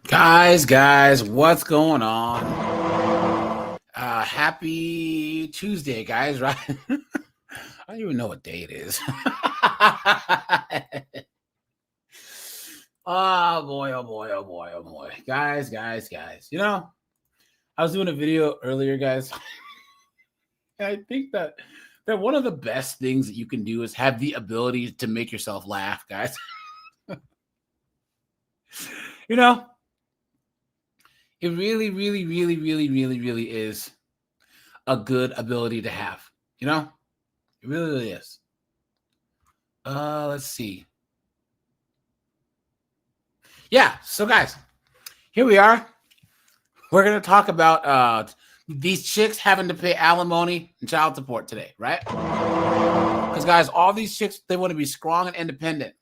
Guys, what's going on? Happy Tuesday, guys, right? I don't even know what day it is. Oh boy. Guys. You know, I was doing a video earlier, guys. And I think that one of the best things that you can do is have the ability to make yourself laugh, guys. You know, it really is a good ability to have. You know, it really is. Let's see. Yeah, so guys, here we are. We're gonna talk about these chicks having to pay alimony and child support today, right? Because guys, all these chicks, they want to be strong and independent,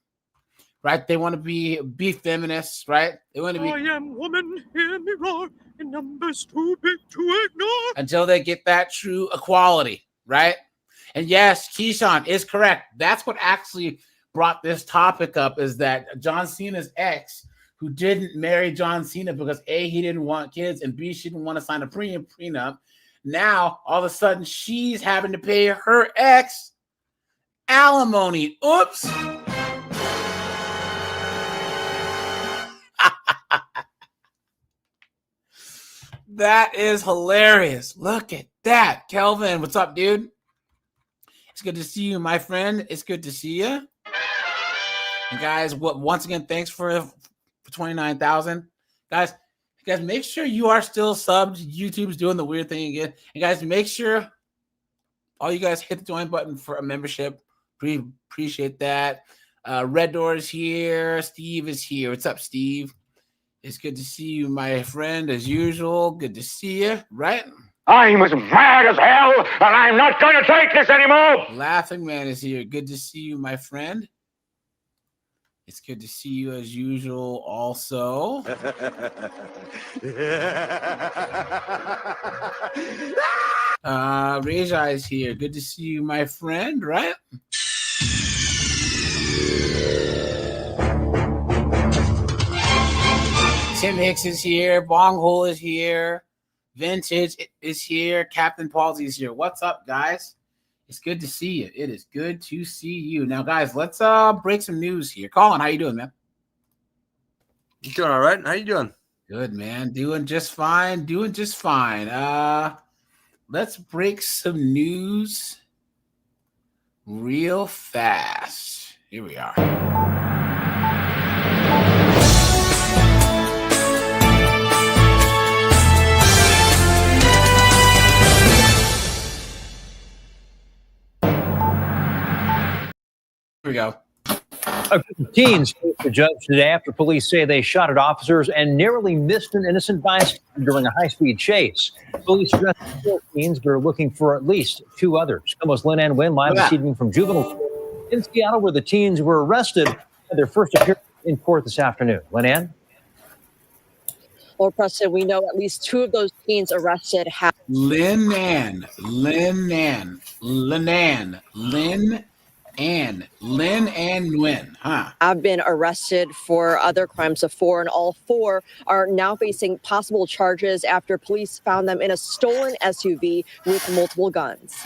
right? They want to be feminists, right? They want to be. I am woman, hear me roar, in numbers too big to ignore. Until they get that true equality, right? And yes, Keyshawn is correct. That's what actually brought this topic up, is that John Cena's ex, who didn't marry John Cena because A, he didn't want kids, and B, she didn't want to sign a prenup. Now, all of a sudden, she's having to pay her ex alimony. Oops. That is hilarious. Look at that. Kelvin, what's up, dude? It's good to see you, my friend. It's good to see you. And guys, once again, thanks for 29,000. Guys, make sure you are still subbed. YouTube's doing the weird thing again. And guys, make sure all you guys hit the join button for a membership. Appreciate that. Red Door is here. Steve is here. What's up, Steve? It's good to see you, my friend, as usual. Good to see you, right? I'm as mad as hell, and I'm not going to take this anymore. Laughing Man is here. Good to see you, my friend. It's good to see you as usual also. Reja is here. Good to see you, my friend, right? Tim Hicks is here. Bonghole is here. Vintage is here. Captain Palsy is here. What's up, guys? It's good to see you. It is good to see you. Now, guys, let's break some news here. Colin, how you doing, man? You doing all right? How you doing? Good, man. Doing just fine. Let's break some news real fast. Here we are. Here we go. Teens faced the judge today after police say they shot at officers and narrowly missed an innocent bystander during a high-speed chase. Police arrested 4 teens, but are looking for at least 2 others. Almost Lynn Ann Wynn live this evening from juvenile court in Seattle, where the teens were arrested at their first appearance in court this afternoon. Lynn Ann? Well, Preston, we know at least 2 of those teens arrested have Lynn Ann Nguyen, huh? have been arrested for other crimes of 4, and all 4 are now facing possible charges after police found them in a stolen SUV with multiple guns.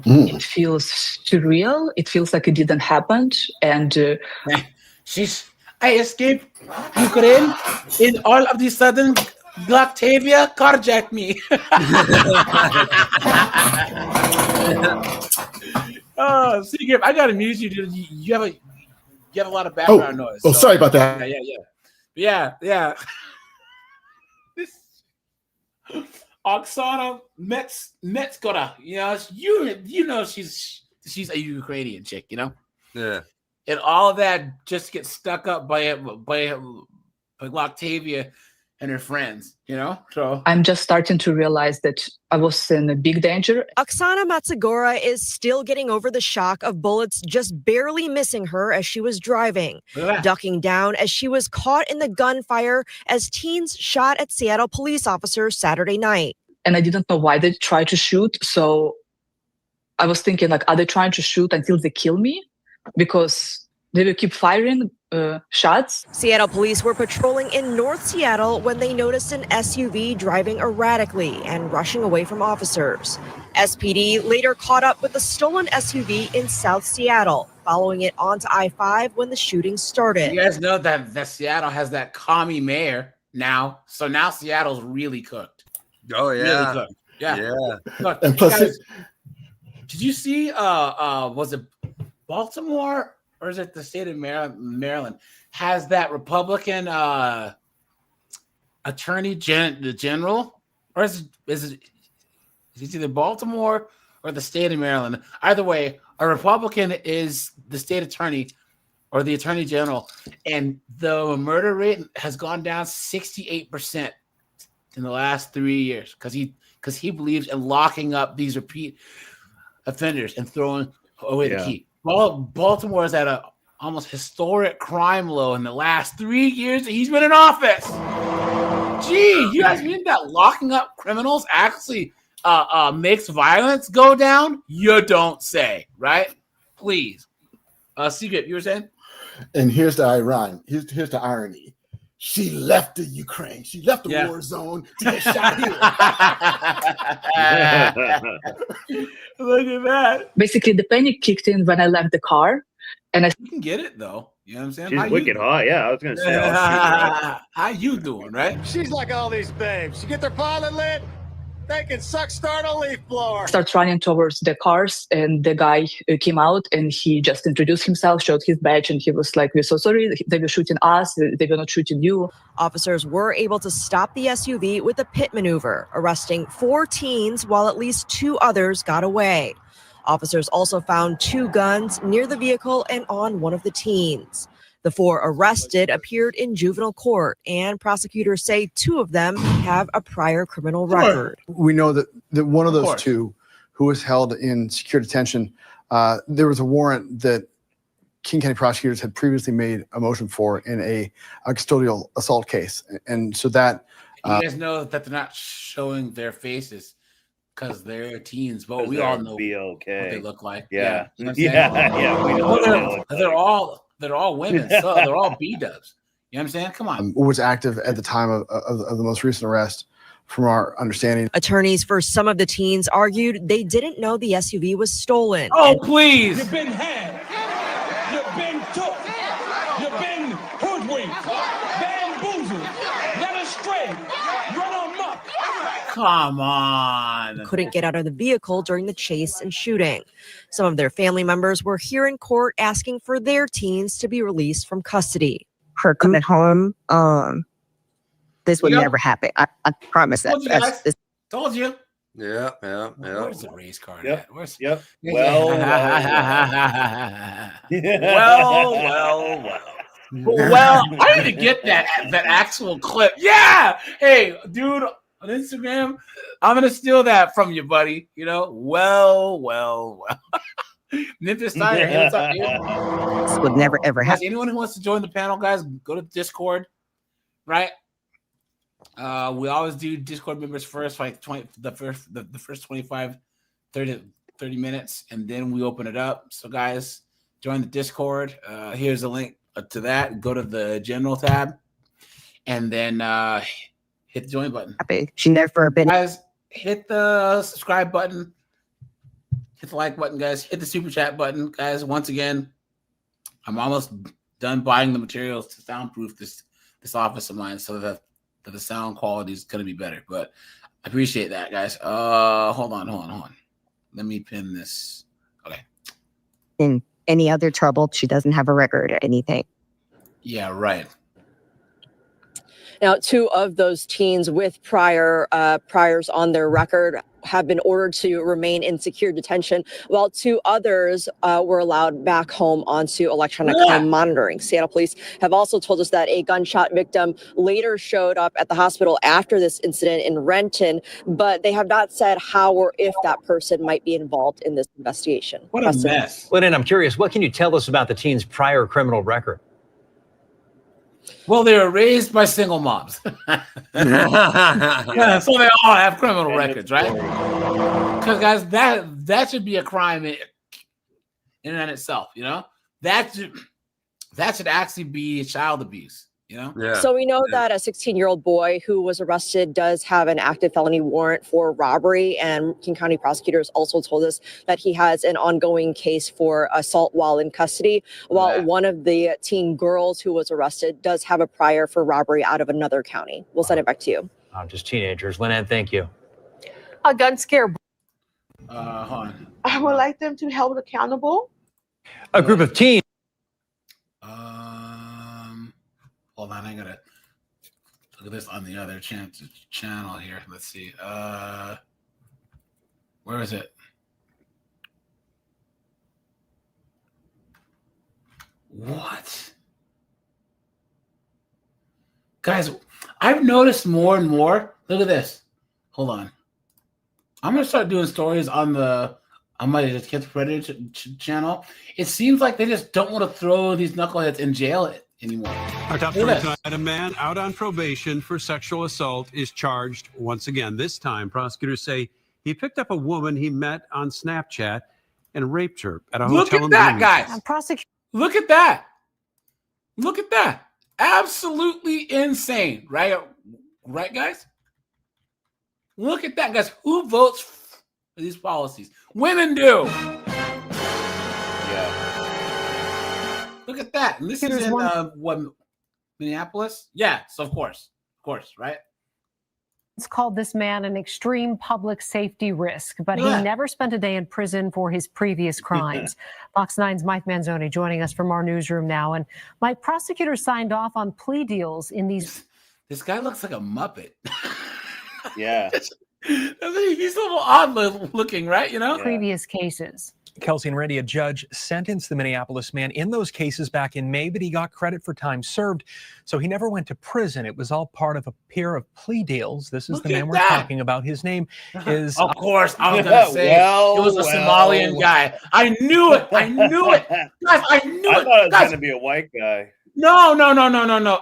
It feels surreal. It feels like it didn't happen. And I escaped Ukraine, and all of the sudden, Octavia carjacked me. Oh, Seagame, I gotta mute you, dude. You have a lot of background noise. Oh, sorry about that. Yeah. This Oksana Metskora, you know she's a Ukrainian chick, you know. Yeah. And all of that just gets stuck up by Octavia and her friends, you know? So I'm just starting to realize that I was in a big danger. Oksana Matsagora is still getting over the shock of bullets just barely missing her as she was driving, ducking down as she was caught in the gunfire as teens shot at Seattle police officers Saturday night. And I didn't know why they tried to shoot. So I was thinking, like, are they trying to shoot until they kill me? Because they will keep firing shots. Seattle police were patrolling in North Seattle when they noticed an SUV driving erratically and rushing away from officers. SPD later caught up with the stolen SUV in South Seattle, following it onto I-5 when the shooting started. You guys know that Seattle has that commie mayor now, so now Seattle's really cooked. Oh yeah, Really cooked. Yeah. Look, And plus, guys, did you see? Was it Baltimore or is it the state of Maryland? Has that Republican attorney general, or is it either Baltimore or the state of Maryland? Either way, a Republican is the state attorney or the attorney general, and the murder rate has gone down 68% in the last 3 years because he believes in locking up these repeat offenders and throwing away the key. Baltimore is at a almost historic crime low in the last 3 years that he's been in office. Gee, you guys mean that locking up criminals actually makes violence go down? You don't say, right? Please. Secret, you were saying? and here's the irony. Here's the irony. She left the Ukraine. She left the war zone to get shot here. Look at that. Basically, the panic kicked in when I left the car, and You can get it though. You know what I'm saying? She's wicked hot. Yeah, I was gonna say. How you doing, right? She's like all these babes. You get their pilot lit, they can start a leaf blower. starts running towards the cars, and the guy came out and he just introduced himself, showed his badge, and he was like, "We're so sorry, they were shooting us, they were not shooting you." Officers were able to stop the SUV with a pit maneuver, arresting 4 teens while at least 2 others got away. Officers also found 2 guns near the vehicle and on one of the teens. The 4 arrested appeared in juvenile court, and prosecutors say 2 of them have a prior criminal record. We know that one of those course. 2 who was held in secure detention, there was a warrant that King County prosecutors had previously made a motion for in a custodial assault case. And so that You guys know that they're not showing their faces because they're teens, but we all know Be what they okay. look like. Yeah. You know what I'm Yeah. saying? Yeah. We know Well, what they look like. they're all women, so they're all B-dubs. You know what I'm saying? Come on. was active at the time of the most recent arrest, from our understanding. Attorneys for some of the teens argued they didn't know the SUV was stolen. Oh, please. You've been had. You've been took. You've been hoodwinked, bamboozled, led astray, run amok. Come on. Couldn't get out of the vehicle during the chase and shooting. Some of their family members were here in court asking for their teens to be released from custody. Her coming home, this would Yep. never happen. I promise that. Told you guys. Told you. Yeah. Where's the race card Yep. at? Where's Yep. well. I need to get that actual clip. Yeah. Hey, dude, on Instagram, I'm gonna steal that from you, buddy. You know, well. Memphis Steiner, hey, what's up, dude? This would never ever Guys, happen. anyone who wants to join the panel, guys, go to Discord, right? We always do Discord members first, like the first 25, 30 minutes, and then we open it up. So, guys, join the Discord. Here's a link to that. Go to the general tab, and then hit the join button. She never been. Guys, hit the subscribe button. Hit the like button, guys. Hit the super chat button, guys. Once again, I'm almost done buying the materials to soundproof this office of mine, so that the sound quality is going to be better. But I appreciate that, guys. Hold on. Let me pin this. Okay. In any other trouble, she doesn't have a record or anything. Yeah, right. Now, 2 of those teens with priors on their record have been ordered to remain in secure detention, while 2 others were allowed back home onto electronic home monitoring. Seattle police have also told us that a gunshot victim later showed up at the hospital after this incident in Renton, but they have not said how or if that person might be involved in this investigation. What a mess. Lynn, I'm curious, what can you tell us about the teen's prior criminal record? Well, they were raised by single moms. Yeah, so they all have criminal records, right? Because, guys, that should be a crime in and of itself, you know? That That should actually be child abuse, you know? Yeah. So we know that a 16-year-old boy who was arrested does have an active felony warrant for robbery, and King County prosecutors also told us that he has an ongoing case for assault while in custody, while one of the teen girls who was arrested does have a prior for robbery out of another county. We'll send it back to you. Just teenagers. Lynette, thank you. A gun scare. Hold on. I would like them to be held accountable. A group of teens. Hold on, I gotta look at this on the other channel here. Let's see. Where is it? What? Guys, I've noticed more and more. Look at this. Hold on. I'm gonna start doing stories on my Kids Predator channel. It seems like they just don't want to throw these knuckleheads in jail anymore. Our top story tonight, a man out on probation for sexual assault is charged once again. This time, prosecutors say he picked up a woman he met on Snapchat and raped her at a hotel. Look at that, guys. Look at that. Look at that. Absolutely insane, right? Right, guys? Look at that, guys. Who votes for these policies? Women do. Look at that. And this is in what, Minneapolis? Yeah, so of course, right? It's called this man an extreme public safety risk, but he never spent a day in prison for his previous crimes. Fox 9's Mike Manzoni joining us from our newsroom now. And Mike, prosecutors signed off on plea deals in these. This guy looks like a Muppet. Yeah. He's a little odd looking, right? You know? Previous cases. Kelsey and Randy, a judge sentenced the Minneapolis man in those cases back in May, but he got credit for time served, so he never went to prison. It was all part of a pair of plea deals. This is the man we're talking about. His name is... Of course, I was going to say it was a Somalian guy. I knew it. I knew it. Guys, I knew it. I thought it was going to be a white guy. No.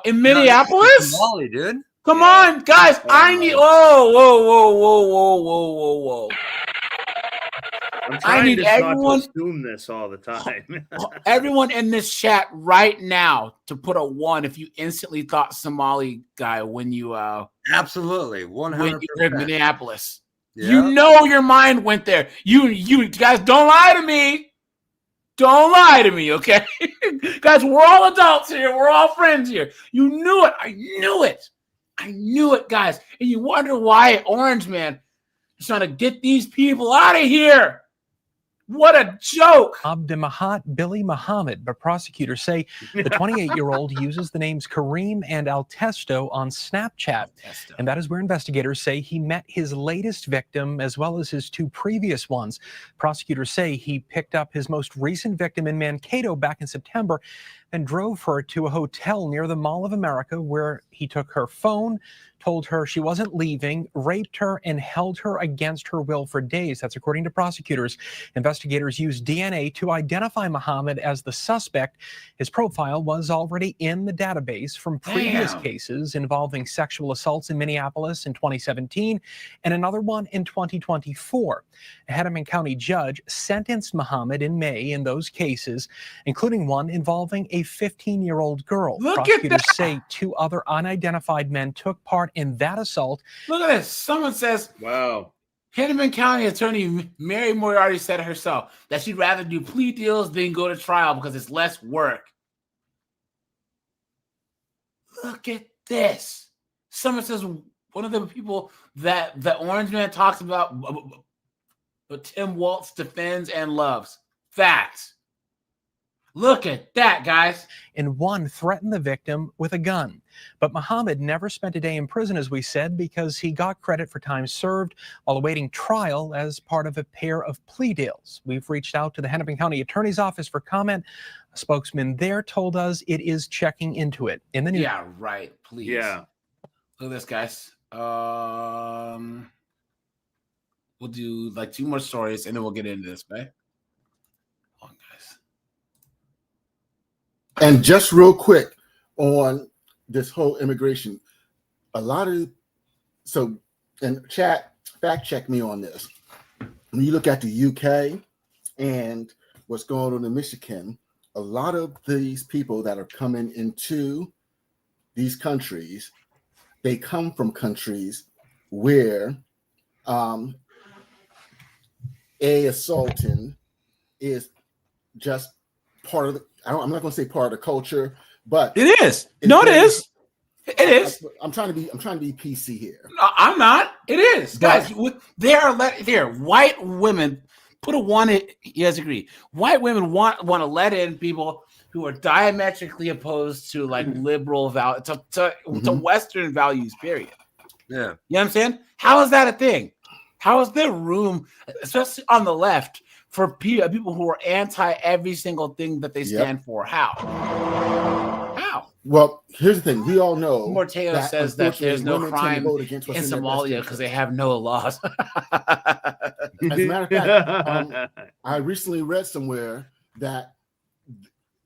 In Minneapolis? Somali, dude. Come on, guys. I need... Whoa. I'm trying to not assume this all the time. Everyone in this chat right now to put a 1 if you instantly thought Somali guy when you absolutely 100% when you heard Minneapolis. Yeah. You know your mind went there. You guys don't lie to me. Don't lie to me, okay? Guys, we're all adults here. We're all friends here. You knew it. I knew it, guys. And you wonder why Orange Man is trying to get these people out of here. What a joke. Abdemahat Billy Muhammad, but prosecutors say the 28-year-old uses the names Kareem and Altesto on Snapchat. And that is where investigators say he met his latest victim as well as his 2 previous ones. Prosecutors say he picked up his most recent victim in Mankato back in September and drove her to a hotel near the Mall of America where he took her phone, told her she wasn't leaving, raped her, and held her against her will for days. That's according to prosecutors. Investigators used DNA to identify Muhammad as the suspect. His profile was already in the database from previous cases involving sexual assaults in Minneapolis in 2017 and another one in 2024. A Hennepin County judge sentenced Muhammad in May in those cases, including one involving a 15-year-old girl. Prosecutors say 2 other unidentified men took part in that assault. Look at this. Someone says, wow. Hennepin County Attorney Mary Moriarty said herself that she'd rather do plea deals than go to trial because it's less work. Look at this. Someone says one of the people that the Orange Man talks about, but Tim Waltz defends and loves. Facts. Look at that, guys. And one threatened the victim with a gun. But Muhammad never spent a day in prison, as we said, because he got credit for time served while awaiting trial as part of a pair of plea deals. We've reached out to the Hennepin County Attorney's Office for comment. A spokesman there told us it is checking into it. In the news. Yeah, right. Please. Yeah. Look at this, guys. We'll do like 2 more stories and then we'll get into this, right? Hold on, guys. And just real quick on this whole immigration, and chat, fact check me on this. When you look at the UK and what's going on in Michigan, a lot of these people that are coming into these countries, they come from countries where a assaulting is just part of the, I'm not going to say part of the culture, but it is. No, it is. It is. I'm trying to be PC here. No, I'm not. It is, guys. There, white women put a one. You guys agree? White women want to let in people who are diametrically opposed to like liberal to Western values. Period. Yeah. You know what I'm saying? How is that a thing? How is there room, especially on the left, for people who are anti every single thing that they stand for? How? Well, here's the thing. We all know Morteo says that there's no crime in Somalia because they have no laws. As a matter of fact, I recently read somewhere that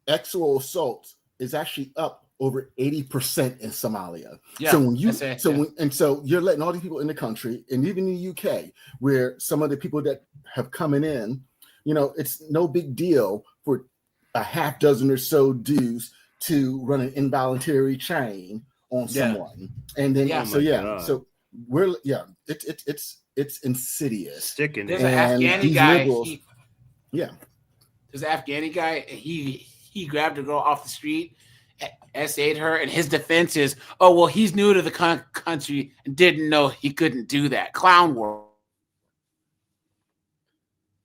sexual assault is actually up over 80% in Somalia. Yeah, so when so you're letting all these people in the country, and even in the UK, where some of the people that have coming in, it's no big deal for a half dozen or so dudes to run an involuntary chain on someone, and then so we're it's insidious. Sticking. There's an Afghani guy. There's an Afghani guy. He grabbed a girl off the street, SA'd her, and his defense is, oh well, he's new to the country and didn't know he couldn't do that. Clown world.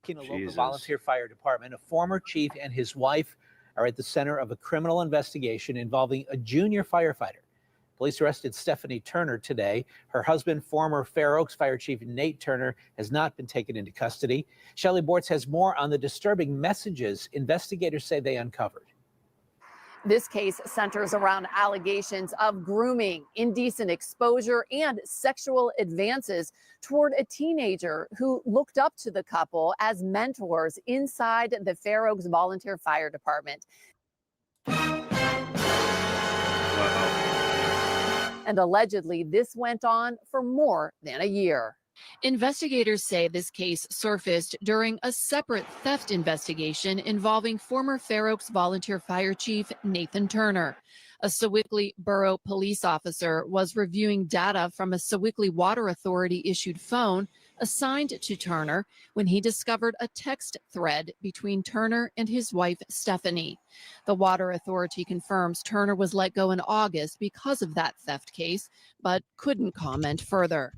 In a local volunteer fire department, a former chief and his wife are at the center of a criminal investigation involving a junior firefighter. Police arrested Stephanie Turner today. Her husband, former Fair Oaks Fire Chief Nate Turner, has not been taken into custody. Shelley Bortz has more on the disturbing messages investigators say they uncovered. This case centers around allegations of grooming, indecent exposure, and sexual advances toward a teenager who looked up to the couple as mentors inside the Fair Oaks Volunteer Fire Department. And allegedly, this went on for more than a year. Investigators say this case surfaced during a separate theft investigation involving former Fair Oaks Volunteer Fire Chief Nathan Turner. A Sewickley Borough police officer was reviewing data from a Sewickley Water Authority issued phone assigned to Turner when he discovered a text thread between Turner and his wife, Stephanie. The Water Authority confirms Turner was let go in August because of that theft case, but couldn't comment further.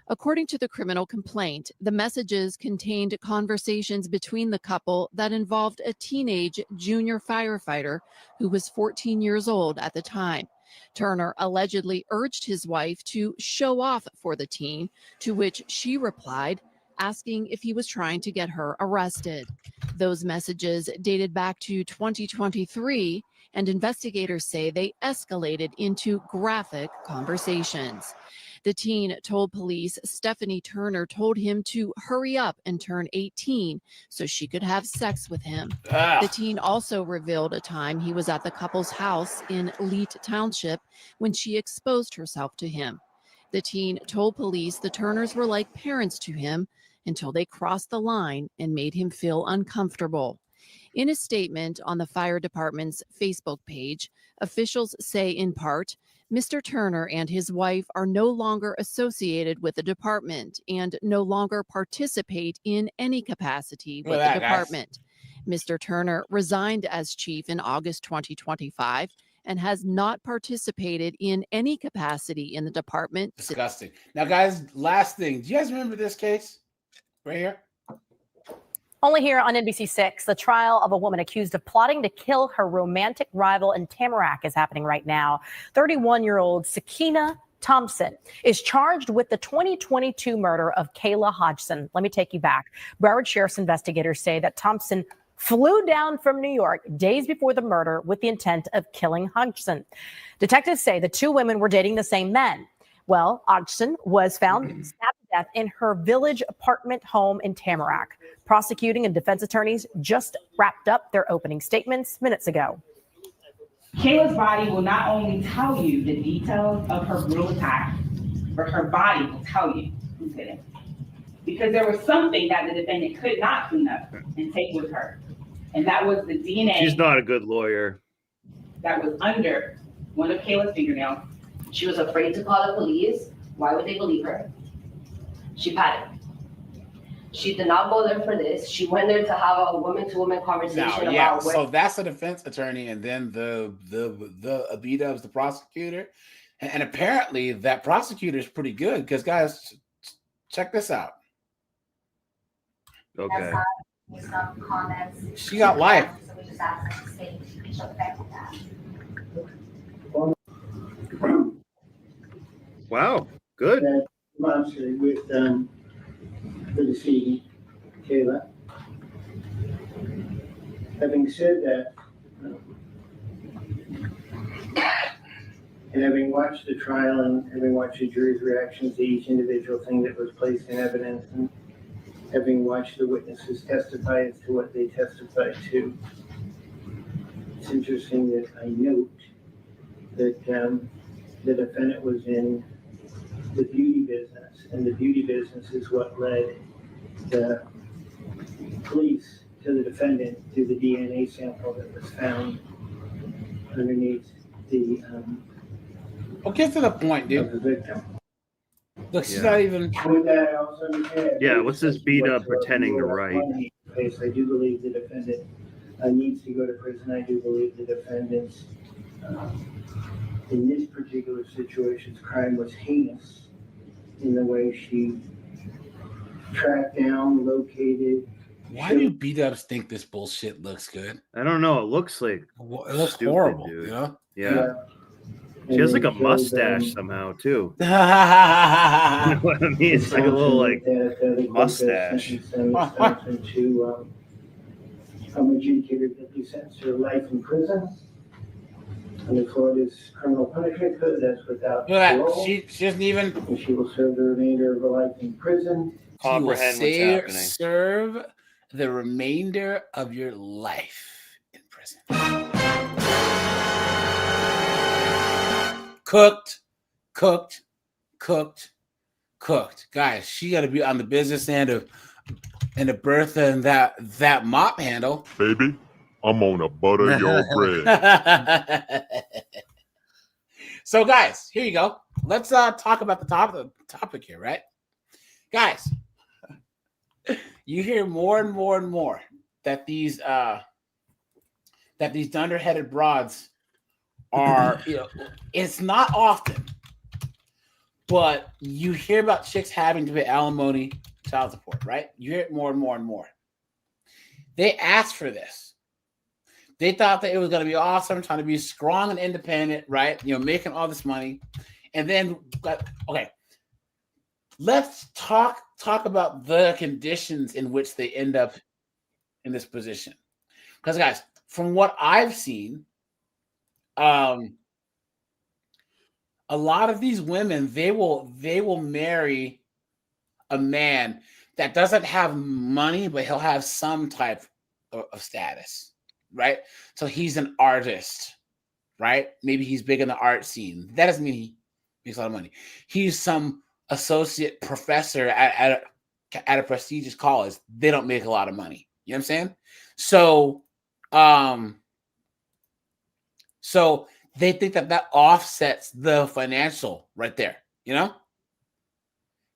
According to the criminal complaint, the messages contained conversations between the couple that involved a teenage junior firefighter who was 14 years old at the time. Turner allegedly urged his wife to show off for the teen, to which she replied, asking if he was trying to get her arrested. Those messages dated back to 2023, and investigators say they escalated into graphic conversations. The teen told police Stephanie Turner told him to hurry up and turn 18 so she could have sex with him. The teen also revealed a time he was at the couple's house in Leet Township when she exposed herself to him. The teen told police the Turners were like parents to him until they crossed the line and made him feel uncomfortable. In a statement on the fire department's Facebook page, officials say in part, Mr. Turner and his wife are no longer associated with the department and no longer participate in any capacity with the department. Mr. Turner resigned as chief in August 2025 and has not participated in any capacity in the department. Disgusting. Now, guys, last thing. Do you guys remember this case right here? Only here on NBC6, the trial of a woman accused of plotting to kill her romantic rival in Tamarack is happening right now. 31-year-old Sakina Thompson is charged with the 2022 murder of Kayla Hodgson. Let me take you back. Broward Sheriff's investigators say that Thompson flew down from New York days before the murder with the intent of killing Hodgson. Detectives say the two women were dating the same men. Well, Hodgson was found stabbed to death in her village apartment home in Tamarack. Prosecuting and defense attorneys just wrapped up their opening statements minutes ago. Kayla's body will not only tell you the details of her brutal attack, but her body will tell you who did it. Because there was something that the defendant could not clean up and take with her. And that was the DNA She's not a good lawyer. that was under one of Kayla's fingernails. She was afraid to call the police. Why would they believe her? She panicked. She did not go there for this. She went there to have a woman-to-woman conversation about where. So that's the defense attorney, and then the B-Dub's the prosecutor, and apparently that prosecutor is pretty good because guys, check this out. Okay. Some comments. She got life. So we just asked her to stay. She'll affect that. Wow. Good. Monster with the decedent, Kayla. Having said that, and having watched the trial and having watched the jury's reactions to each individual thing that was placed in evidence, and having watched the witnesses testify as to what they testified to, it's interesting that I note that the defendant was in the beauty business, and the beauty business is what led the police to the defendant through the DNA sample that was found underneath the Well, get to the point, dude. of the victim. Look, she's not even. With that, I also understand. Yeah, what's this beat up pretending to write? Case, I do believe the defendant needs to go to prison. I do believe the defendant's, in this particular situation's crime was heinous in the way she tracked down, located. Why do B-Dubs think this bullshit looks good? I don't know. It looks like it looks stupid, horrible, dude. you know? Yeah. She has like a mustache somehow too. You know what I mean? It's like a little like mustache. To adjudicated guilty sentence to life in prison. Under Florida's criminal punishment code, that's without Look at parole. that. She doesn't even. And she will serve the remainder of her life in prison. Comprehend what's happening. Serve the remainder of your life in prison. Cooked. Guys, she got to be on the business end of and the Bertha and that mop handle. Baby, I'm gonna butter your bread. So, guys, here you go. Let's talk about the topic here, right? Guys, you hear more and more and more that these dunderheaded broads are, it's not often, but you hear about chicks having to pay alimony, child support, right? You hear it more and more and more. They asked for this. They thought that it was going to be awesome, trying to be strong and independent, right? Making all this money. And then, okay, let's talk about the conditions in which they end up in this position. Because, guys, from what I've seen, a lot of these women, they will marry a man that doesn't have money, but he'll have some type of status, right? So he's an artist, right? Maybe he's big in the art scene. That doesn't mean he makes a lot of money. He's some associate professor at a prestigious college. They don't make a lot of money. You know what I'm saying? So they think that offsets the financial right there,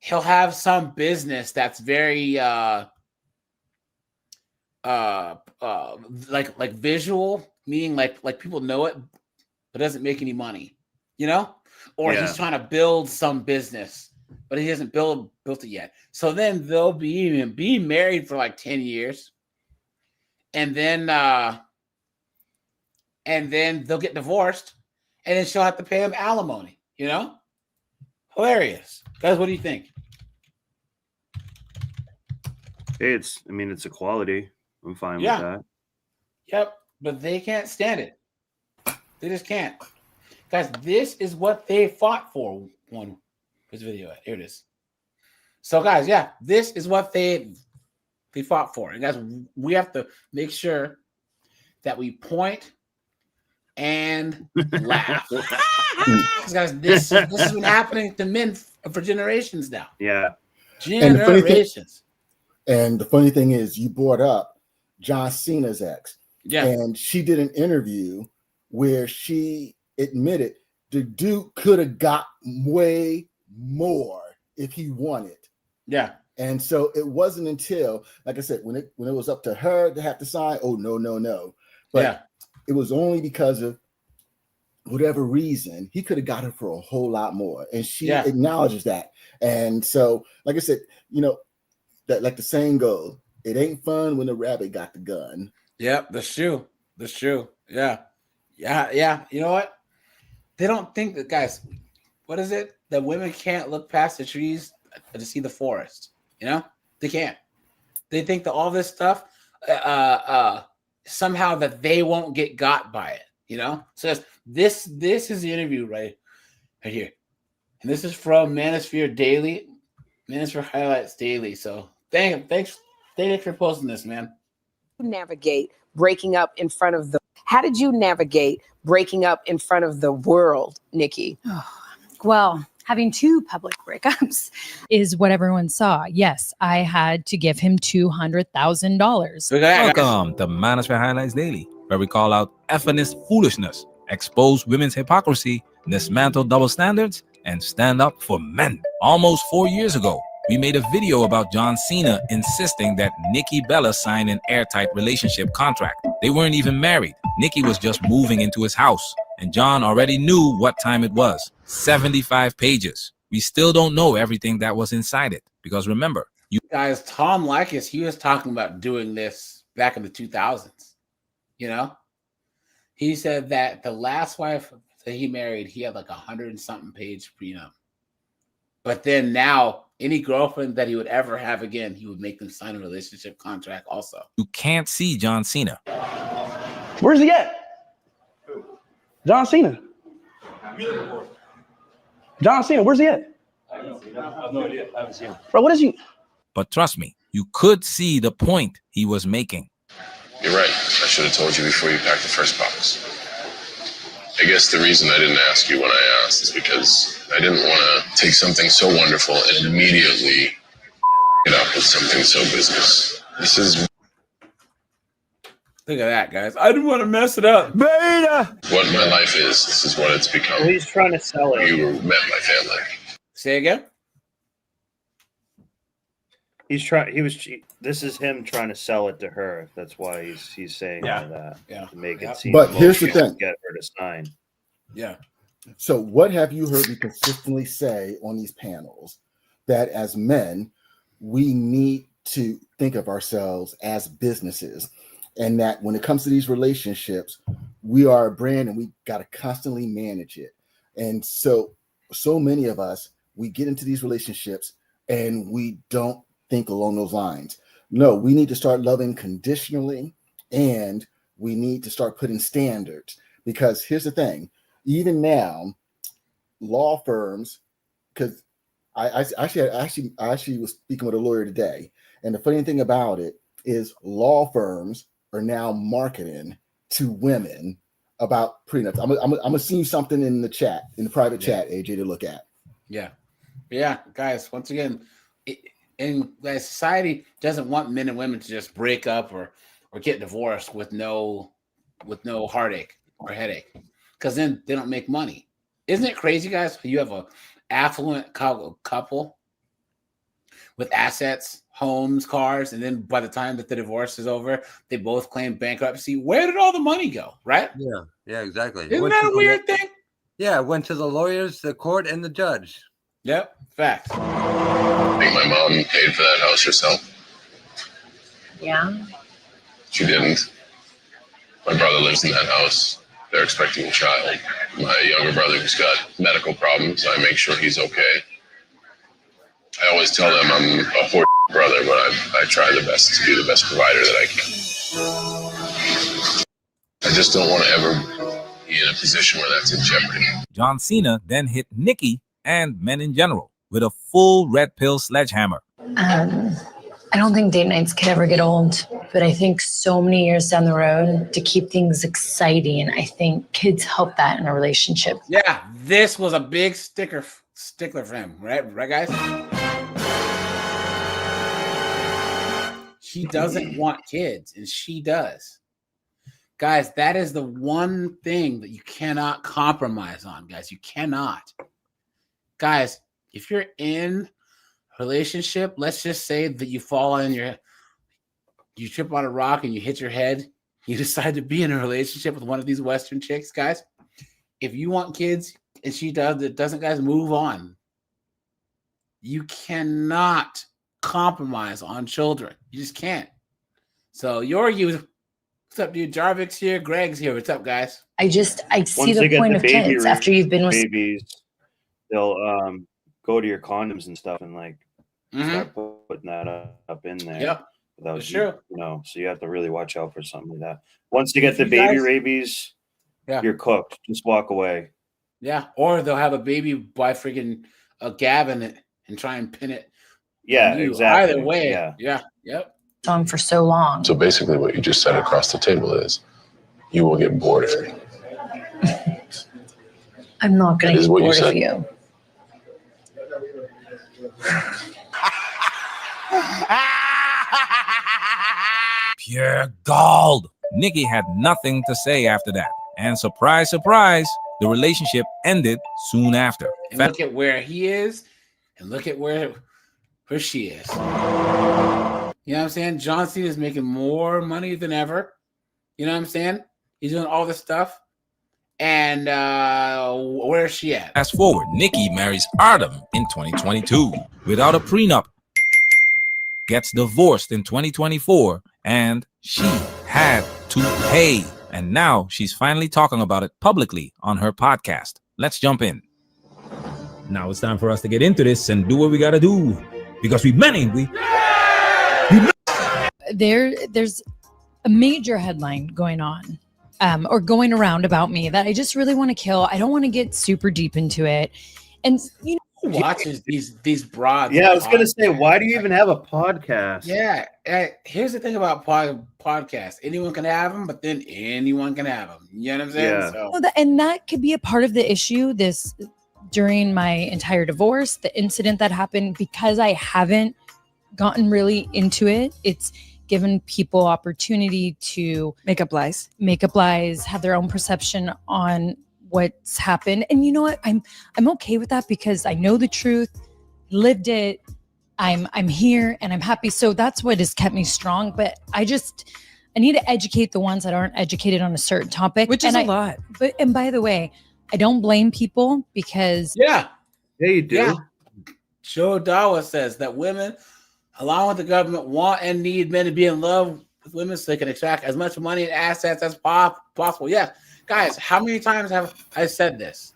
He'll have some business that's very like visual, meaning like people know it, but doesn't make any money, Or he's trying to build some business, but he hasn't built it yet. So then they'll be married for like 10 years, and then they'll get divorced, and then she'll have to pay him alimony, Hilarious. Guys, what do you think? Hey, it's equality. I'm fine with that. Yep, but they can't stand it. They just can't. Guys, this is what they fought for. Where's the video at? Here it is. So, guys, this is what they fought for. And, guys, we have to make sure that we point and laugh. Guys, this has been happening to men for generations now. Yeah. Generations. And the funny thing is, you brought up John Cena's ex. Yeah. And she did an interview where she admitted the dude could have got way more if he wanted. Yeah. And so it wasn't until, like I said, when it was up to her to have to sign, oh, no. But it was only because of whatever reason, he could have got her for a whole lot more. And she acknowledges that. And so, like I said, that like the saying goes, it ain't fun when the rabbit got the gun. Yep, that's true. That's true. Yeah. You know what? They don't think that, guys, what is it? That women can't look past the trees to see the forest. They can't. They think that all this stuff, somehow that they won't get got by it. So this is the interview right here. And this is from Manosphere Daily, Manosphere Highlights Daily. So thanks for posting this, man. Navigate breaking up in front of how did you navigate breaking up in front of the world, Nikki? Well, having two public breakups is what everyone saw. Yes, I had to give him $200,000. Welcome to Manosphere Highlights Daily, where we call out effeminist foolishness, expose women's hypocrisy, dismantle double standards, and stand up for men. Almost 4 years ago, we made a video about John Cena insisting that Nikki Bella sign an airtight relationship contract. They weren't even married. Nikki was just moving into his house, and John already knew what time it was. 75 pages. We still don't know everything that was inside it, because remember, guys, Tom Likas, he was talking about doing this back in the 2000s. He said that the last wife that he married, he had like 100 and something page prenup. But then now, any girlfriend that he would ever have again, he would make them sign a relationship contract also. You can't see John Cena. Where's he at? John Cena. John Cena, where's he at? I have no idea. I haven't seen him. Bro, what is he? But trust me, you could see the point he was making. You're right. I should have told you before you packed the first box. I guess the reason I didn't ask you when I asked is because I didn't want to take something so wonderful and immediately get up with something so business. This is... Look at that, guys. I didn't want to mess it up. Beta! What my life is. This is what it's become. He's trying to sell it. You met my family. Say again? This is him trying to sell it to her. That's why he's saying all that. Yeah. To make it seem But here's the thing. Get her to sign. Yeah. So what have you heard me consistently say on these panels? That as men, we need to think of ourselves as businesses. And that when it comes to these relationships, we are a brand and we got to constantly manage it. And so many of us, we get into these relationships and we don't think along those lines. No, we need to start loving conditionally, and we need to start putting standards. Because here's the thing, even now, law firms, because I actually was speaking with a lawyer today, and the funny thing about it is law firms are now marketing to women about prenups. I'm gonna send you something in the chat, in the private chat, AJ, to look at. Yeah, guys. Once again, society doesn't want men and women to just break up or get divorced with no heartache or headache, because then they don't make money. Isn't it crazy, guys? You have a affluent couple with assets, homes, cars, and then by the time that the divorce is over, they both claim bankruptcy. Where did all the money go? Right? Yeah, exactly. Isn't that a weird thing? Yeah, went to the lawyers, the court, and the judge. Yep, facts. I think my mom paid for that house herself. Yeah. She didn't. My brother lives in that house. They're expecting a child. My younger brother who's got medical problems, I make sure he's okay. I always tell them I'm a poor brother, but I try the best to be the best provider that I can. I just don't want to ever be in a position where that's in jeopardy. John Cena then hit Nikki and men in general with a full red pill sledgehammer. I don't think date nights could ever get old, but I think so many years down the road, to keep things exciting, I think kids help that in a relationship. Yeah, this was a big stickler for him, right, guys? he doesn't want kids, and she does. Guys, that is the one thing that you cannot compromise on, guys. You cannot. Guys, if you're in a relationship, let's just say that you fall on you trip on a rock and you hit your head, you decide to be in a relationship with one of these Western chicks, guys. If you want kids and she doesn't, guys, move on. You cannot compromise on children. You just can't. So what's up, dude? Jarvik's here. Greg's here. What's up, guys? I see the point of kids after you've been with babies. They'll go to your condoms and stuff and like start putting that up in there. Yep. Without you know, so you have to really watch out for something like that. Once you get the baby rabies, you're cooked. Just walk away. Yeah, or they'll have a baby by freaking a Gavin and try and pin it. Yeah, exactly. Either way, yep. Song for so long. So basically, what you just said across the table is, you will get bored of me. I'm not going to get bored of you. Pure gold. Nikki had nothing to say after that. And surprise, surprise, the relationship ended soon after. And look at where he is, and look at where she is. You know what I'm saying? John Cena is making more money than ever. You know what I'm saying? He's doing all this stuff. And where's she at? Fast forward, Nikki marries Artem in 2022 without a prenup. Gets divorced in 2024, and she had to pay. And now she's finally talking about it publicly on her podcast. Let's jump in. Now it's time for us to get into this and do what we got to do. Because There's a major headline going on or going around about me that I just really want to kill. I don't want to get super deep into it. And, you know, who watches these broads? Yeah, I was going to say, why do you even have a podcast? Yeah. Here's the thing about podcasts. Anyone can have them, but then anyone can have them. You know what I'm saying? Yeah. So. And that could be a part of the issue during my entire divorce, the incident that happened, because I haven't gotten really into it. It's given people opportunity to make up lies, have their own perception on what's happened. And you know what? I'm okay with that because I know the truth, lived it. I'm here and I'm happy. So that's what has kept me strong. But I need to educate the ones that aren't educated on a certain topic, which is a lot. And by the way, I don't blame people because you do. Yeah. Joe Dawa says that women, along with the government, want and need men to be in love with women so they can extract as much money and assets as possible. Yeah. Guys, how many times have I said this?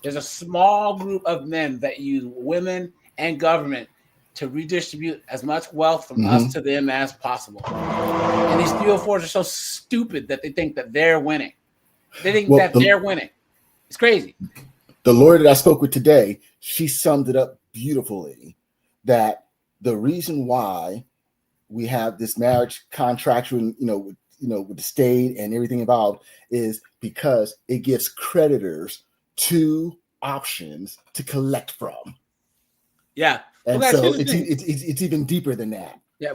There's a small group of men that use women and government to redistribute as much wealth from us to them as possible. And these 304s are so stupid that they think that they're winning. They think they're winning. It's crazy. The lawyer that I spoke with today, she summed it up beautifully, that the reason why we have this marriage contractual, with the state and everything involved is because it gives creditors two options to collect from. Yeah. And so it's even deeper than that. Yeah.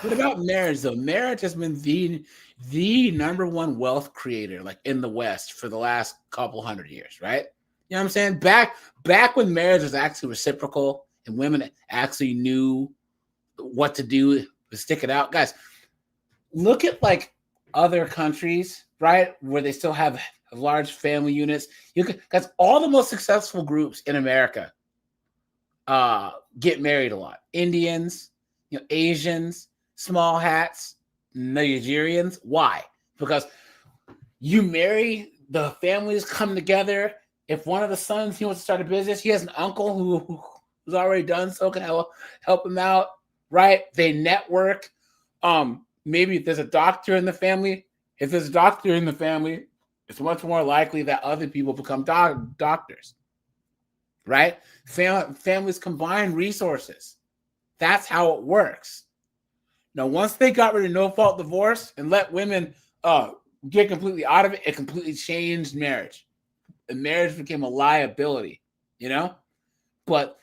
What about marriage though? Marriage has been the number one wealth creator like in the West for the last couple hundred years, right? You know what I'm saying? Back when marriage was actually reciprocal and women actually knew what to do to stick it out. Guys, look at like other countries, right? Where they still have large family units. Guys, all the most successful groups in America get married a lot. Indians, Asians, small hats, Nigerians. Why? Because you marry, the families come together. If one of the sons, he wants to start a business, he has an uncle who's already done so, can help him out, right? They network. Maybe if there's a doctor in the family, it's much more likely that other people become doctors, right? Families combine resources. That's how it works. Now, once they got rid of no-fault divorce and let women get completely out of it, it completely changed marriage. And marriage became a liability, But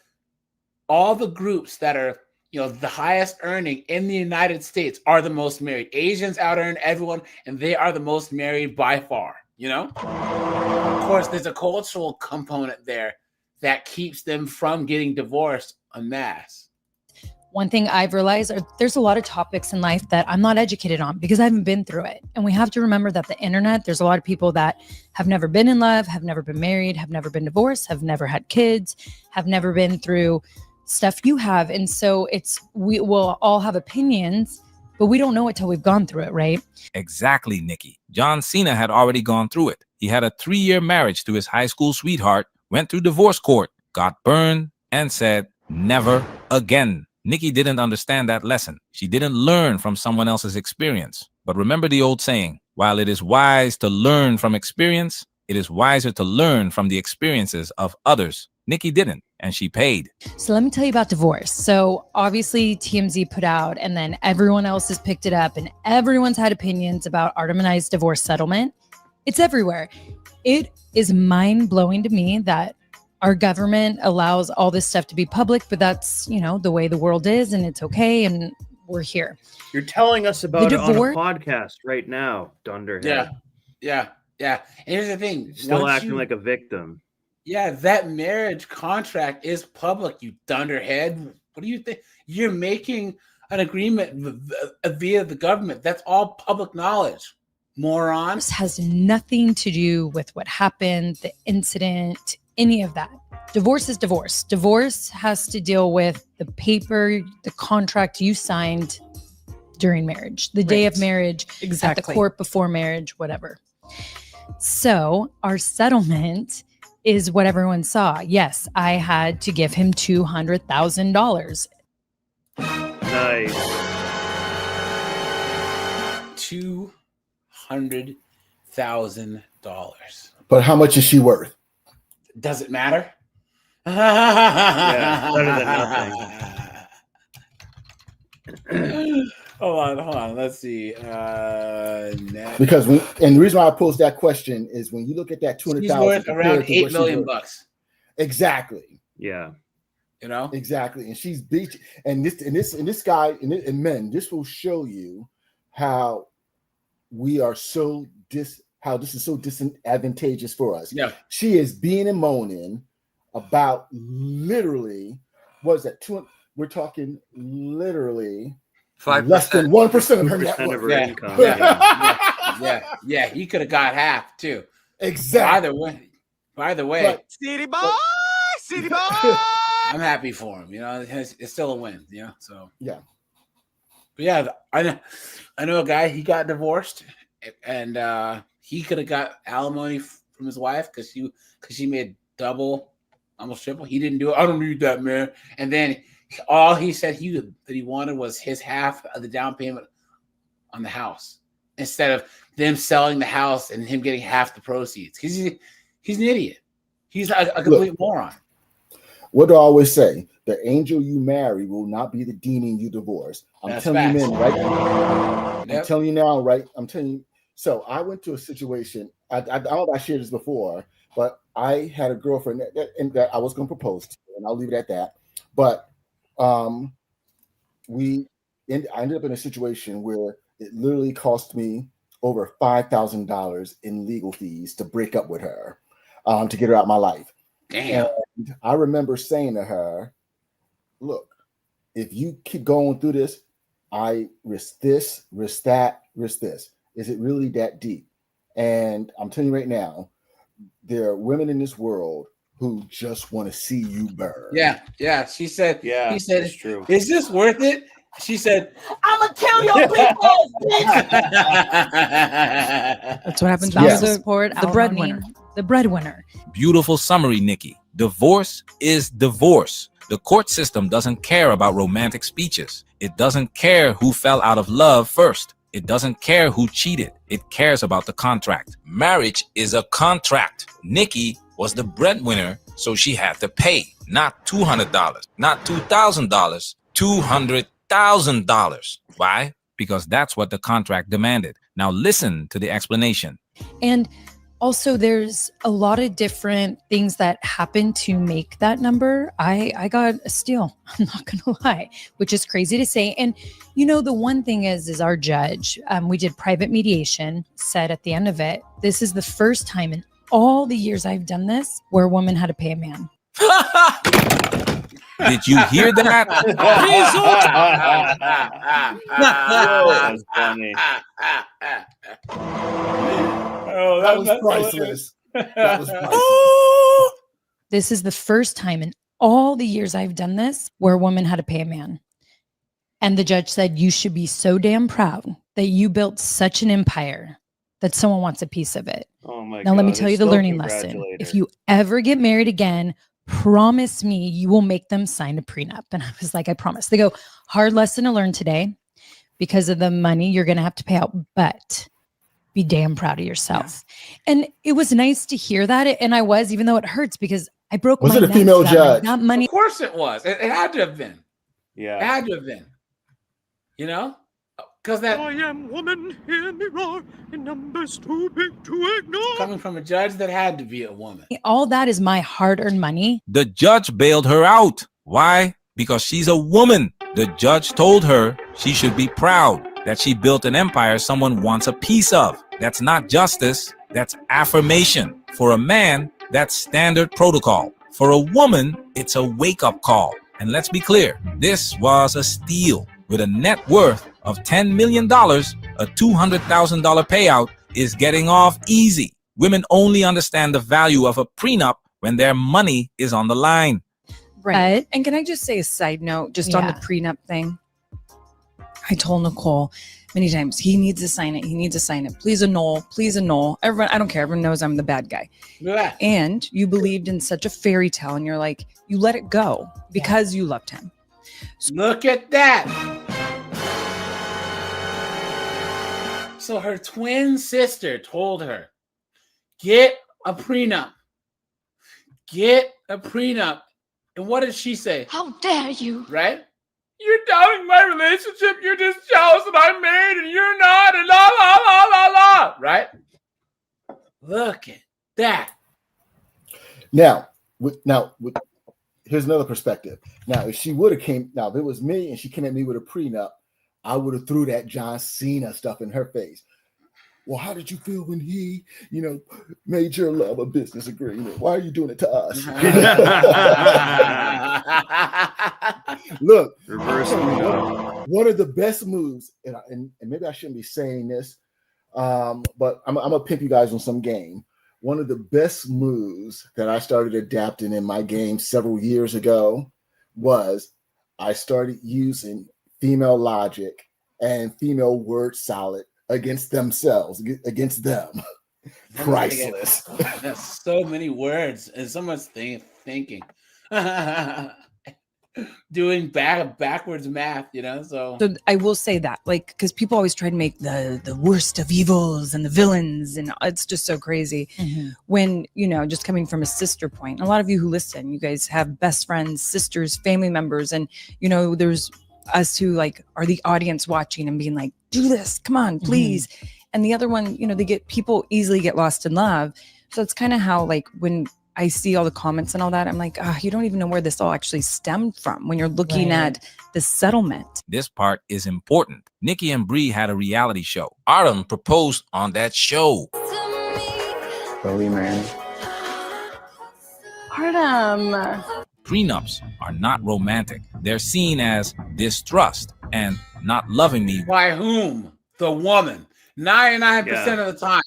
all the groups that are the highest earning in the United States are the most married. Asians out earn everyone, and they are the most married by far. Of course, there's a cultural component there that keeps them from getting divorced en masse. One thing I've realized, there's a lot of topics in life that I'm not educated on because I haven't been through it. And we have to remember that the internet, there's a lot of people that have never been in love, have never been married, have never been divorced, have never had kids, have never been through stuff you have. And so we will all have opinions, but we don't know it till we've gone through it, right? Exactly, Nikki. John Cena had already gone through it. He had a 3-year marriage to his high school sweetheart, went through divorce court, got burned, and said, never again. Nikki didn't understand that lesson. She didn't learn from someone else's experience. But remember the old saying, while it is wise to learn from experience, it is wiser to learn from the experiences of others. Nikki didn't, and she paid. So let me tell you about divorce. So obviously TMZ put out, and then everyone else has picked it up, and everyone's had opinions about Artem and I's divorce settlement. It's everywhere. It is mind-blowing to me that our government allows all this stuff to be public, but that's, the way the world is, and it's okay, and we're here. You're telling us about it on a podcast right now, Dunderhead. Yeah. And here's the thing. Still acting like a victim. Yeah, that marriage contract is public, you dunderhead. What do you think? You're making an agreement via the government. That's all public knowledge, moron. This has nothing to do with what happened, the incident, any of that. Divorce is divorce. Divorce has to deal with the paper, the contract you signed during marriage, the day of marriage, at the court before marriage, whatever. So our settlement is what everyone saw. Yes, I had to give him $200,000. Nice. $200,000. But how much is she worth? Does it matter? Yeah, better than nothing. Hold on. Let's see. Because and the reason why I posed that question is when you look at that 200,000, worth around $8 million bucks. Exactly. Yeah. Exactly. And she's beat. And this guy and men. This will show you how we are how this is so disadvantageous for us. Yeah. She is being and moaning about literally, what is that? We're talking literally 5%. less than 1% of her net worth. Of her income. Yeah. He could have got half too. Exactly. By the way, City boy. I'm happy for him. It's still a win. So yeah. But yeah, I know a guy. He got divorced, and he could have got alimony from his wife because she made double, almost triple. He didn't do it. I don't need that, man. And then all he said that he wanted was his half of the down payment on the house instead of them selling the house and him getting half the proceeds. Because he's an idiot. He's a complete moron. What do I always say? The angel you marry will not be the demon you divorce. I'm telling you, men, right? I'm telling you now, right? I'm telling you. So I went to a situation. I don't know if I shared this before, but I had a girlfriend that I was going to propose to, and I'll leave it at that. But I ended up in a situation where it literally cost me over $5,000 in legal fees to break up with her, to get her out of my life. Damn. And I remember saying to her, look, if you keep going through this, I risk this, risk that, risk this. Is it really that deep? And I'm telling you right now, there are women in this world who just want to see you burn. Yeah. She said, yeah, he said, it's true. Is this worth it? She said, I'm gonna kill your big ass bitch. That's what happens Yeah. to support the breadwinner. The breadwinner. Beautiful summary, Nikki. Divorce is divorce. The court system doesn't care about romantic speeches. It doesn't care who fell out of love first. It doesn't care who cheated. It cares about the contract. Marriage is a contract. Nikki was the breadwinner, so she had to pay. Not $200, not $2,000, $200,000. Why? Because that's what the contract demanded. Now listen to the explanation. And Also, there's a lot of different things that happen to make that number. I got a steal. I'm not gonna lie, which is crazy to say. And the one thing is our judge. We did private mediation. Said at the end of it, this is the first time in all the years I've done this where a woman had to pay a man. Did you hear that? That's funny. Oh, That was priceless. That was priceless. This is the first time in all the years I've done this where a woman had to pay a man. And the judge said, you should be so damn proud that you built such an empire that someone wants a piece of it. Oh my Now, God. let me tell you the Still learning lesson. congratulate If her. you ever get married again, promise me you will make them sign a prenup. And I was like, I promise. They go, hard lesson to learn today. Because of the money you're going to have to pay out, but be damn proud of yourself. Yeah. And it was nice to hear that. And I was, even though it hurts because I broke Was my it a neck female for that money. judge? That money. Of course it was. It had to have been. Yeah. It had to have been. Because that I am woman, hear me roar, in numbers too big to ignore. Coming from a judge that had to be a woman. All that is my hard-earned money. The judge bailed her out. Why? Because she's a woman. The judge told her she should be proud that she built an empire someone wants a piece of. That's not justice. That's affirmation. For a man, that's standard protocol. For a woman, it's a wake-up call. And let's be clear, this was a steal. With a net worth of $10 million, a $200,000 payout is getting off easy. Women only understand the value of a prenup when their money is on the line. Right. And can I just say a side note just on the prenup thing? I told Nicole many times, he needs to sign it. He needs to sign it. Please annul. Please annul. Everyone, I don't care. Everyone knows I'm the bad guy. Yeah. And you believed in such a fairy tale and you're like, you let it go because you loved him. Look at that. So her twin sister told her, get a prenup. Get a prenup. And what did she say? How dare you? Right? You're doubting my relationship. You're just jealous that I'm married and you're not. And la, la, la, la, la. Right? Look at that. Now, here's another perspective. Now, if she would have if it was me and she came at me with a prenup, I would have threw that John Cena stuff in her face. Well, how did you feel when he, made your love a business agreement? Why are you doing it to us? Look, one of the best moves, and maybe I shouldn't be saying this, but I'm gonna pimp you guys on some game. One of the best moves that I started adapting in my game several years ago was I started using female logic and female word salad against themselves, against them. Priceless. That's so many words and so much thinking. Doing backwards math, so I will say that, because people always try to make the worst of evils and the villains, and it's just so crazy. When, just coming from a sister point, a lot of you who listen, you guys have best friends, sisters, family members, and, there's us who are the audience watching and being like, do this, come on, please. And the other one, people easily get lost in love. So it's kind of how, when I see all the comments and all that, I'm like, you don't even know where this all actually stemmed from when you're looking at the settlement. This part is important. Nikki and Bree had a reality show. Artem proposed on that show. Are we married? Artem. Prenups are not romantic. They're seen as distrust and not loving me. By whom? The woman. 99% of the time.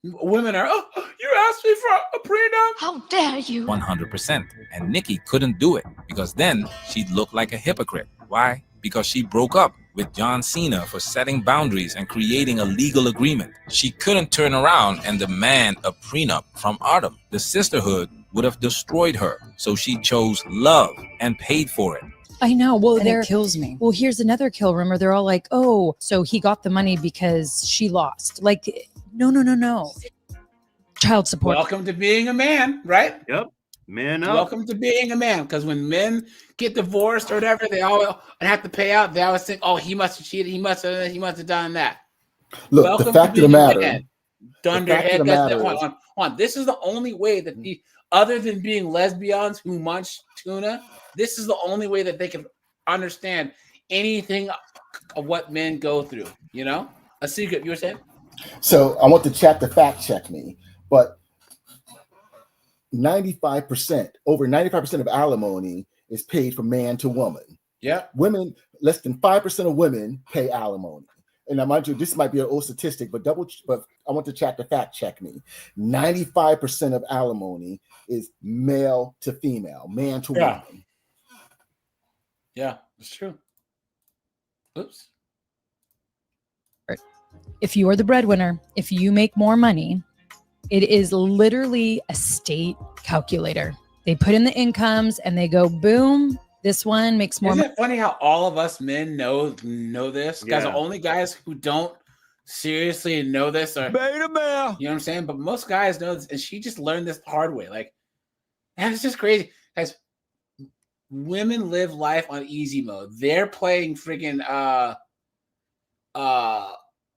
Women are, you asked me for a prenup? How dare you? 100%. And Nikki couldn't do it because then she'd look like a hypocrite. Why? Because she broke up with John Cena for setting boundaries and creating a legal agreement. She couldn't turn around and demand a prenup from Artem. The sisterhood would have destroyed her. So she chose love and paid for it. I know. Well, And it kills me. Well, here's another kill rumor. They're all like, oh, so he got the money because she lost. No. Child support. Welcome to being a man, right? Yep. Man up. Welcome to being a man. Because when men get divorced or whatever, they all have to pay out. They always think, oh, he must have cheated. He must have done that. Look, Welcome the fact to of the being a matter, man. Dunderhead. the Guys, matter hold is, on, hold on. This is the only way that the other than being lesbians who munch tuna, this is the only way that they can understand anything of what men go through. You know, a secret. You were saying? so I want the chat to fact check me, but 95%, over 95% of alimony is paid from man to woman. Yeah. Women, less than 5% of women pay alimony. And I mind you, this might be an old statistic, but I want the chat to fact check me. 95% of alimony is male to female, man to woman. Yeah, it's true. Oops. If you are the breadwinner, if you make more money, it is literally a state calculator. They put in the incomes and they go, boom, this one makes more Isn't money. it funny how all of us men know this? Guys, the only guys who don't seriously know this are beta male. You know what I'm saying? But most guys know this, and she just learned this the hard way. Like, and it's just crazy. Guys, women live life on easy mode. They're playing freaking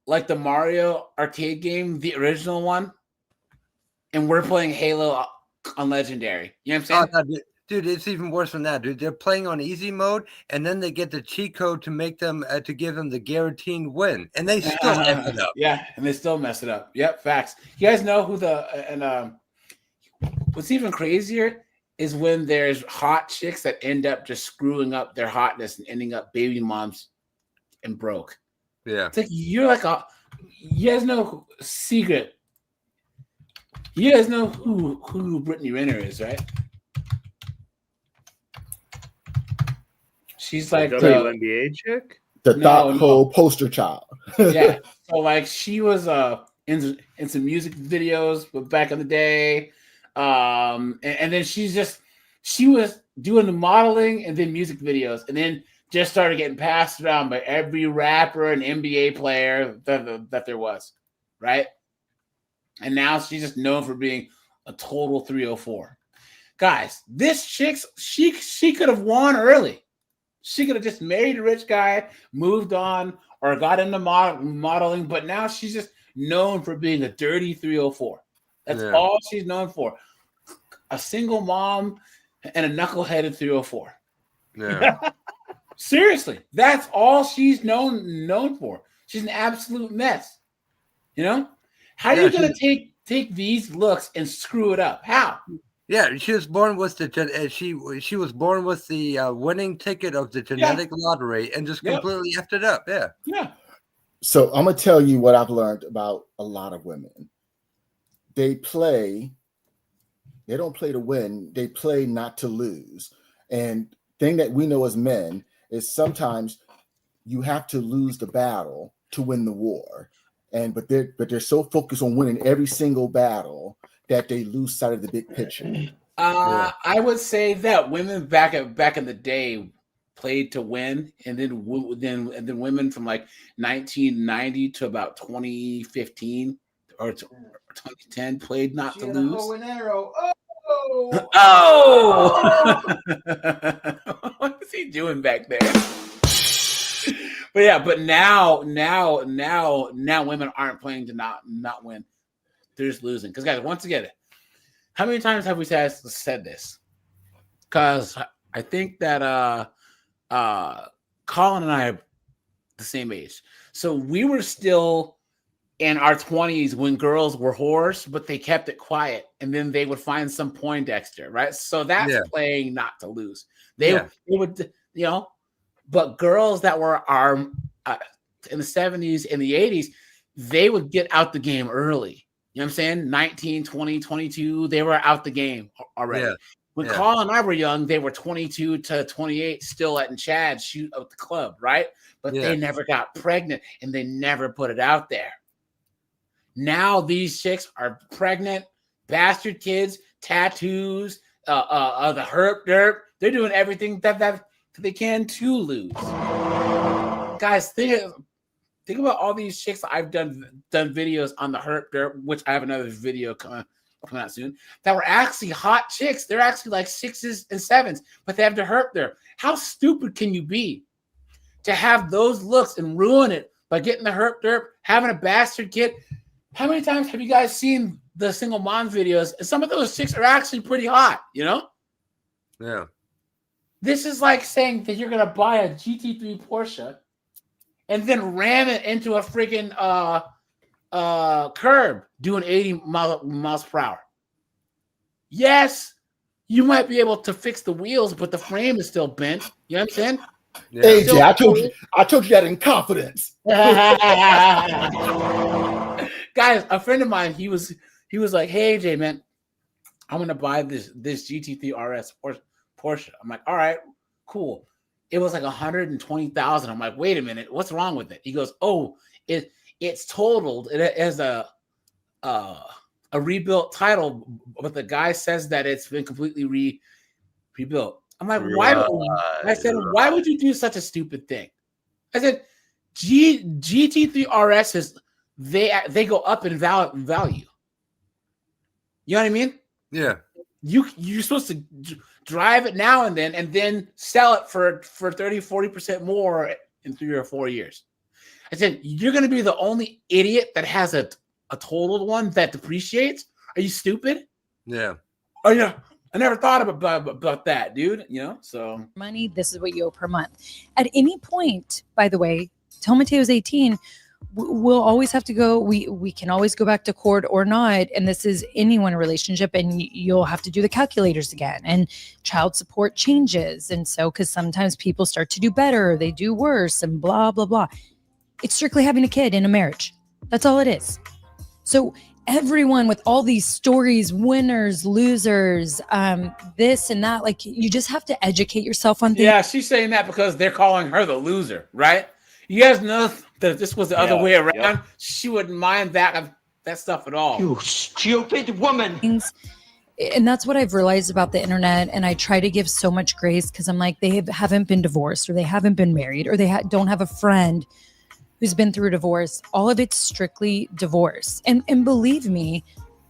like the Mario arcade game, the original one, and we're playing Halo on Legendary. You know what I'm saying? Oh, no, dude, it's even worse than that, dude. They're playing on easy mode, and then they get the cheat code to make them to give them the guaranteed win, and they still F it up. Yeah, and they still mess it up. Yep, facts. You guys know who what's even crazier is when there's hot chicks that end up just screwing up their hotness and ending up baby moms and broke. Yeah, it's like you're like you guys know secret. You guys know who Brittany Renner is, right? She's like the WNBA chick. The thought hole poster child. Yeah. So like she was in some music videos back in the day. And then she was doing the modeling and then music videos, and then just started getting passed around by every rapper and NBA player that there was, right? And now she's just known for being a total 304. Guys, this she could have won early. She could have just married a rich guy, moved on, or got into modeling, but now she's just known for being a dirty 304. That's all she's known for. A single mom and a knuckleheaded 304. Yeah. Seriously, that's all she's known for. She's an absolute mess. You know? How are you going to take these looks and screw it up? How? Yeah, she was born with she was born with the winning ticket of the genetic lottery and just completely effed it up. Yeah. Yeah. So I'm gonna tell you what I've learned about a lot of women. They don't play to win, they play not to lose. And thing that we know as men is sometimes you have to lose the battle to win the war. But they're so focused on winning every single battle that they lose sight of the big picture. I would say that women back in the day played to win, and then women from like 1990 to about 2015 or 2010 played not to lose. Oh! What is he doing back there? But yeah, but now women aren't playing to not win. They're just losing. Because guys, once again, how many times have we said this? Because I think that Colin and I are the same age. So we were still in our 20s when girls were whores, but they kept it quiet, and then they would find some Poindexter, right? So that's playing not to lose. They would, you know, but girls that were in the 70s and the 80s, they would get out the game early. You know what I'm saying? 19, 20, 22, they were out the game already. Yeah. When Colin and I were young, they were 22 to 28, still letting Chad shoot at the club, right? But they never got pregnant, and they never put it out there. Now these chicks are pregnant, bastard kids, tattoos, the herp derp. They're doing everything that they can to lose. Guys, think about all these chicks that I've done videos on the herp derp, which I have another video coming out soon, that were actually hot chicks. They're actually like 6s and 7s, but they have the herp derp. How stupid can you be to have those looks and ruin it by getting the herp derp, having a bastard kid? How many times have you guys seen the single mom videos? And some of those chicks are actually pretty hot, you know? Yeah. This is like saying that you're gonna buy a GT3 Porsche and then ram it into a freaking curb doing 80 miles per hour. Yes, you might be able to fix the wheels, but the frame is still bent. You know what I'm saying? Yeah. AJ, I told you that in confidence. Guys, a friend of mine, he was like, "Hey AJ, man, I'm gonna buy this GT3 RS Porsche." I'm like, "All right, cool." It was like 120,000. I'm like, "Wait a minute, what's wrong with it?" He goes, "Oh, it's totaled. It has a rebuilt title, but the guy says that it's been completely rebuilt." I'm like, "Why?" I said, "Why would you do such a stupid thing?" I said, GT3 RSs, they go up in value. You know what I mean? Yeah. You're supposed to drive it now and then sell it for 30-40% more in 3 or 4 years. I said, you're going to be the only idiot that has a totaled one that depreciates? Are you stupid? Yeah. Oh yeah, I never thought about that, dude. You know, so money, this is what you owe per month. At any point, by the way, till Mateo's 18, we'll always have to go. We can always go back to court or not. And this is anyone relationship, and you'll have to do the calculators again. And child support changes. And so, because sometimes people start to do better, they do worse, and blah, blah, blah. It's strictly having a kid in a marriage. That's all it is. So everyone with all these stories, winners, losers, this and that, like, you just have to educate yourself on things. Yeah, she's saying that because they're calling her the loser, right? You guys know that if this was the other way around, she wouldn't mind that stuff at all. You stupid woman. And that's what I've realized about the internet. And I try to give so much grace because I'm like, they haven't been divorced, or they haven't been married, or they don't have a friend who's been through a divorce. All of it's strictly divorce. And believe me,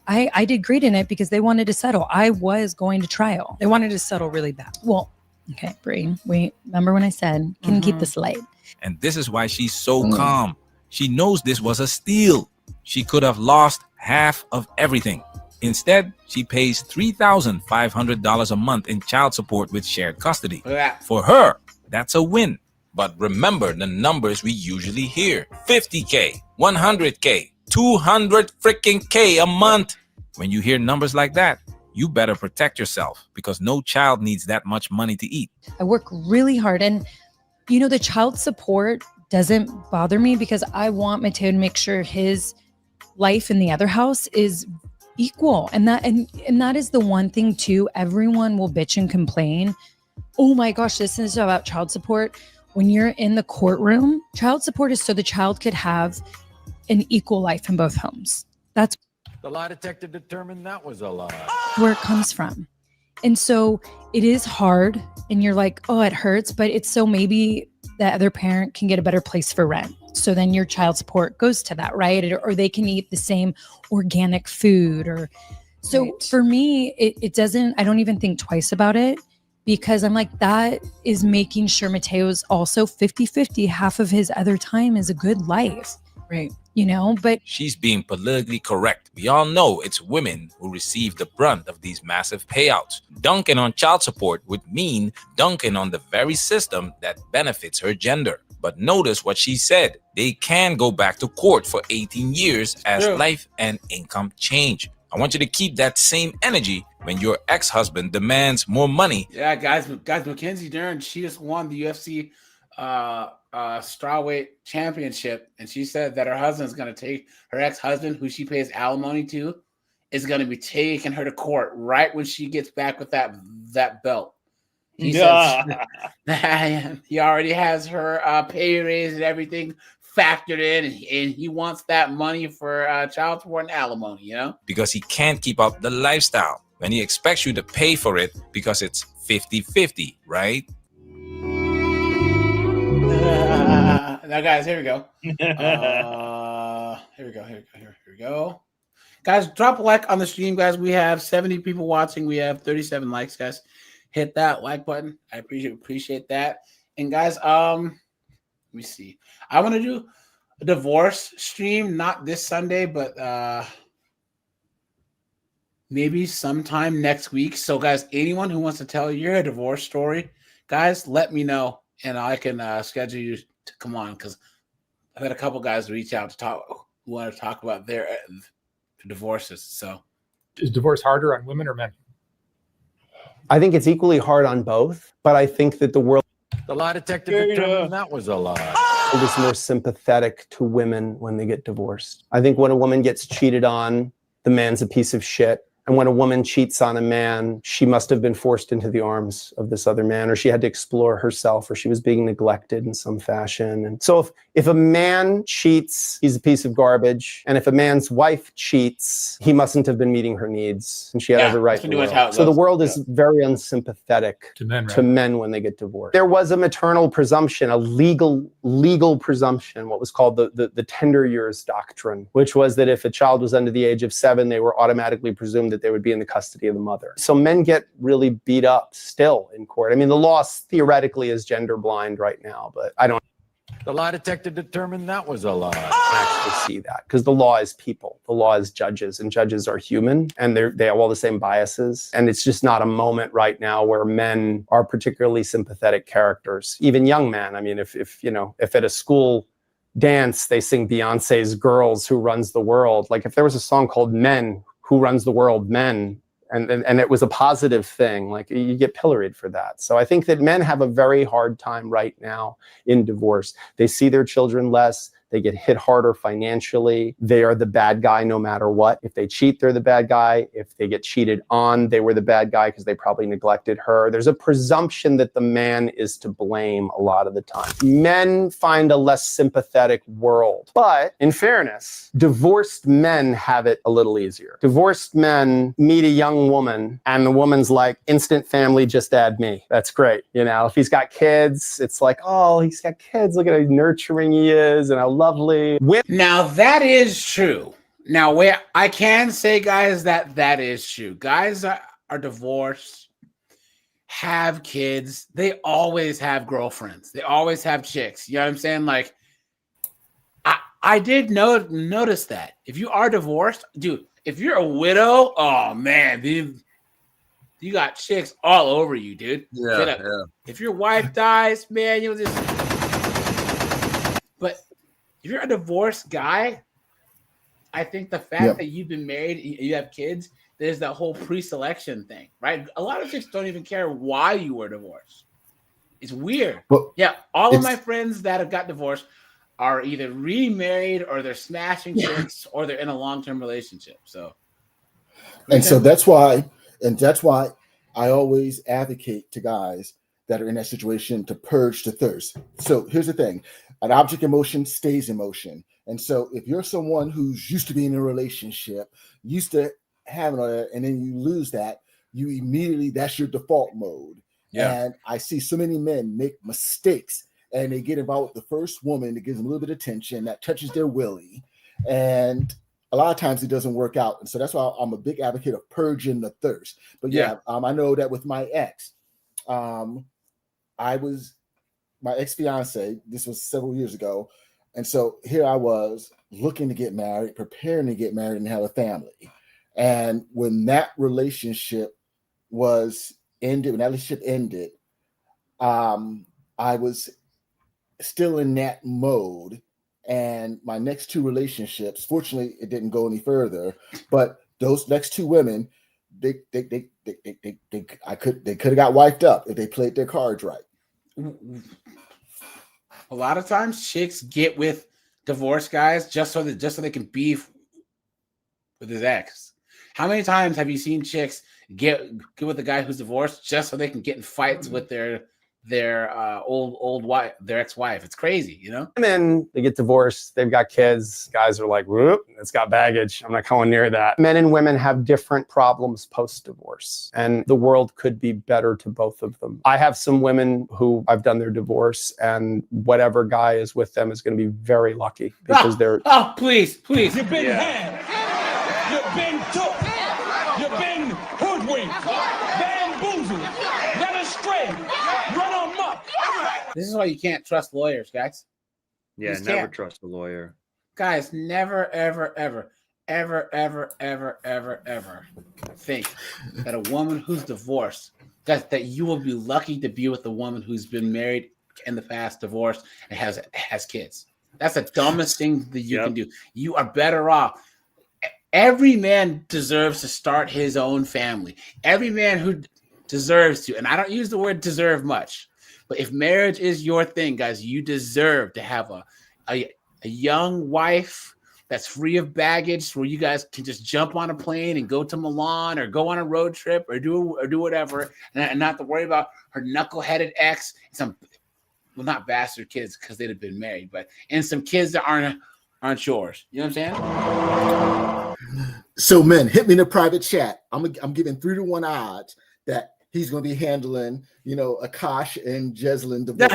I did great in it because they wanted to settle. I was going to trial. They wanted to settle really bad. Well, okay, Bree, wait, remember when I said, can you keep this light? And this is why she's so calm. She knows this was a steal. She could have lost half of everything. Instead, she pays $3,500 a month in child support with shared custody. For her, that's a win. But remember the numbers we usually hear: 50K, 100K, 200 freaking K a month. When you hear numbers like that, you better protect yourself, because no child needs that much money to eat. I work really hard, and the child support doesn't bother me because I want Mateo to make sure his life in the other house is equal. And that is the one thing too. Everyone will bitch and complain. Oh my gosh, this is about child support. When you're in the courtroom, child support is so the child could have an equal life in both homes. That's The lie detector determined that was a lie. where it comes from. And so it is hard, and you're like, oh, it hurts, but it's so maybe the other parent can get a better place for rent. So then your child support goes to that, right? Or they can eat the same organic food. Or so for me, it doesn't, I don't even think twice about it, because I'm like, that is making sure Mateo's also 50-50. Half of his other time is a good life. Right. But She's being politically correct. We all know it's women who receive the brunt of these massive payouts. Dunking on child support would mean dunking on the very system that benefits her gender. But notice what she said. They can go back to court for 18 years as life and income change. I want you to keep that same energy when your ex-husband demands more money. Yeah, guys, Mackenzie Dern, she just won the UFC strawweight championship, and she said that her husband's going to take her ex-husband, who she pays alimony to, is going to be taking her to court right when she gets back with that belt. He says he already has her pay raise and everything factored in, and he wants that money for child support and alimony, Because he can't keep up the lifestyle, and he expects you to pay for it because it's 50-50, right? Now, guys, here we go. Here we go. Guys, drop a like on the stream, guys. We have 70 people watching. We have 37 likes, guys. Hit that like button. I appreciate that. And guys, let me see. I want to do a divorce stream, not this Sunday, but maybe sometime next week. So, guys, anyone who wants to tell your divorce story, guys, let me know, and I can schedule you to come on, because I've had a couple guys reach out to talk, who want to talk about their divorces. So, is divorce harder on women or men? I think it's equally hard on both, but I think that the world The lie detector determined that was a lie. is more sympathetic to women when they get divorced. I think when a woman gets cheated on, the man's a piece of shit. And when a woman cheats on a man, she must have been forced into the arms of this other man, or she had to explore herself, or she was being neglected in some fashion. And so if a man cheats, he's a piece of garbage. And if a man's wife cheats, he mustn't have been meeting her needs. And she had every right in the world. So the world is very unsympathetic to men when they get divorced. There was a maternal presumption, a legal presumption, what was called the tender years doctrine, which was that if a child was under the age of 7, they were automatically presumed that they would be in the custody of the mother. So men get really beat up still in court. I mean, the law theoretically is gender blind right now, but I don't. The lie detector determined that was a lie. Actually see that, because the law is people. The law is judges, and judges are human, and they have all the same biases. And it's just not a moment right now where men are particularly sympathetic characters. Even young men. I mean, if at a school dance they sing Beyonce's "Girls Who Runs the World," like if there was a song called "Men Who Runs the World," men, and it was a positive thing, like you get pilloried for that. So I think that men have a very hard time right now in divorce. They see their children less. They get hit harder financially. They are the bad guy no matter what. If they cheat, they're the bad guy. If they get cheated on, they were the bad guy because they probably neglected her. There's a presumption that the man is to blame a lot of the time. Men find a less sympathetic world. But in fairness, divorced men have it a little easier. Divorced men meet a young woman and the woman's like, instant family, just add me. That's great. If he's got kids, it's like, oh, he's got kids. Look at how nurturing he is and how lovely. Now that is true. Now where I can say, guys, that is true. Guys are divorced, have kids. They always have girlfriends. They always have chicks. You know what I'm saying? Like, I did notice that. If you are divorced, dude, if you're a widow, oh man, dude, you got chicks all over you, dude. Yeah. If your wife dies, man, you'll just. But if you're a divorced guy, I think the fact that you've been married, you have kids, there's that whole pre-selection thing, right? A lot of chicks don't even care why you were divorced. It's weird. Well, all of my friends that have got divorced are either remarried or they're smashing chicks or they're in a long-term relationship. So, that's why I always advocate to guys that are in that situation to purge the thirst. So here's the thing. An object in motion stays in motion. And so if you're someone who's used to being in a relationship, used to having all that, and then you lose that, you immediately, that's your default mode. Yeah. And I see so many men make mistakes and they get involved with the first woman that gives them a little bit of attention, that touches their willy. And a lot of times it doesn't work out. And so that's why I'm a big advocate of purging the thirst. But I know that with my ex, my ex-fiance, this was several years ago. And so here I was looking to get married, preparing to get married and have a family. And when that relationship ended, I was still in that mode. And my next two relationships, fortunately, it didn't go any further, but those next two women, they could have got wiped up if they played their cards right. A lot of times chicks get with divorced guys just so they can beef with his ex. How many times have you seen chicks get with a guy who's divorced just so they can get in fights with their old wife, their ex-wife? It's crazy, Men, they get divorced, they've got kids. Guys are like, whoop, it's got baggage. I'm not going near that. Men and women have different problems post-divorce, and the world could be better to both of them. I have some women who I've done their divorce, and whatever guy is with them is going to be very lucky because they're. Oh, please. You've been had. You've been took. You've been hoodwinked. Bamboozled. Led astray. Run amok. This is why you can't trust lawyers, guys. Yeah, just never can't. trust a lawyer. Guys, never, ever, ever, ever, ever, ever, ever, ever think that a woman who's divorced, that you will be lucky to be with a woman who's been married in the past, divorced, and has kids. That's the dumbest thing that you can do. You are better off. Every man deserves to start his own family. Every man who deserves to, and I don't use the word deserve much, but if marriage is your thing, guys, you deserve to have a young wife that's free of baggage, where you guys can just jump on a plane and go to Milan or go on a road trip or do whatever, and not to worry about her knuckleheaded ex and some, well, not bastard kids because they'd have been married, but and some kids that aren't yours. You know what I'm saying? So, men, hit me in a private chat. I'm giving 3-to-1 odds that he's going to be handling, Akash and Jeslyn divorce.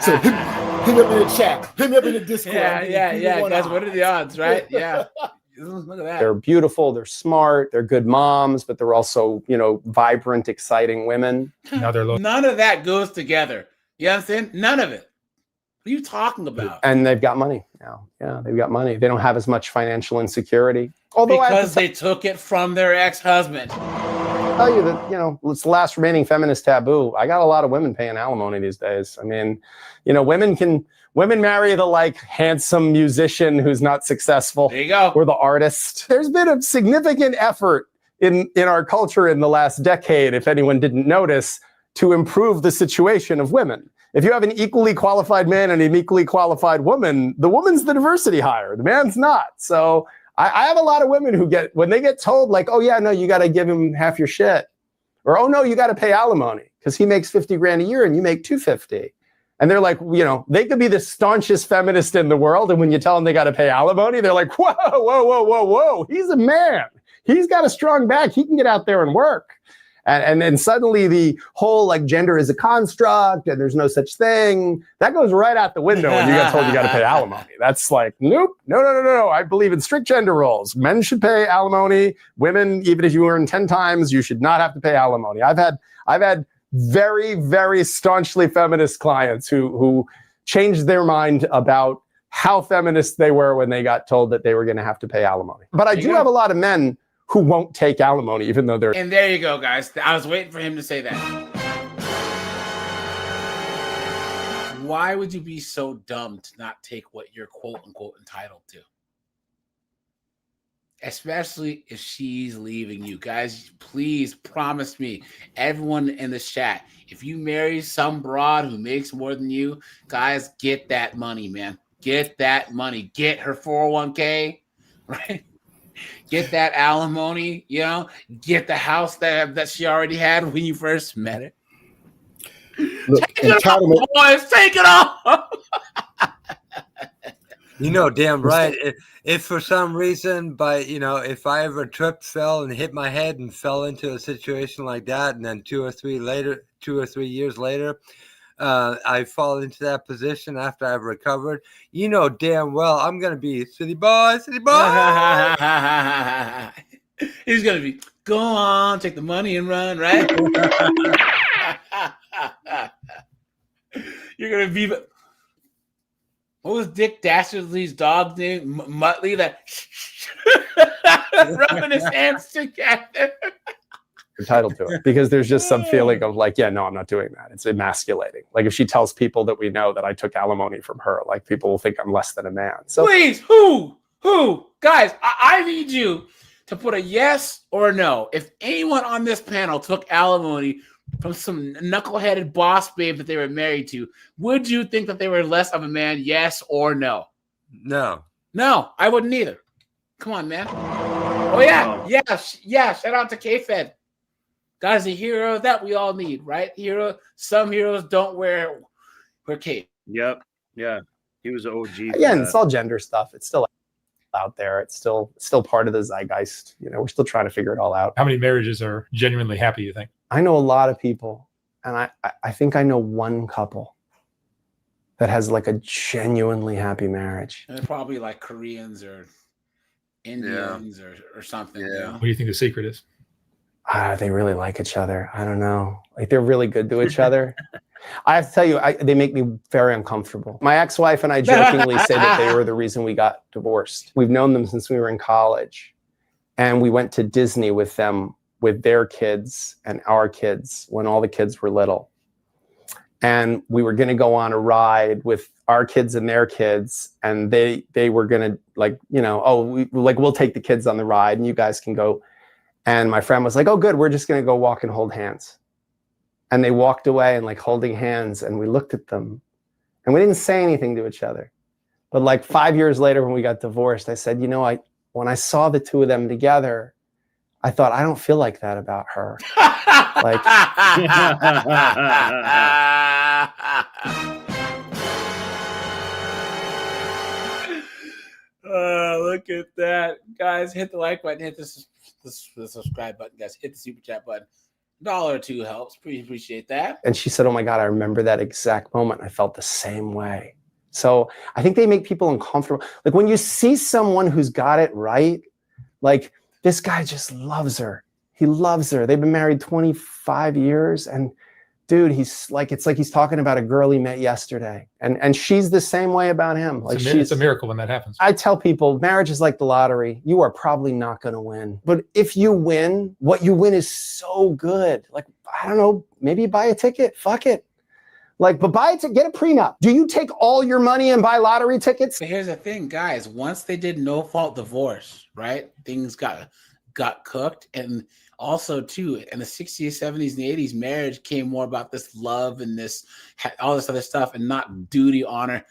So hit me up in the chat. Hit me up in the Discord. Yeah. Guys, what are the odds, right? Yeah. Look at that. They're beautiful, they're smart, they're good moms, but they're also, vibrant, exciting women. None of that goes together. You understand? None of it. What are you talking about? And they've got money now. Yeah, they've got money. They don't have as much financial insecurity. Although because they took it from their ex-husband. I'll tell you that, it's the last remaining feminist taboo. I got a lot of women paying alimony these days. I mean, women marry the handsome musician who's not successful. There you go. Or the artist. There's been a significant effort in our culture in the last decade, if anyone didn't notice, to improve the situation of women. If you have an equally qualified man and an equally qualified woman, the woman's the diversity hire, the man's not. So I have a lot of women who when they get told oh yeah, no, you got to give him half your shit. Or, oh no, you got to pay alimony because he makes $50,000 a year and you make $250,000. And they're like, they could be the staunchest feminist in the world. And when you tell them they got to pay alimony, they're like, whoa. He's a man. He's got a strong back. He can get out there and work. And then suddenly the whole gender is a construct and there's no such thing. That goes right out the window when you get told you got to pay alimony. That's nope, no. I believe in strict gender roles. Men should pay alimony. Women, even if you earn 10 times, you should not have to pay alimony. I've had very, very staunchly feminist clients who changed their mind about how feminist they were when they got told that they were going to have to pay alimony. But I do have a lot of men who won't take alimony, even though they're... And there you go, guys. I was waiting for him to say that. Why would you be so dumb to not take what you're quote-unquote entitled to? Especially if she's leaving you. Guys, please promise me, everyone in the chat, if you marry some broad who makes more than you, guys, get that money, man. Get that money. Get her 401k, right? Get that alimony, get the house that she already had when you first met her. Look, take it off, boys, take it off. Damn right. If for some reason, if I ever tripped, fell, and hit my head and fell into a situation like that, and then 2 or 3 years later, I fall into that position after I've recovered, damn well I'm gonna be city boy. He's gonna be go on, take the money and run, right? You're gonna be. What was Dick Dastardly's dog's name? Muttley, that rubbing his hands together. Entitled to it because there's just some feeling of I'm not doing that. It's emasculating. If she tells people that we know that I took alimony from her, people will think I'm less than a man. So please, who, guys, I need you to put a yes or no. If anyone on this panel took alimony from some knuckleheaded boss babe that they were married to, would you think that they were less of a man? Yes or no? No, I wouldn't either. Come on, man. Oh yeah. Shout out to K-Fed. Guy's a hero that we all need, right? Some heroes don't wear cape. Yep. Yeah. He was an OG. Again, it's all gender stuff. It's still out there. It's still part of the zeitgeist. We're still trying to figure it all out. How many marriages are genuinely happy, you think? I know a lot of people, and I think I know one couple that has a genuinely happy marriage. And they're probably Koreans or Indians or something. Yeah. What do you think the secret is? They really like each other. I don't know. They're really good to each other. I have to tell you, they make me very uncomfortable. My ex-wife and I jokingly say that they were the reason we got divorced. We've known them since we were in college. And we went to Disney with them, with their kids and our kids when all the kids were little. And we were going to go on a ride with our kids and their kids. And they were going to like, you know, we'll take the kids on the ride and you guys can go. And my friend was like, oh, good. We're just going to go walk and hold hands. And they walked away and like holding hands. And we looked at them and we didn't say anything to each other. But like 5 years later, when we got divorced, I said, you know, when I saw the two of them together, I thought, I don't feel like that about her. Like, look at that. Guys, hit the like button, hit the subscribe button, guys. Hit the super chat button. $1 or $2 helps. Pretty appreciate that. and she said, oh my God, I remember that exact moment. I felt the same way. So I think they make people uncomfortable. Like when you see someone who's got it right, like this guy just loves her. He loves her. They've been married 25 years. And dude, it's like he's talking about a girl he met yesterday. And she's the same way about him. Like it's a miracle when that happens. I tell people marriage is like the lottery. You are probably not going to win. But if you win, what you win is so good. Like, I don't know, maybe buy a ticket. Fuck it. Like, but get a prenup. Do you take all your money and buy lottery tickets? But here's the thing, guys. Once they did no fault divorce, right? Things got cooked. And also, too, in the 60s, 70s, and 80s, marriage came more about this love and this all this other stuff and not duty, honor,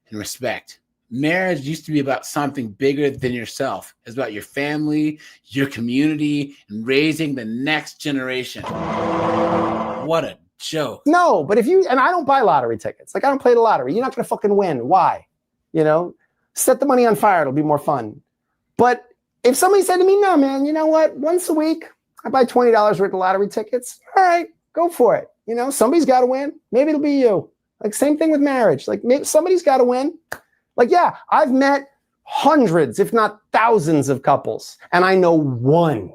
and respect. Marriage used to be about something bigger than yourself. It's about your family, your community, and raising the next generation. What a joke. No, but and I don't buy lottery tickets. Like, I don't play the lottery. You're not going to fucking win. Why? You know, set the money on fire. It'll be more fun. But if somebody said to me, no, man, you know what? Once a week, I buy $20 worth of lottery tickets. All right, go for it. You know, somebody's got to win. Maybe it'll be you. Like, same thing with marriage. Like, maybe somebody's got to win. Like, yeah, I've met hundreds, if not thousands of couples. And I know one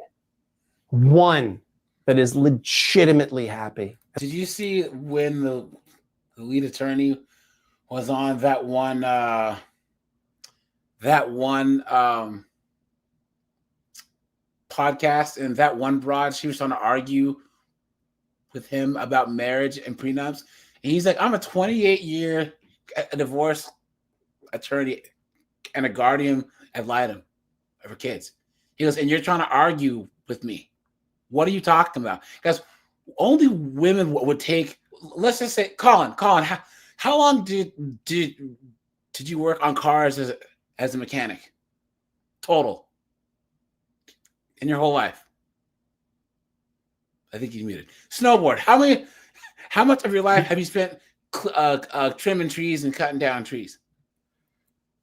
that is legitimately happy. Did you see when the lead attorney was on that one podcast, and that one broad, she was trying to argue with him about marriage and prenups, and he's like, I'm a 28-year divorce attorney and a guardian ad litem of her kids. He goes, and you're trying to argue with me. What are you talking about? Because only women would take, let's just say, Colin, how long did you work on cars as a mechanic? Total. In your whole life? I think you muted. Snowboard. How much of your life have you spent trimming trees and cutting down trees?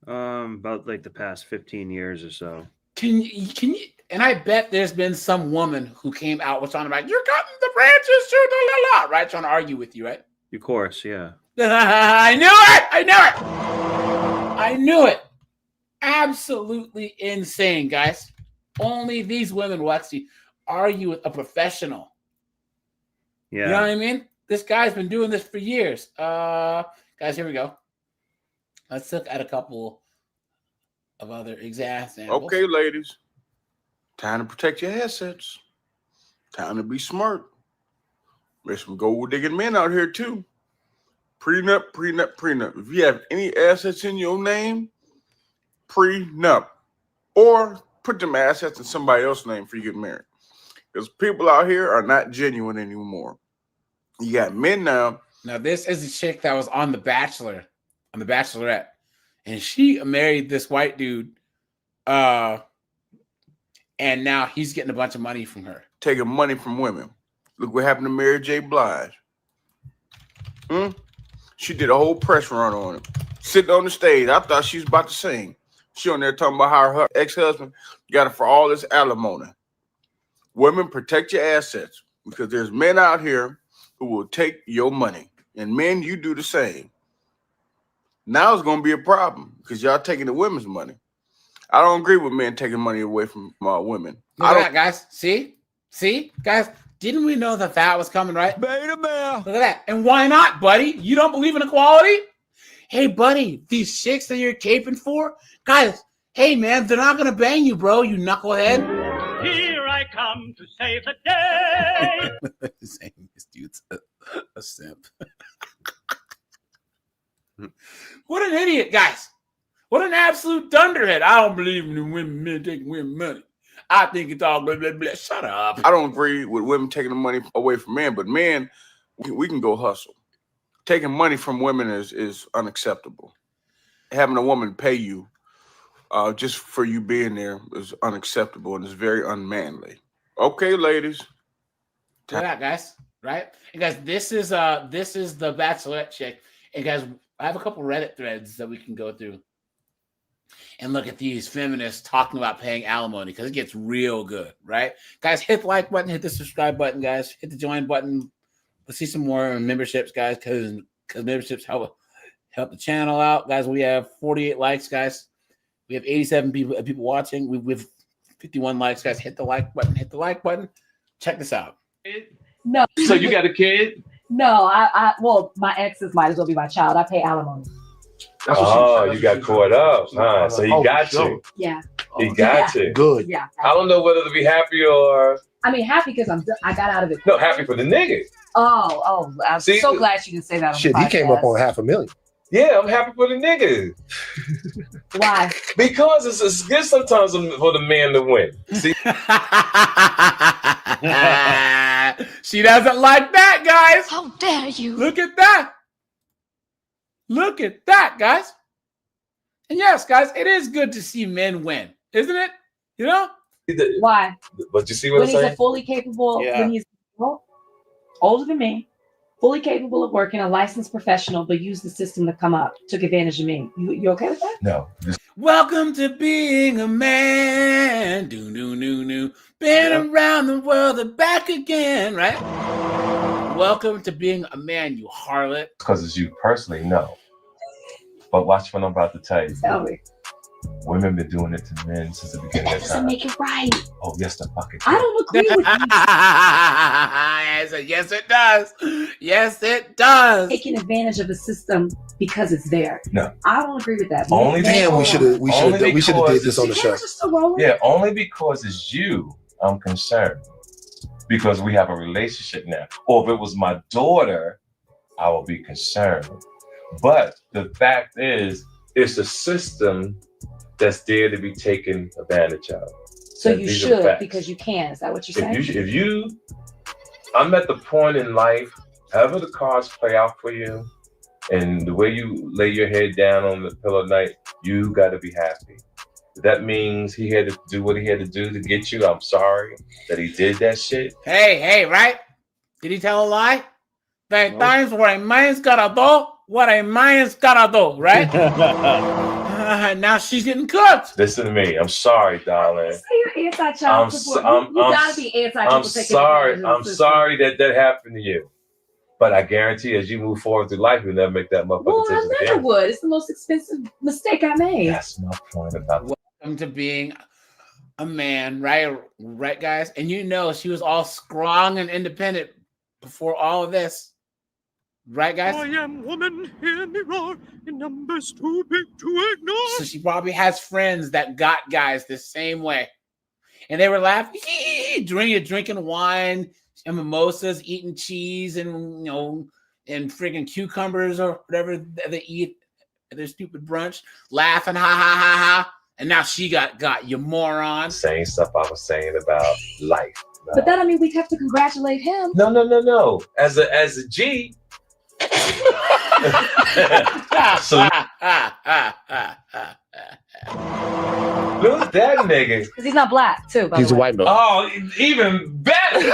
About like the past 15 years or so. Can you? And I bet there's been some woman who came out was talking about, you're cutting the branches, right? Trying to argue with you, right? Of course, yeah. I knew it. Absolutely insane, guys. Only these women will actually argue with a professional. Yeah. You know what I mean? This guy's been doing this for years. Guys, here we go. Let's look at a couple of other examples. Okay, ladies. Time to protect your assets. Time to be smart. There's some gold digging men out here too. Prenup. If you have any assets in your name, prenup. Or put them assets in somebody else's name before you get married. Because people out here are not genuine anymore. You got men now. Now, this is a chick that was on The Bachelor, on The Bachelorette. And she married this white dude. And now he's getting a bunch of money from her. Taking money from women. Look what happened to Mary J. Blige. She did a whole press run on him. Sitting on the stage. I thought she was about to sing. She on there talking about how her ex-husband got her for all this alimony. Women, protect your assets. Because there's men out here who will take your money. And men, you do the same. Now it's going to be a problem. Because y'all taking the women's money. I don't agree with men taking money away from women. Look at that, guys. See, guys, Didn't we know that was coming, right? Beta male. Look at that. And why not, buddy? You don't believe in equality? Hey, buddy, these chicks that you're caping for, guys, hey, man, they're not going to bang you, bro, you knucklehead. Here I come to save the day. Saying this dude's a simp. What an idiot, guys. What an absolute dunderhead. I don't believe in women, men taking women money. I think it's all blah, blah, blah. Shut up. I don't agree with women taking the money away from men, but men, we can go hustle. Taking money from women is unacceptable. Having a woman pay you just for you being there is unacceptable and it's very unmanly. Okay, ladies. Look at that, guys. Right? And guys, this is the Bachelorette chick. And guys, I have a couple Reddit threads that we can go through and look at these feminists talking about paying alimony because it gets real good, right? Guys, hit the like button, hit the subscribe button, guys. Hit the join button. Let's see some more memberships, guys, because memberships help the channel out. Guys, we have 48 likes, guys. We have 87 people watching. We have 51 likes, guys. Hit the like button. Hit the like button. Check this out. No. So you got a kid? No, well, my exes might as well be my child. I pay alimony. You got caught up, huh? So he got you. Yeah. He got you. Good. Yeah. I don't know whether to be happy or I mean, happy because I got out of it. no, happy for the nigga. Oh, I'm See, so glad you didn't say that. On shit, the he came up podcast. on $500,000. Yeah, I'm happy for the nigga. Why? Because it's good sometimes for the man to win. See? She doesn't like that, guys. How dare you? Look at that. Look at that, guys. And yes, guys, it is good to see men win, isn't it? You know? Why? But you see what When I'm he's saying? a fully capable, Yeah. when he's older than me, fully capable of working, a licensed professional, but used the system to come up, took advantage of me. You okay with that? No. Welcome to being a man. Do. Been around the world and back again, right? Welcome to being a man, you harlot. Because it's you personally, no. But watch what I'm about to tell you. Tell me. Women been doing it to men since the beginning That of doesn't time. make it right. Oh, yes, the fucking. I don't agree with you. Yes, it does. Yes, it does. Taking advantage of a system because it's there. No. I don't agree with that. Only Man, because we should've did this on the show. Just a rolling. Yeah, only because it's you. I'm concerned because we have a relationship now. Or if it was my daughter, I would be concerned. But the fact is, it's a system that's there to be taken advantage of. So And you these are the should facts. because you can. Is that what you're saying? If you, I'm at the point in life, however the cards play out for you, and the way you lay your head down on the pillow at night, you got to be happy. If that means he had to do what he had to do to get you, I'm sorry that he did that shit. Hey, right? Did he tell a lie? There are times where a man's gotta do what a man's gotta do, right? Now she's getting cooked. Listen to me. I'm sorry, darling. So you're anti-child support. You gotta be anti-people I'm taking sorry. advantage of the I'm system. sorry that happened to you. But I guarantee as you move forward through life, you'll never make that motherfucking Well, I decision never again. would. It's the most expensive mistake I made. That's my point about Welcome to being a man, right? Right, guys? And you know she was all strong and independent before all of this. Right, guys? I am woman, hear me roar, in numbers too big to ignore. So she probably has friends that got guys the same way. And they were laughing, drinking wine and mimosas, eating cheese and, and freaking cucumbers or whatever they eat at their stupid brunch, laughing, ha, ha, ha, ha. And now she got you moron. Same stuff I was saying about life. But that, I mean, we have to congratulate him. No. As a G. So who's that nigga? Because he's not black, too. By He's the a way. white belt. Oh, even better.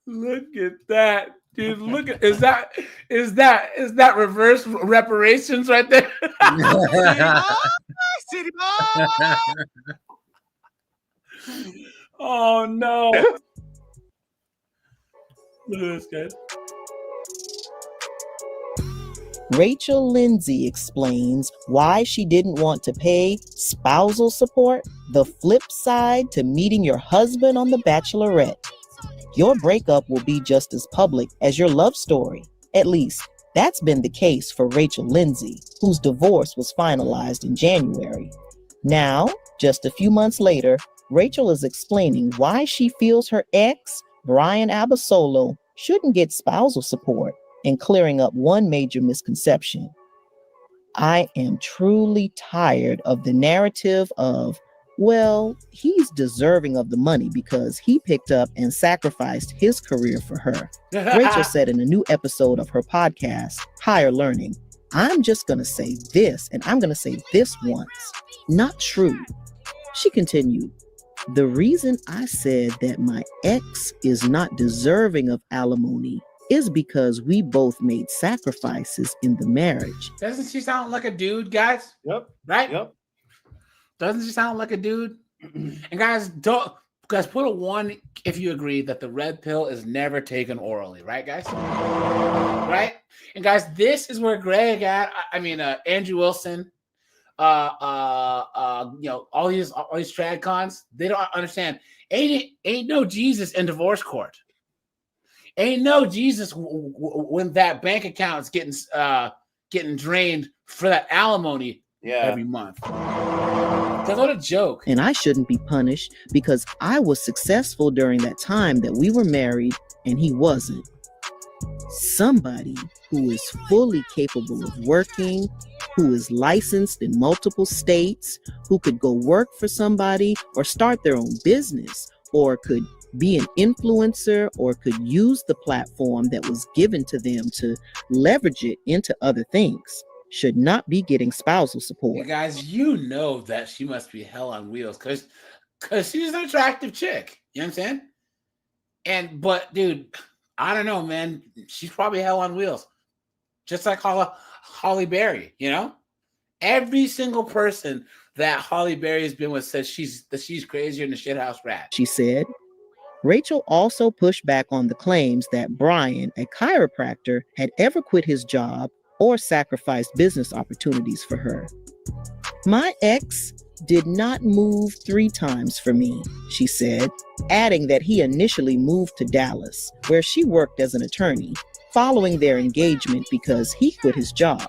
Look at that, dude. Look at is that reverse reparations right there? Oh no. Look at this, guys. Rachel Lindsay explains why she didn't want to pay spousal support, the flip side to meeting your husband on The Bachelorette. Your breakup will be just as public as your love story. At least, that's been the case for Rachel Lindsay, whose divorce was finalized in January. Now, just a few months later, Rachel is explaining why she feels her ex, Brian Abasolo, shouldn't get spousal support and clearing up one major misconception. I am truly tired of the narrative of, well, he's deserving of the money because he picked up and sacrificed his career for her. Rachel said in a new episode of her podcast, Higher Learning, I'm just going to say this, and I'm going to say this once. Not true. She continued, the reason I said that my ex is not deserving of alimony is because we both made sacrifices in the marriage. Doesn't she sound like a dude, guys? Yep. Right? Yep. Doesn't she sound like a dude? And guys, put a 1 if you agree that the red pill is never taken orally, right, guys? Right? And guys, this is where Greg Andrew Wilson, all these trad cons, they don't understand. Ain't no Jesus in divorce court. Ain't no Jesus when that bank account is getting drained for that alimony every month. That's what a joke. And I shouldn't be punished because I was successful during that time that we were married and he wasn't. Somebody who is fully capable of working, who is licensed in multiple states, who could go work for somebody or start their own business, or could be an influencer, or could use the platform that was given to them to leverage it into other things, should not be getting spousal support. You guys, you know that she must be hell on wheels because she's an attractive chick. You know what I'm saying? But dude, I don't know, man. She's probably hell on wheels. Just like Holly Berry, you know? Every single person that Holly Berry has been with says she's crazier than a shithouse rat. She said. Rachel also pushed back on the claims that Brian, a chiropractor, had ever quit his job or sacrificed business opportunities for her. My ex did not move 3 times for me, she said, adding that he initially moved to Dallas, where she worked as an attorney, following their engagement because he quit his job.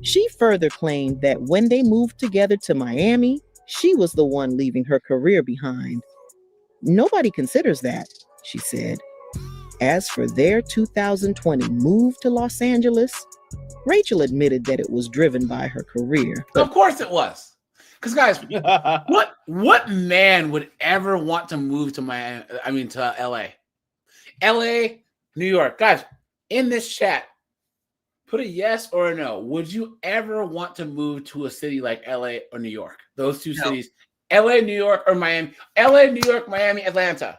She further claimed that when they moved together to Miami, she was the one leaving her career behind. Nobody considers that, she said. As for their 2020 move to Los Angeles, Rachel admitted that it was driven by her career. Of course it was. Because guys, what man would ever want to move to to LA? LA, New York. Guys, in this chat, put a yes or a no. Would you ever want to move to a city like LA or New York? Those two cities. LA, New York, or Miami? LA, New York, Miami, Atlanta.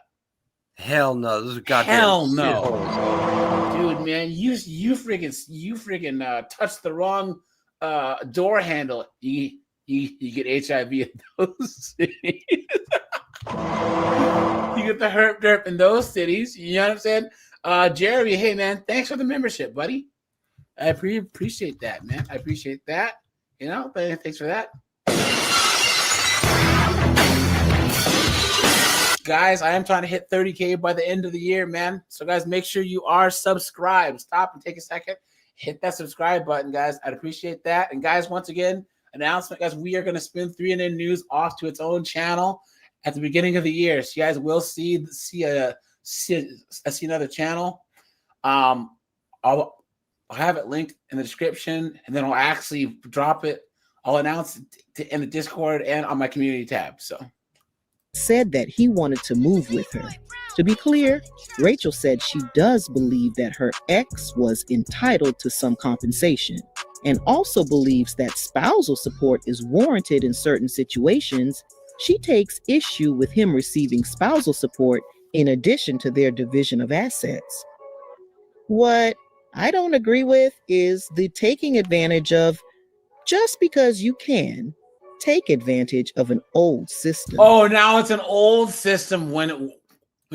Hell no. Those are goddamn hell no. Dude, man, you freaking touched the wrong door handle. You get HIV in those cities. You get the herp derp in those cities. You know what I'm saying? Jeremy, hey man, thanks for the membership, buddy. I appreciate that, man. I appreciate that. You know, thanks for that. Guys, I am trying to hit 30K by the end of the year, man. So, guys, make sure you are subscribed. Stop and take a second. Hit that subscribe button, guys. I'd appreciate that. And, guys, once again, announcement, guys, we are going to spin 3NN News off to its own channel at the beginning of the year. So, you guys will see another channel. I'll have it linked in the description, and then I'll actually drop it. I'll announce it in the Discord and on my community tab. So. Said that he wanted to move with her. To be clear, Rachel said she does believe that her ex was entitled to some compensation and also believes that spousal support is warranted in certain situations. She takes issue with him receiving spousal support in addition to their division of assets. What I don't agree with is the taking advantage of just because you can. Take advantage of an old system. Oh, now it's an old system when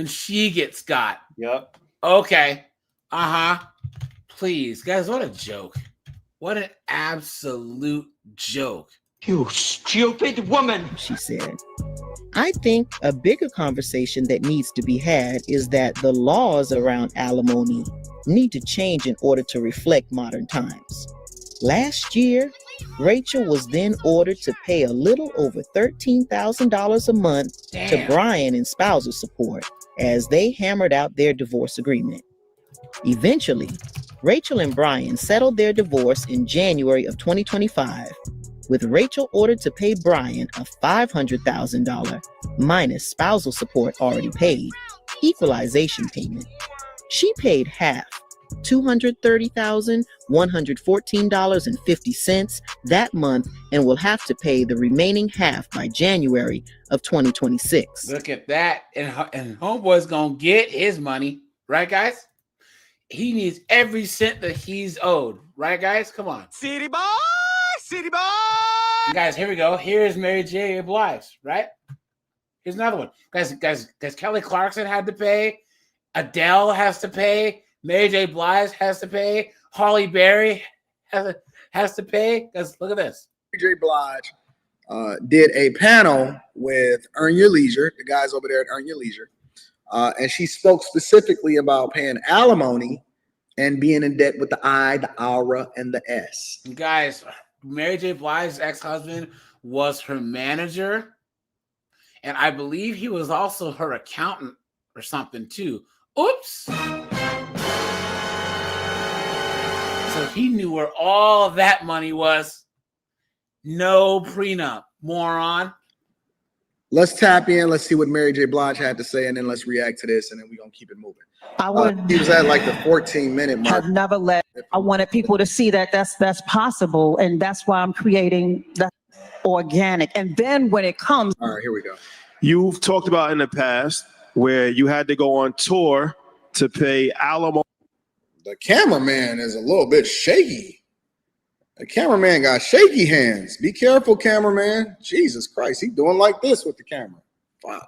she gets got. Yep. Okay. Please, guys, what a joke. What an absolute joke. You stupid woman, she said. I think a bigger conversation that needs to be had is that the laws around alimony need to change in order to reflect modern times. Last year, Rachel was then ordered to pay a little over $13,000 a month to Brian in spousal support as they hammered out their divorce agreement. Eventually, Rachel and Brian settled their divorce in January of 2025, with Rachel ordered to pay Brian a $500,000 minus spousal support already paid, equalization payment. She paid half, $230,114.50 that month, and will have to pay the remaining half by January of 2026. Look at that. And Homeboy's going to get his money. Right, guys? He needs every cent that he's owed. Right, guys? Come on. City boy! City boy! And guys, here we go. Here's Mary J. Blige, right? Here's another one. Guys, Kelly Clarkson had to pay. Adele has to pay. Mary J. Blige has to pay. Holly Berry has to pay. Guys, look at this. Mary J. Blige did a panel with Earn Your Leisure, the guys over there at Earn Your Leisure. And she spoke specifically about paying alimony and being in debt with the I, the aura, and the S. Guys, Mary J. Blige's ex-husband was her manager, and I believe he was also her accountant or something too. Oops. So he knew where all that money was. No prenup, moron. Let's tap in. Let's see what Mary J. Blige had to say, and then let's react to this, and then we're going to keep it moving. I would. He was at like the 14-minute mark. Have never let. I wanted people to see that that's possible, and that's why I'm creating the organic. And then when it comes, all right, here we go. You've talked about in the past where you had to go on tour to pay alimony. The cameraman is a little bit shaky. The cameraman got shaky hands. Be careful, cameraman. Jesus Christ, he's doing like this with the camera. Wow.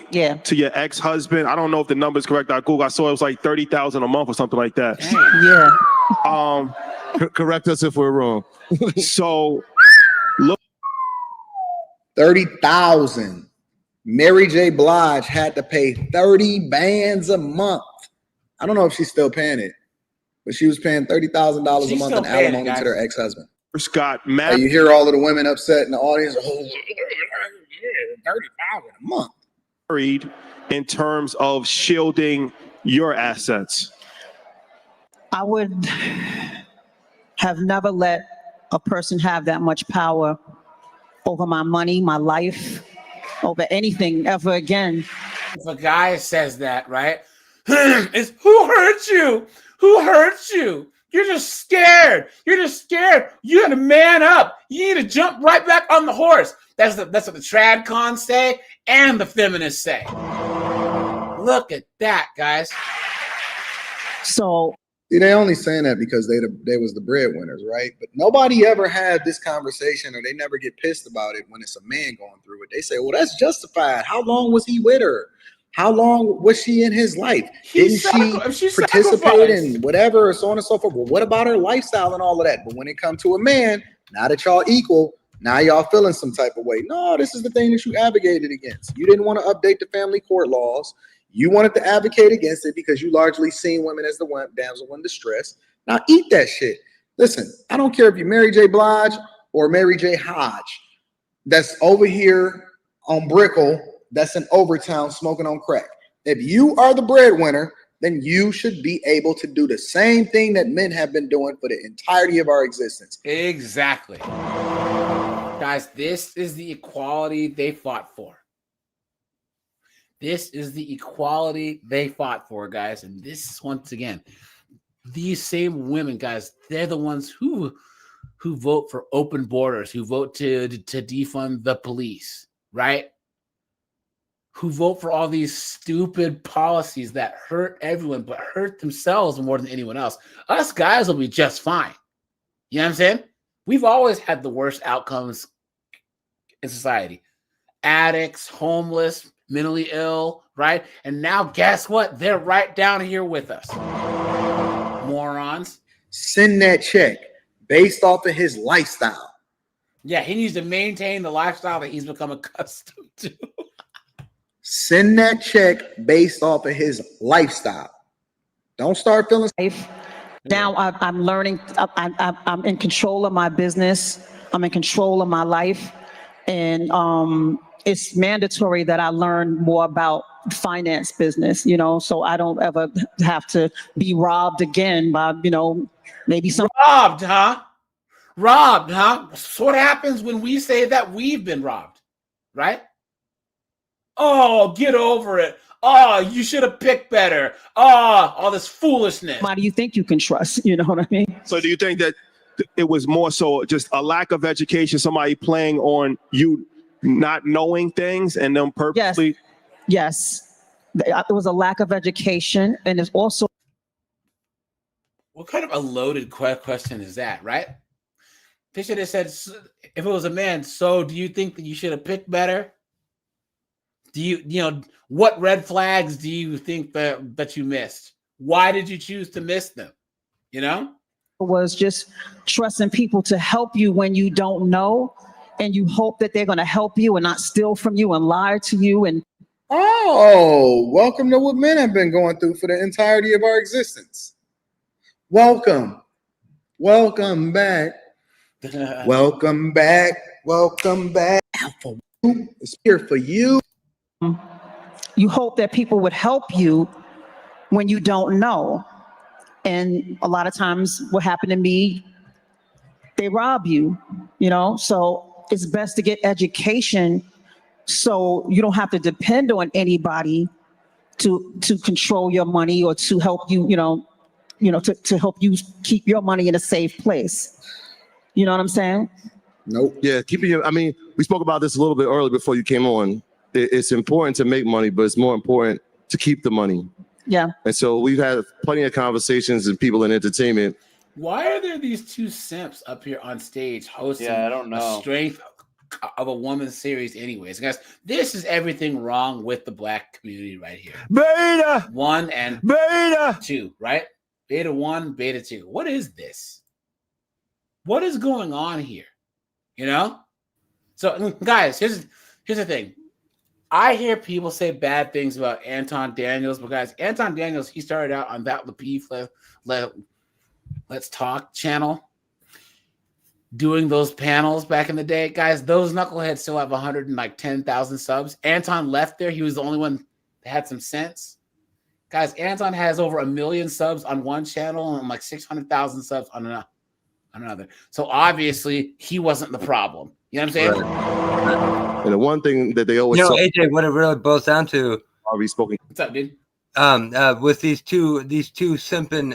Yeah. To your ex-husband. I don't know if the number is correct. I Google. I saw it was like $30,000 a month or something like that. Yeah. Correct us if we're wrong. So look. 30,000. Mary J. Blige had to pay 30 bands a month. I don't know if she's still paying it, but she was paying $30,000 a month in alimony to her ex-husband. Got mad. You hear all of the women upset in the audience. Oh, 30,000 a month. Married in terms of shielding your assets. I would have never let a person have that much power over my money, my life, over anything ever again. If a guy says that, right? It's who hurt you? Who hurt you? You're just scared. You're just scared. You got to man up. You need to jump right back on the horse. That's what the trad cons say and the feminists say. Look at that, guys. So see, they only saying that because they was the breadwinners, right? But nobody ever had this conversation, or they never get pissed about it when it's a man going through it. They say, well, that's justified. How long was he with her? How long was she in his life? Didn't she participate in whatever, or so on and so forth? Well, what about her lifestyle and all of that? But when it comes to a man, now that y'all equal, now y'all feeling some type of way. No, this is the thing that you advocated against. You didn't want to update the family court laws. You wanted to advocate against it because you largely seen women as the one damsel in distress. Now eat that shit. Listen, I don't care if you're Mary J. Blige or Mary J. Hodge that's over here on Brickell, that's in Overtown smoking on crack. If you are the breadwinner, then you should be able to do the same thing that men have been doing for the entirety of our existence. Exactly. Guys, this is the equality they fought for. This is the equality they fought for, guys. And this is, once again, these same women, guys, they're the ones who vote for open borders, who vote to defund the police, right? Who vote for all these stupid policies that hurt everyone, but hurt themselves more than anyone else. Us guys will be just fine. You know what I'm saying? We've always had the worst outcomes in society. Addicts, homeless, mentally ill, right? And now guess what? They're right down here with us. Morons. Send that check. based off of his lifestyle. Yeah, he needs to maintain the lifestyle that he's become accustomed to. Send that check based off of his lifestyle. Don't start feeling safe. Now I'm learning. I'm in control of my business. I'm in control of my life, and it's mandatory that I learn more about finance business. So I don't ever have to be robbed again by maybe some robbed, huh? Robbed, huh? So what happens when we say that we've been robbed, right? Oh, get over it. Oh, you should have picked better. Oh, all this foolishness. Why do you think you can trust? You know what I mean? So do you think that it was more so just a lack of education, somebody playing on you not knowing things and them purposely? Yes. It was a lack of education, and it's also. What kind of a loaded question is that, right? They should have said, if it was a man, so do you think that you should have picked better? Do you what red flags do you think that you missed? Why did you choose to miss them? Was just trusting people to help you when you don't know, and you hope that they're going to help you and not steal from you and lie to you. And welcome to what men have been going through for the entirety of our existence. Welcome back. Welcome back. Alpha is here for you. You hope that people would help you when you don't know. And a lot of times what happened to me, they rob you, so it's best to get education so you don't have to depend on anybody to control your money or to help you, to help you keep your money in a safe place. You know what I'm saying? Nope. Yeah, we spoke about this a little bit earlier before you came on. It's important to make money, but it's more important to keep the money. Yeah. And so we've had plenty of conversations and people in entertainment. Why are there these two simps up here on stage hosting I don't know. a Strength of a Woman series anyways? Guys, this is everything wrong with the black community right here. Beta 1 and Beta 2, right? Beta 1, Beta 2. What is this? What is going on here? So guys, here's the thing. I hear people say bad things about Anton Daniels, but guys, Anton Daniels, he started out on that Lapeef Let's Talk channel, doing those panels back in the day. Guys, those knuckleheads still have 110,000 subs. Anton left there. He was the only one that had some sense. Guys, Anton has over 1 million subs on one channel and like 600,000 subs on another. So obviously, he wasn't the problem. You know what I'm saying? Right. And the one thing that they always AJ, what it really boils down to, are we spoken? What's up, dude? With these two simping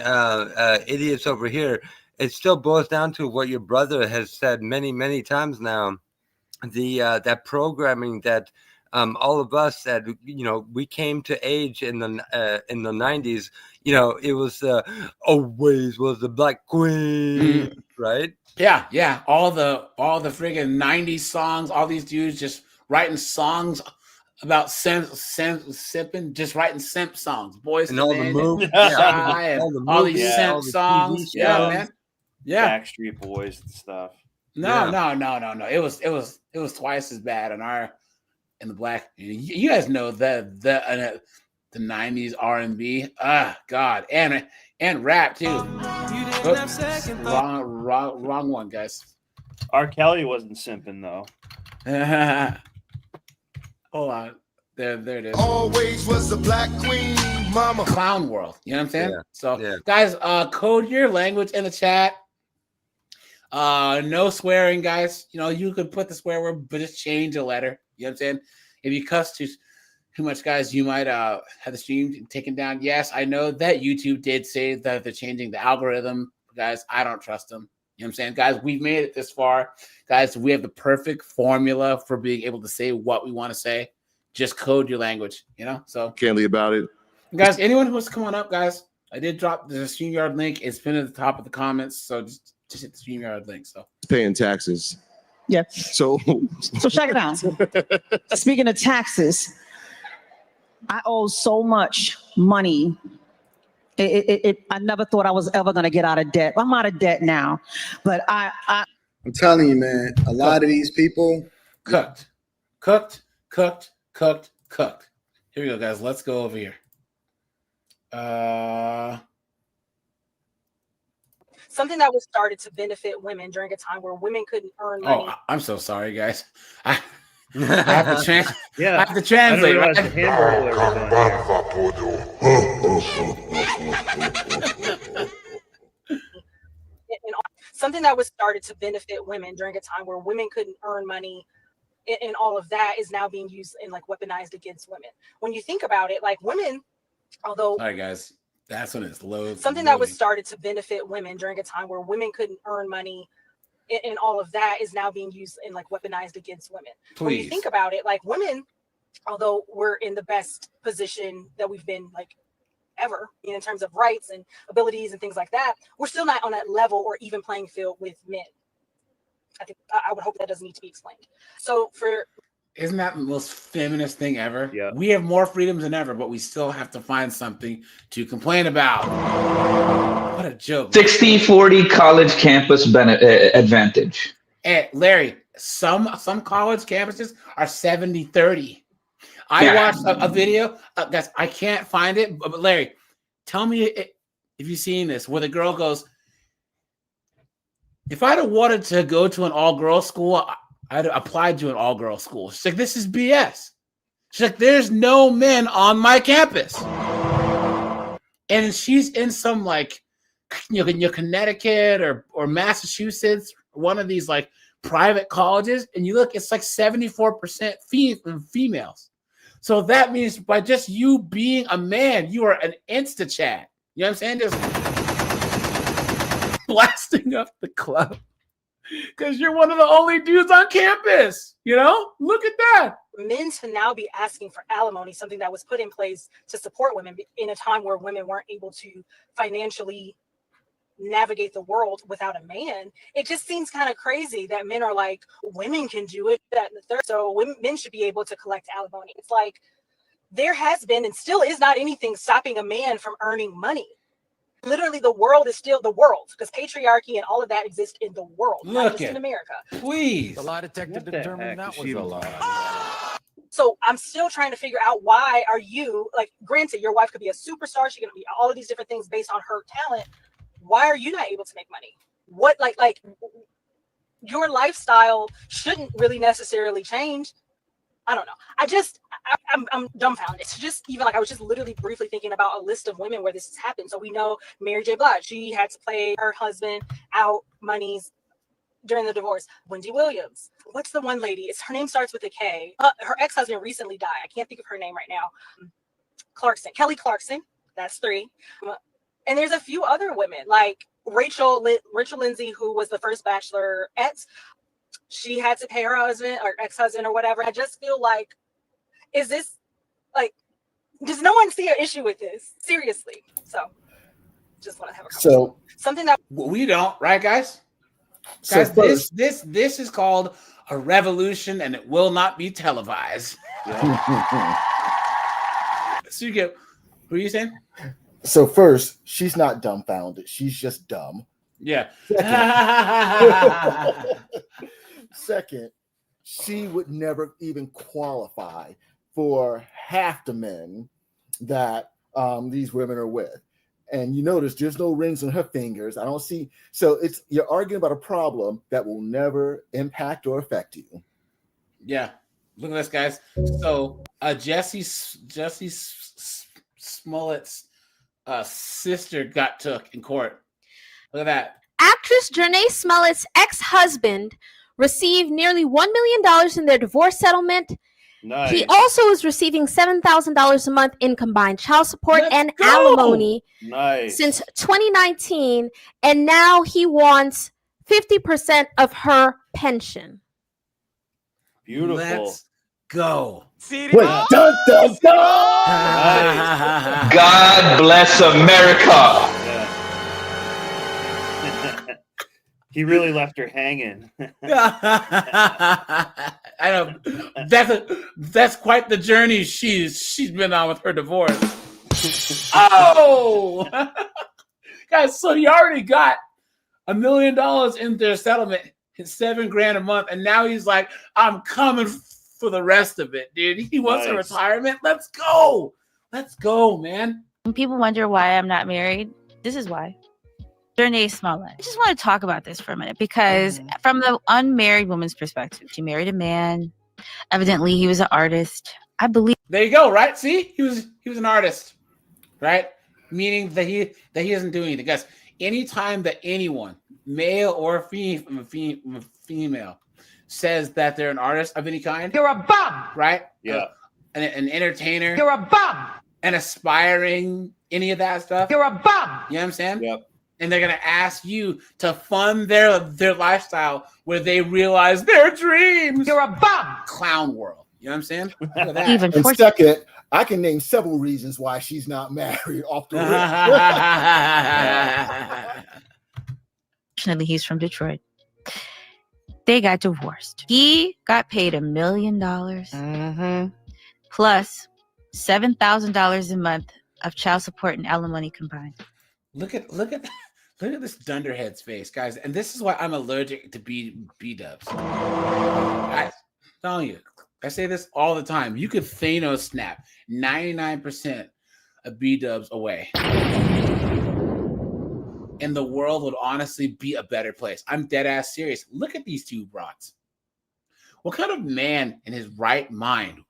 idiots over here, it still boils down to what your brother has said many times now. That programming that all of us that we came to age in the 90s. It was always was the Black Queen, right? Yeah. All the friggin' 90s songs, all these dudes just writing songs about simping, just writing simp songs. Boys and all the movies, all these simp songs. Yeah, man. Yeah. Backstreet Boys and stuff. No. It was twice as bad in the black. You guys know the 90s R&B. God, and rap too. Oops, wrong one, guys. R. Kelly wasn't simping though. Hold on. There it is. Always was the Black Queen, mama. Clown world. You know what I'm saying? Yeah. So, guys, code your language in the chat. No swearing, guys. You could put the swear word, but just change a letter. You know what I'm saying? If you cuss too much, guys, you might have the stream taken down. Yes, I know that YouTube did say that they're changing the algorithm. Guys, I don't trust them. You know what I'm saying? Guys, we've made it this far. Guys, we have the perfect formula for being able to say what we want to say. Just code your language, So can't leave about it. Guys, anyone who wants to come on up, guys, I did drop the StreamYard link. It's pinned at the top of the comments. So just hit the StreamYard link. So paying taxes. Yeah. So check it out. Speaking of taxes, I owe so much money I never thought I was ever going to get out of debt. I'm out of debt now, but I'm telling you, man, a lot of these people cooked. Here we go, guys. Let's go over here. Something that was started to benefit women during a time where women couldn't earn money. Oh, I'm so sorry, guys. I have to translate. Yeah, I have to translate. I didn't realize the Something that was started to benefit women during a time where women couldn't earn money, and all of that is now being used and like weaponized against women. When you think about it, like women, although All right, guys, that's when it's low. something that was started to benefit women during a time where women couldn't earn money, and all of that is now being used and like weaponized against women. When you Please. think about it, like women, although we're in the best position that we've been like ever in terms of rights and abilities and things like that, we're still not on that level or even playing field with men. I think I would hope that doesn't need to be explained. So Isn't that the most feminist thing ever? Yeah. We have more freedoms than ever, but we still have to find something to complain about. What a joke. 60-40 college campus advantage. Hey, Larry, some college campuses are 70-30. I watched a video. Guys, I can't find it, but Larry, tell me if you've seen this, where the girl goes, if I'd have wanted to go to an all-girls school, I'd applied to an all-girls school. She's like, this is BS. She's like, there's no men on my campus. And she's in some like, Connecticut or Massachusetts, one of these like private colleges, and you look, it's like 74% females. So that means by just you being a man, you are an insta chat. You know what I'm saying? Just blasting up the club because you're one of the only dudes on campus. You know, look at that. men to now be asking for alimony, something that was put in place to support women in a time where women weren't able to financially navigate the world without a man. It just seems kind of crazy that men are like, women can do it, that and the third, so men should be able to collect alimony. It's like there has been and still is not anything stopping a man from earning money. Literally, the world is still the world because patriarchy and all of that exists in the world, not just in America. Please. The lie detector determined that was a lie. So I'm still trying to figure out, why are you, like, granted, your wife could be a superstar, she could be all of these different things based on her talent. Why are you not able to make money? What, like your lifestyle shouldn't really necessarily change. I don't know. I'm dumbfounded. It's just, even like, I was just literally briefly thinking about a list of women where this has happened. So we know Mary J. Blige, she had to pay her husband out monies during the divorce. Wendy Williams. What's the one lady? Her name starts with a K. Her ex-husband recently died. I can't think of her name right now. Kelly Clarkson. That's 3. And there's a few other women like Rachel Lindsay, who was the first Bachelorette. She had to pay her husband or ex-husband or whatever. I just feel like, is this like, does no one see an issue with this? Seriously. So just want to have a conversation. So something that we don't, right, guys? So Guys, this is called a revolution, and it will not be televised. So you get, who are you saying? So first, she's not dumbfounded. She's just dumb. Yeah. Second, she would never even qualify for half the men that these women are with. And you notice there's no rings on her fingers. I don't see. So you're arguing about a problem that will never impact or affect you. Yeah. Look at this, guys. So Jesse Smollett's sister got took in court. Look at that. Actress Janae Smollett's ex-husband received nearly $1 million in their divorce settlement. Nice. He also is receiving $7,000 a month in combined child support and alimony since 2019, and now he wants 50% of her pension. Beautiful. Let's go. Wait, dun, dun, dun! God bless America. He really left her hanging. I know that's quite the journey she's been on with her divorce. Oh, guys! So he already got $1 million in their settlement. It's $7,000 a month, and now he's like, "I'm coming for the rest of it, dude." He wants a retirement. Let's go, man. When people wonder why I'm not married, this is why. Janae Smollett. I just want to talk about this for a minute because from the unmarried woman's perspective, she married a man. Evidently, he was an artist. I believe. There you go. Right? See, he was an artist, right? Meaning that he doesn't do anything. Guys, anytime that anyone, male or female, says that they're an artist of any kind, you're a bum, right? Yeah. An entertainer, you're a bum, an aspiring, any of that stuff, you're a bum. You know what I'm saying? Yep. And they're gonna ask you to fund their lifestyle where they realize their dreams. You're a bum. Clown world. You know what I'm saying? Look at that. And second, I can name several reasons why she's not married off the rip. Fortunately, he's from Detroit. They got divorced. He got paid $1 million plus $7,000 a month of child support and alimony combined. Look at this dunderhead's face, guys. And this is why I'm allergic to B-dubs. I'm telling you, I say this all the time. You could Thanos snap 99% of B-dubs away. And the world would honestly be a better place. I'm dead ass serious. Look at these two brats. What kind of man in his right mind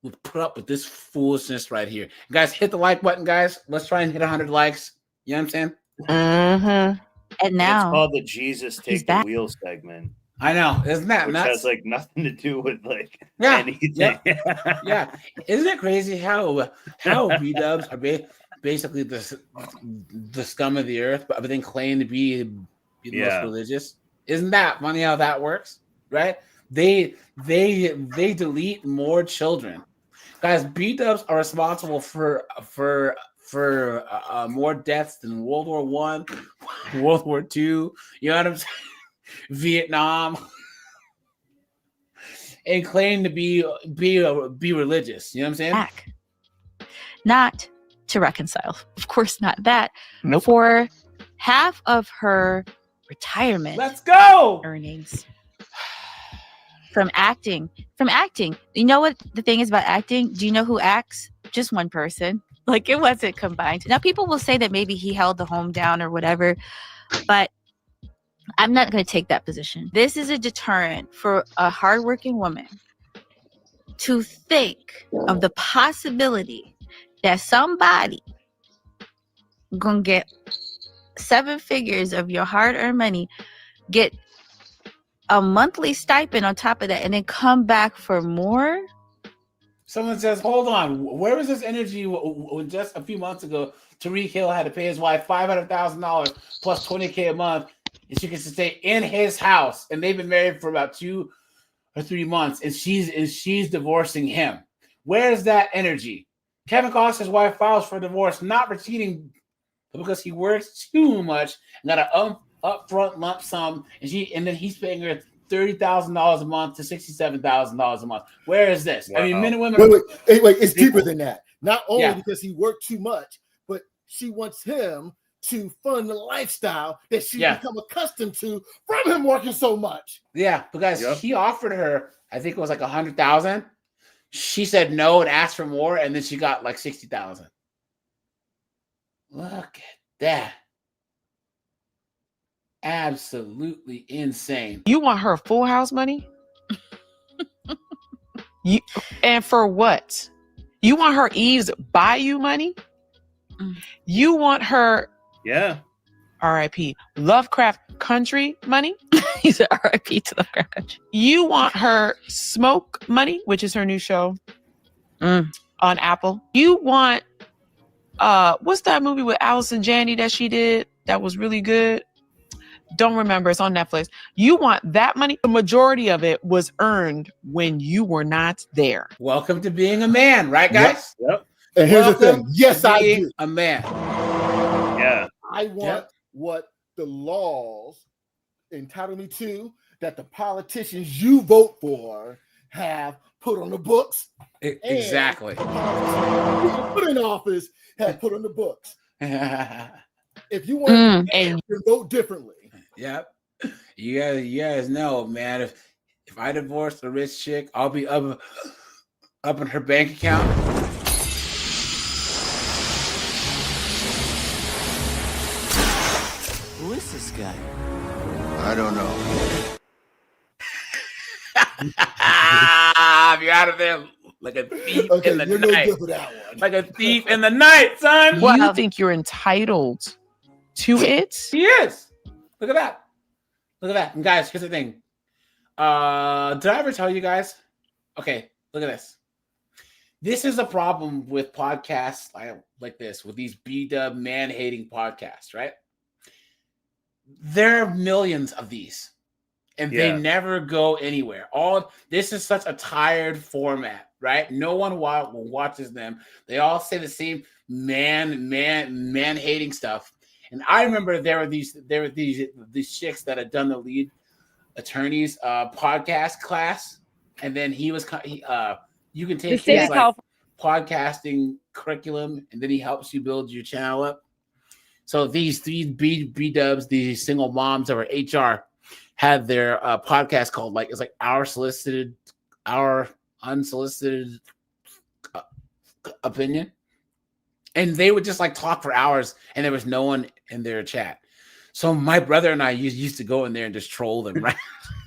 would put up with this foolishness right here? Guys, hit the like button, guys. Let's try and hit 100 likes. You know what I'm saying? And now it's called the Jesus Take the Wheel segment. I know. Isn't that which nuts? has like nothing to do with like Yeah. anything. Yeah. Isn't it crazy how B-dubs are basically the scum of the earth, but then claim to be the most religious? Isn't that funny how that works? Right? They delete more children. Guys, B-dubs are responsible for more deaths than World War I, World War II, you know what I'm saying? Vietnam, and claim to be religious. You know what I'm saying? Back. Not to reconcile. Of course not that. Nope. For half of her retirement. Let's go. Earnings. From acting. You know what the thing is about acting? Do you know who acts? Just one person. Like, it wasn't combined. Now, people will say that maybe he held the home down or whatever, but I'm not going to take that position. This is a deterrent for a hardworking woman to think of the possibility that somebody going to get 7 figures of your hard-earned money, get a monthly stipend on top of that, and then come back for more. Someone says, hold on, where was this energy when just a few months ago Tariq Hill had to pay his wife $500,000 plus $20K a month, and she gets to stay in his house, and they've been married for about 2 or 3 months, and she's divorcing him. Where's that energy? Kevin Costner's wife files for divorce, not for cheating, but because he works too much and got an upfront lump sum, and then he's paying her $30,000 a month to $67,000 a month. Where is this? Wow. I mean, men and women. Wait, it's deeper than that. Not only because he worked too much, but she wants him to fund the lifestyle that she become accustomed to from him working so much. Yeah, because he offered her, I think it was like $100,000. She said no and asked for more, and then she got like $60,000. Look at that. Absolutely insane. You want her full house money? And for what? You want her Eve's Bayou money? You want her R.I.P. Lovecraft Country money? He said R.I.P. to Lovecraft Country. You want her Smoke money, which is her new show on Apple. You want what's that movie with Allison Janney that she did that was really good? Don't remember. It's on Netflix. You want that money? The majority of it was earned when you were not there. Welcome to being a man, right, guys? Yep. And here's the thing. Yes, I do. A man. Yeah. I want what the laws entitle me to, that the politicians you vote for have put on the books. Exactly. Put in office have put on the books. If you want to vote differently. Yep. You guys know, man. If I divorce a rich chick, I'll be up in her bank account. Who is this guy? I don't know. You're out of there like a thief in the you're night. no good for that one. Like a thief in the night, son. You think you're entitled to it? He is. Look at that. Look at that. And guys, here's the thing. Did I ever tell you guys? Okay, look at this. This is a problem with podcasts like this, with these B-dub man-hating podcasts, right? There are millions of these, and they never go anywhere. This is such a tired format, right? No one watches them. They all say the same man-hating stuff. And I remember there were these chicks that had done the lead attorney's podcast class, and then you can take his podcasting curriculum, and then he helps you build your channel up. So these B-dubs, these single moms that were HR, had their podcast called it's like Our Unsolicited Opinion. And they would just talk for hours, and there was no one in their chat. So my brother and I used to go in there and just troll them, right?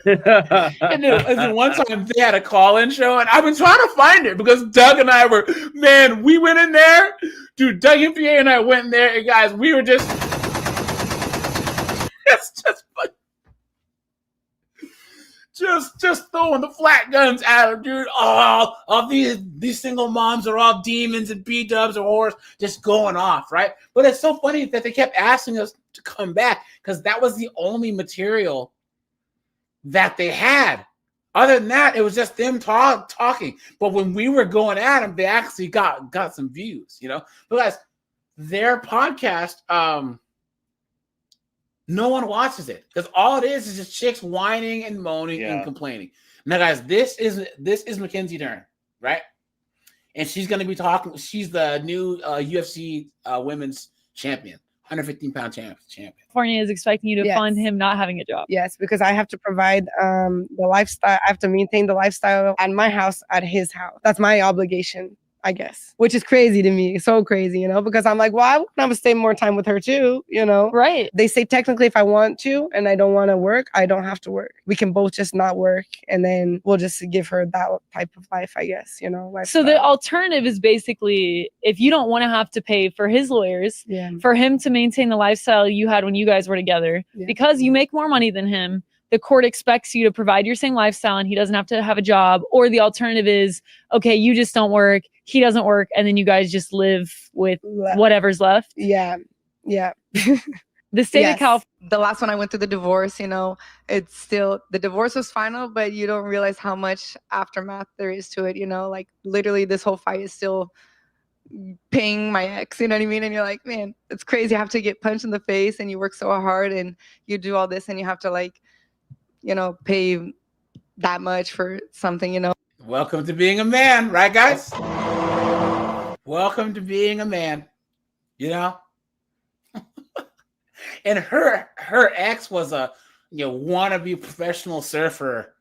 and then one time they had a call-in show, and I've been trying to find it because Doug and I we went in there. Dude, Doug and PA and I went in there, and guys, we were just just throwing the flat guns at him, dude. All these single moms are all demons and B-dubs or whores, just going off, right? But it's so funny that they kept asking us to come back because that was the only material that they had. Other than that, it was just them talking. But when we were going at them, they actually got some views, you know. But guys, their podcast, no one watches it because all it is just chicks whining and moaning and complaining. Now, guys, this is Mackenzie Dern, right? And she's going to be talking. She's the new UFC women's champion, 115-pound champion. California is expecting you to fund him not having a job. Yes, because I have to provide the lifestyle. I have to maintain the lifestyle at my house, at his house. That's my obligation, I guess, which is crazy to me. So crazy, you know, because I'm like, well, I want to stay more time with her too, you know? Right. They say technically if I want to and I don't want to work, I don't have to work. We can both just not work and then we'll just give her that type of life, I guess, you know? So the alternative is basically if you don't want to have to pay for his lawyers, for him to maintain the lifestyle you had when you guys were together, because you make more money than him, the court expects you to provide your same lifestyle and he doesn't have to have a job. Or the alternative is, okay, you just don't work, he doesn't work, and then you guys just live with whatever's left. Yeah. The state of California. The last one I went through the divorce, you know, it's still, the divorce was final, but you don't realize how much aftermath there is to it, you know, like literally this whole fight is still paying my ex, you know what I mean? And you're like, man, it's crazy. I have to get punched in the face and you work so hard and you do all this and you have to pay that much for something, you know? Welcome to being a man, right, guys? Welcome to being a man, you know? And her ex was a wannabe professional surfer.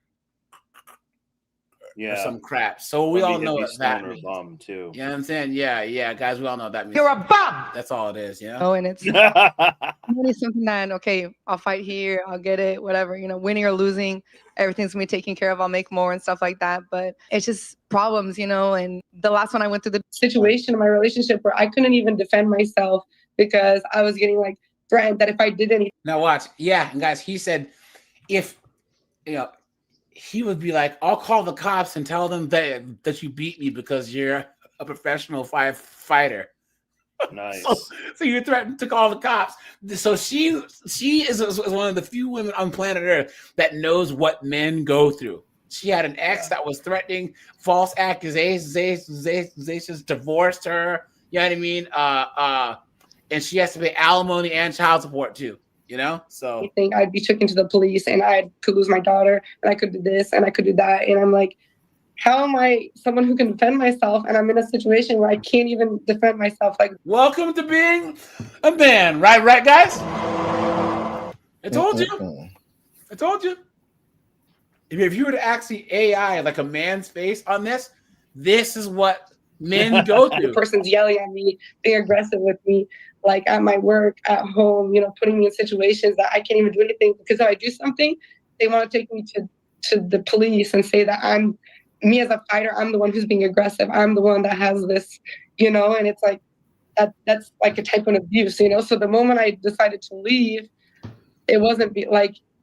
Or some crap. So we all know what that means. Bum too. You know what I'm saying? Yeah, guys, we all know what that means. You're a bum! That's all it is, you know? Oh, and it's money something that, okay, I'll fight here, I'll get it, whatever, you know, winning or losing, everything's gonna be taken care of, I'll make more and stuff like that. But it's just problems, you know, and the last one I went through the situation in my relationship where I couldn't even defend myself because I was getting threatened that if I did anything. Now watch. Yeah, and guys, he said if, he would be like, I'll call the cops and tell them that you beat me because you're a professional fighter. Nice. So you threatened to call the cops. So she is one of the few women on planet Earth that knows what men go through. She had an ex that was threatening, false accusations, divorced her. You know what I mean? And she has to pay alimony and child support too. You know, so I think I'd be taken to the police and I could lose my daughter and I could do this and I could do that. And I'm like, how am I someone who can defend myself and I'm in a situation where I can't even defend myself? Like, welcome to being a man, right, guys? I told you. I told you. If you were to ask the AI like a man's face on this is what men go through. The person's yelling at me, being aggressive with me, like at my work, at home, putting me in situations that I can't even do anything because if I do something, they want to take me to the police and say that me as a fighter, I'm the one who's being aggressive. I'm the one that has this, and it's like that's like a type of abuse, So the moment I decided to leave, it wasn't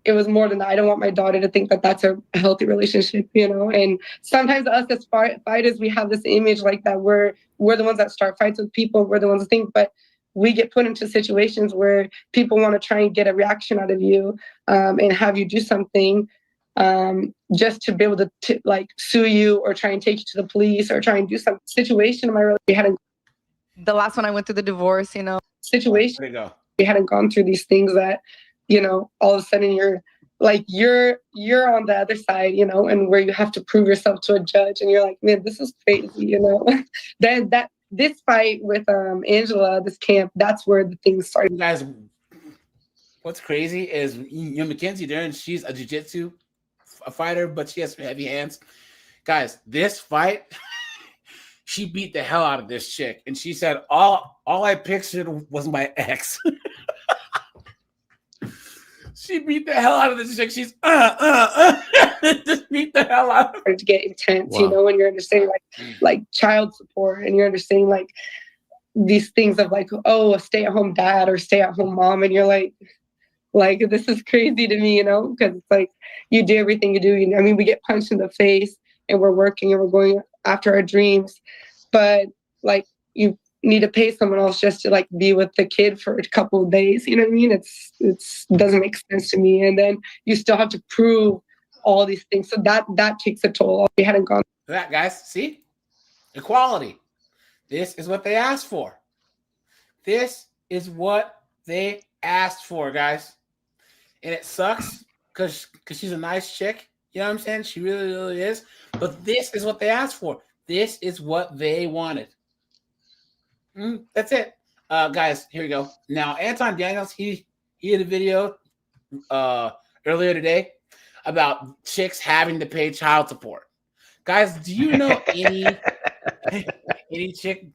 it was more than that. I don't want my daughter to think that that's a healthy relationship, And sometimes us as fighters, we have this image like that we're the ones that start fights with people. We're the ones that think, but we get put into situations where people want to try and get a reaction out of you and have you do something just to be able to like sue you or try and take you to the police or try and do some situation in my relationship. The last one I went through the divorce, Situation. There you go. We hadn't gone through these things that, all of a sudden you're on the other side, and where you have to prove yourself to a judge and you're like, man, this is crazy, that this fight with Angela, this camp, that's where the things started. You guys, what's crazy is Mackenzie Dern, she's a jiu-jitsu fighter, but she has heavy hands. Guys, this fight, she beat the hell out of this chick. And she said, all I pictured was my ex. She beat the hell out of this chick. She's just beat the hell out of her. To get intense, when you're understanding like child support and you're understanding like these things of like, oh, a stay-at-home dad or stay-at-home mom, and you're like this is crazy to me, because it's like you do everything you do. I mean, we get punched in the face and we're working and we're going after our dreams, but like you need to pay someone else just to like be with the kid for a couple of days. You know what I mean? It's doesn't make sense to me. And then you still have to prove all these things. So that takes a toll. We hadn't gone. That guys, see? Equality. This is what they asked for. This is what they asked for, guys. And it sucks because she's a nice chick. You know what I'm saying? She really, really is. But this is what they asked for. This is what they wanted. That's it. Guys, here we go. Now, Anton Daniels, he did a video earlier today about chicks having to pay child support. Guys, do you know any chick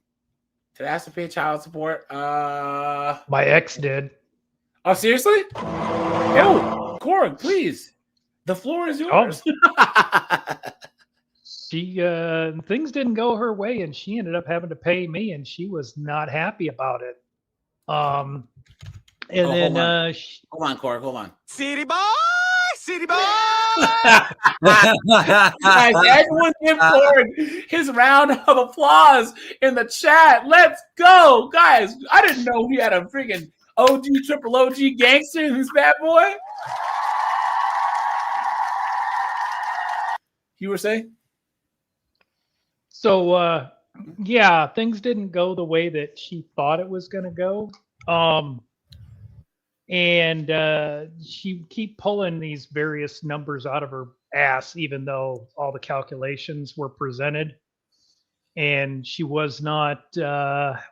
that has to pay child support? My ex did. Oh, seriously? Oh, Korg, please. The floor is yours. She things didn't go her way, and she ended up having to pay me, and she was not happy about it. Hold on, Korg, hold on. City boy. Guys, everyone give Korg his round of applause in the chat. Let's go, guys. I didn't know we had a freaking triple OG gangster in this bad boy. You were saying? So, yeah, things didn't go the way that she thought it was going to go. And she keep pulling these various numbers out of her ass, even though all the calculations were presented. And she was not,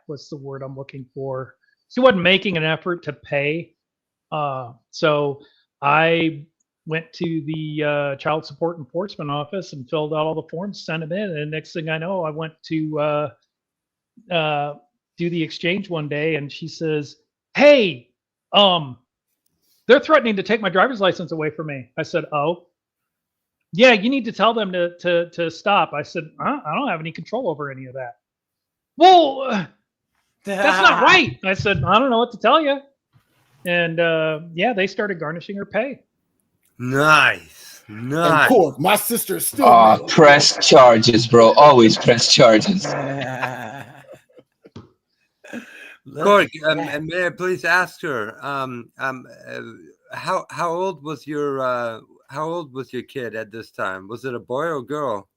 what's the word I'm looking for? She wasn't making an effort to pay. So I went to the Child Support Enforcement Office and filled out all the forms, sent them in. And next thing I know, I went to do the exchange one day, and she says, "Hey, they're threatening to take my driver's license away from me." I said, "Oh, yeah, you need to tell them to stop." I said, I don't have any control over any of that." "Well, that's not right." I said, "I don't know what to tell you." And yeah, they started garnishing her pay. Nice. And Korg, my sister is still. Press charges, bro. Always press charges. Korg, may I please ask her, how old was your kid at this time? Was it a boy or girl?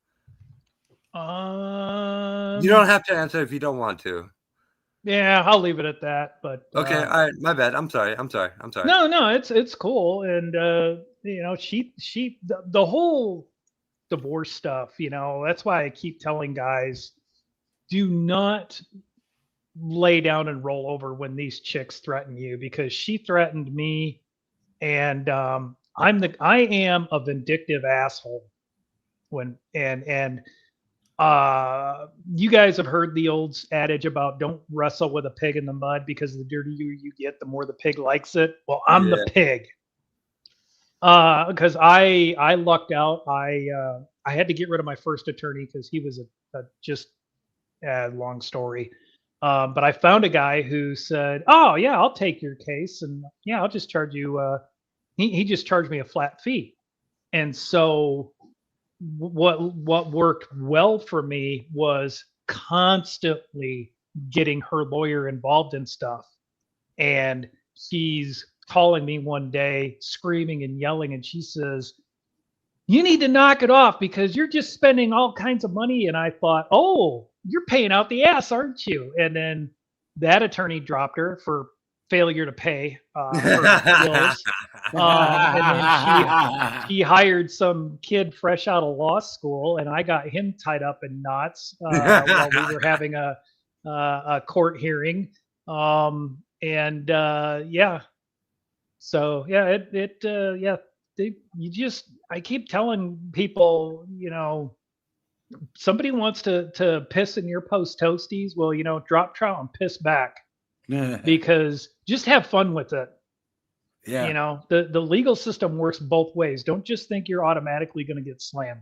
You don't have to answer if you don't want to. Yeah, I'll leave it at that. But okay, all right, my bad. I'm sorry. No, it's cool. And you know, she the whole divorce stuff. That's why I keep telling guys, do not lay down and roll over when these chicks threaten you, because she threatened me, and I am a vindictive asshole. You guys have heard the old adage about don't wrestle with a pig in the mud, because the dirtier you get, the more the pig likes it. Well, I'm the pig. Because I lucked out. I had to get rid of my first attorney because he was a long story. But I found a guy who said, "Oh yeah, I'll take your case, and yeah, I'll just charge you." He just charged me a flat fee, and so what worked well for me was constantly getting her lawyer involved in stuff. And she's calling me one day, screaming and yelling, and she says, "You need to knock it off because you're just spending all kinds of money." And I thought, "Oh, you're paying out the ass, aren't you?" And then that attorney dropped her for failure to pay her bills. And then she hired some kid fresh out of law school, and I got him tied up in knots while we were having a court hearing. Yeah. So yeah, I keep telling people, somebody wants to piss in your post toasties. Well, drop trout and piss back, because just have fun with it. Yeah. The legal system works both ways. Don't just think you're automatically going to get slammed.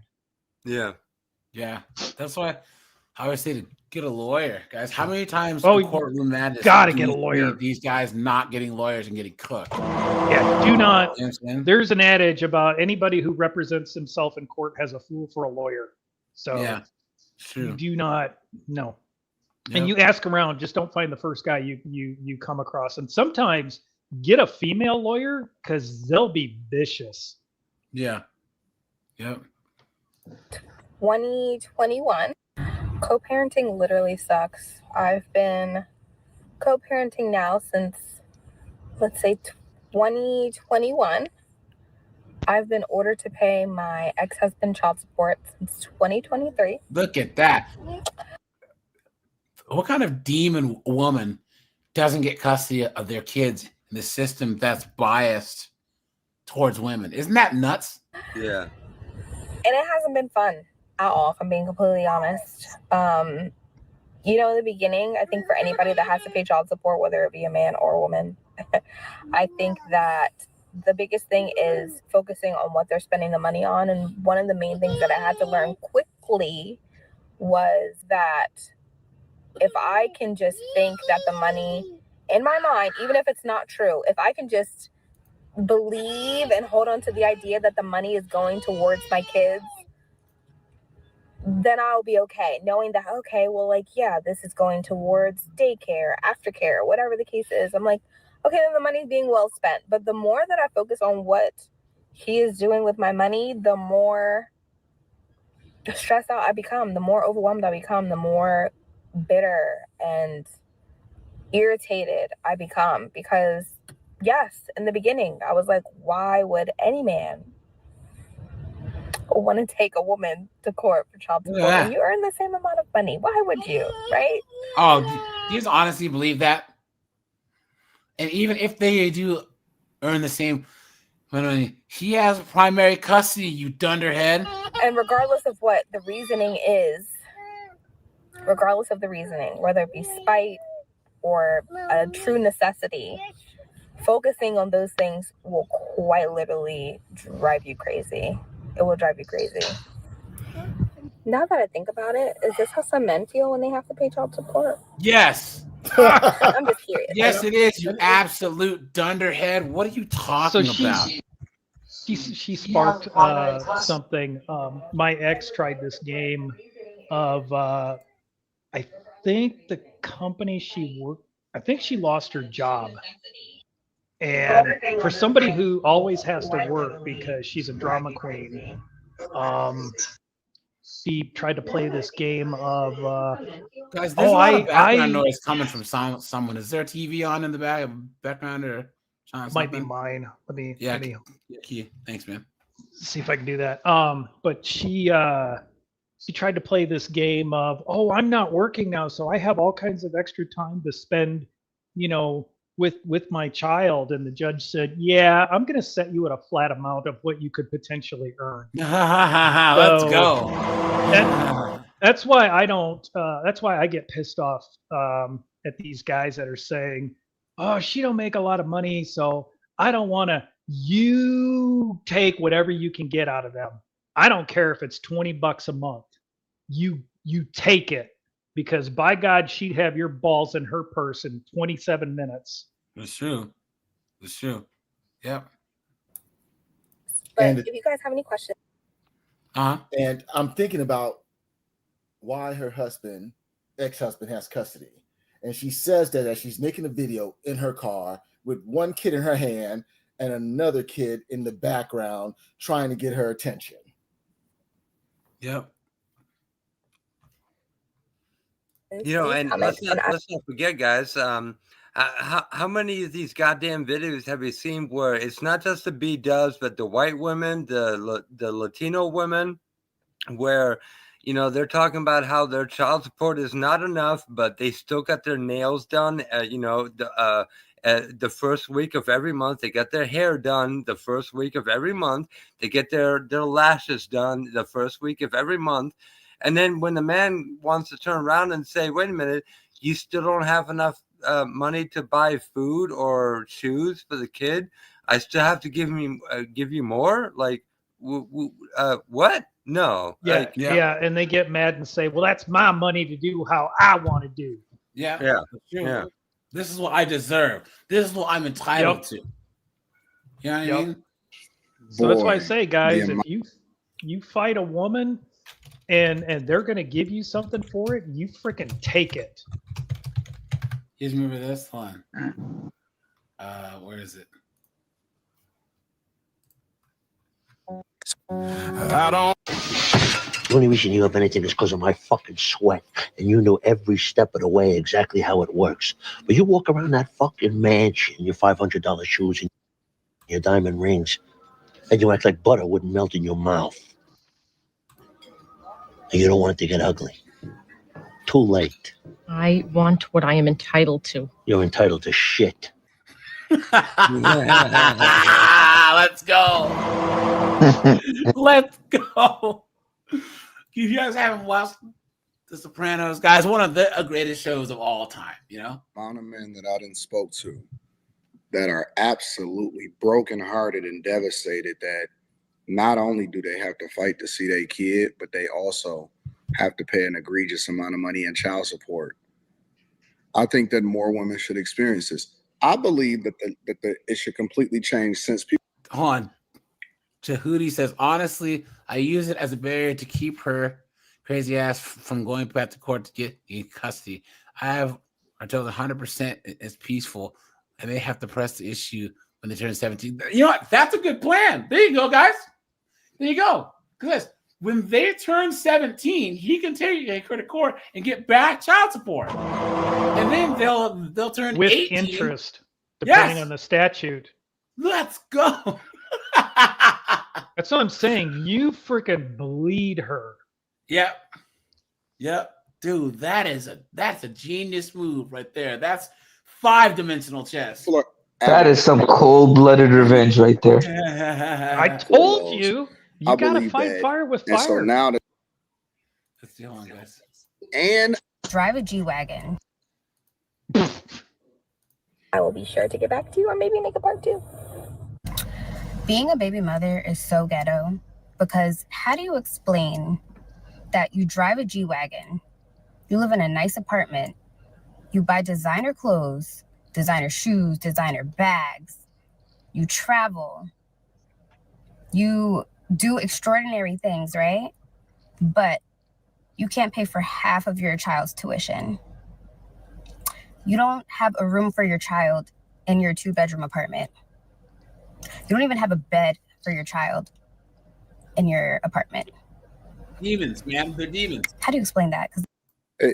Yeah. Yeah. That's why I always say to get a lawyer, guys. How many times in courtroom madness gotta do get a we lawyer. see these guys not getting lawyers and getting cooked? Yeah, do not. You know what I'm saying? There's an adage about anybody who represents himself in court has a fool for a lawyer. So Yeah, true. you do not know. Yep. And you ask around, just don't find the first guy you come across. And sometimes get a female lawyer, because they'll be vicious. Yeah. Yep. 2021. Co-parenting literally sucks. I've been co-parenting now since, let's say, 2021. I've been ordered to pay my ex-husband child support since 2023. Look at that. What kind of demon woman doesn't get custody of their kids in the system that's biased towards women? Isn't that nuts? Yeah. And it hasn't been fun at all, if I'm being completely honest. In the beginning, I think for anybody that has to pay child support, whether it be a man or a woman, I think that the biggest thing is focusing on what they're spending the money on. And one of the main things that I had to learn quickly was that if I can just think that the money in my mind, even if it's not true, if I can just believe and hold on to the idea that the money is going towards my kids, then I'll be okay. Knowing that, okay, well, this is going towards daycare, aftercare, whatever the case is. I'm like, okay, then the money's being well spent. But the more that I focus on what he is doing with my money, the more stressed out I become, the more overwhelmed I become, the more bitter and irritated I become. Because, yes, in the beginning, I was like, why would any man want to take a woman to court for child support when you earn the same amount of money? Why would you, right? Oh, do you just honestly believe that? And even if they do earn the same money, he has primary custody, you dunderhead. And regardless of what the reasoning is, regardless of the reasoning, whether it be spite or a true necessity, focusing on those things will quite literally drive you crazy. It will drive you crazy. Now that I think about it, is this how some men feel when they have to pay child support? Yes. I'm just curious. Yes, it is, you absolute dunderhead. What are you talking about? She sparked something. My ex tried this game of, I think the company she worked, I think she lost her job. And for somebody who always has to work because she's a drama queen, she tried to play this game of guys, there's a lot of background noise coming from someone. Is there a TV on in the background or might be mine. Let me Key. Thanks, man. see if I can do that. But she tried to play this game of, oh, I'm not working now, so I have all kinds of extra time to spend, with my child. And the judge said, yeah, I'm going to set you at a flat amount of what you could potentially earn. Let's go. That's why I don't. That's why I get pissed off at these guys that are saying, "Oh, she don't make a lot of money, so I don't want to." You take whatever you can get out of them. I don't care if it's $20 a month. You take it, because by God, she'd have your balls in her purse in 27 minutes. It's true. It's true. Yep. But if you guys have any questions, and I'm thinking about why her ex-husband has custody. And she says that as she's making a video in her car with one kid in her hand and another kid in the background trying to get her attention. Yep. And let's not forget, guys, how many of these goddamn videos have you seen where it's not just the B-dubs, but the white women, the Latino women, where they're talking about how their child support is not enough, but they still got their nails done. The first week of every month, they get their hair done. The first week of every month, they get their lashes done. The first week of every month, and then when the man wants to turn around and say, "Wait a minute, you still don't have enough money to buy food or shoes for the kid. I still have to give you more." Like, what? No. Yeah, and they get mad and say, "Well, that's my money to do how I want to do." Yeah. This is what I deserve. This is what I'm entitled to. You know what I mean? So that's why I say, guys, if you fight a woman and they're gonna give you something for it, you freaking take it. You guys remember this? Hold on. Where is it? I don't. The only reason you have anything is because of my fucking sweat, and you know every step of the way exactly how it works. But you walk around that fucking mansion, your $500 shoes and your diamond rings, and you act like butter wouldn't melt in your mouth. And you don't want it to get ugly. Too late. I want what I am entitled to. You're entitled to shit. Let's go. Let's go. If you guys haven't watched The Sopranos, guys, one of the greatest shows of all time, Amount of men that I done spoke to that are absolutely brokenhearted and devastated that not only do they have to fight to see their kid, but they also have to pay an egregious amount of money in child support. I think that more women should experience this. I believe that it should completely change since people. Hold on. Jahudi says, honestly, I use it as a barrier to keep her crazy ass from going back to court to get in custody. I have until 100% is peaceful, and they have to press the issue when they turn 17. You know what? That's a good plan. There you go, guys. There you go. Because when they turn 17, he can take her to court and get back child support, and then they'll turn with 18. Interest, depending on the statute. Let's go. That's what I'm saying. You freaking bleed her. Yep. Dude, that's a genius move right there. That's 5-dimensional chess. That is some cold-blooded revenge right there. I told you. You gotta fight fire with fire. And so now that let's see, hold on, guys. And drive a G-Wagon. I will be sure to get back to you or maybe make a part 2. Being a baby mother is so ghetto because how do you explain that you drive a G-Wagon, you live in a nice apartment, you buy designer clothes, designer shoes, designer bags, you travel, you do extraordinary things, right? But you can't pay for half of your child's tuition. You don't have a room for your child in your 2-bedroom apartment. You don't even have a bed for your child in your apartment. Demons, man. They're demons. How do you explain that?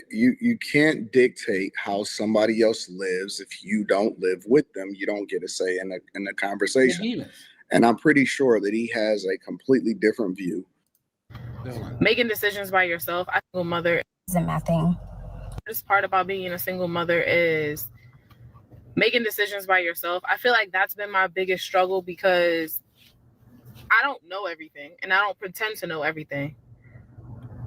You can't dictate how somebody else lives if you don't live with them. You don't get a say in the conversation. And I'm pretty sure that he has a completely different view. Making decisions by yourself. I single mother isn't my thing. This part about being a single mother is making decisions by yourself. I feel like that's been my biggest struggle because I don't know everything and I don't pretend to know everything.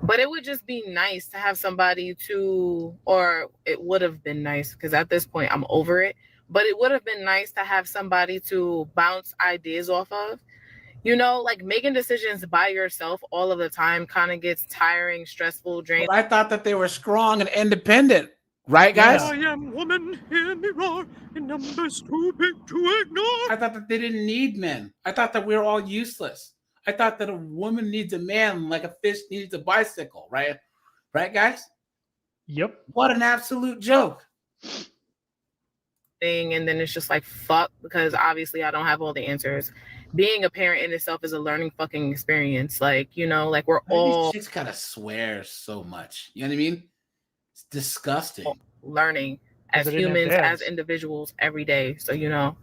But it would just be nice to have somebody to, or it would have been nice because at this point I'm over it. But it would have been nice to have somebody to bounce ideas off of. You know, like making decisions by yourself all of the time kind of gets tiring, stressful, draining. I thought that they were strong and independent, right, guys? I am woman, hear me roar, in numbers too big to ignore. I thought that they didn't need men. I thought that we were all useless. I thought that a woman needs a man like a fish needs a bicycle, right? Right, guys? Yep. What an absolute joke. And then it's just like, fuck, because obviously I don't have all the answers. Being a parent in itself is a learning fucking experience. Like, you know, like we're all... These chicks gotta swear so much. You know what I mean? It's disgusting. Learning as humans, as individuals every day. So, you know,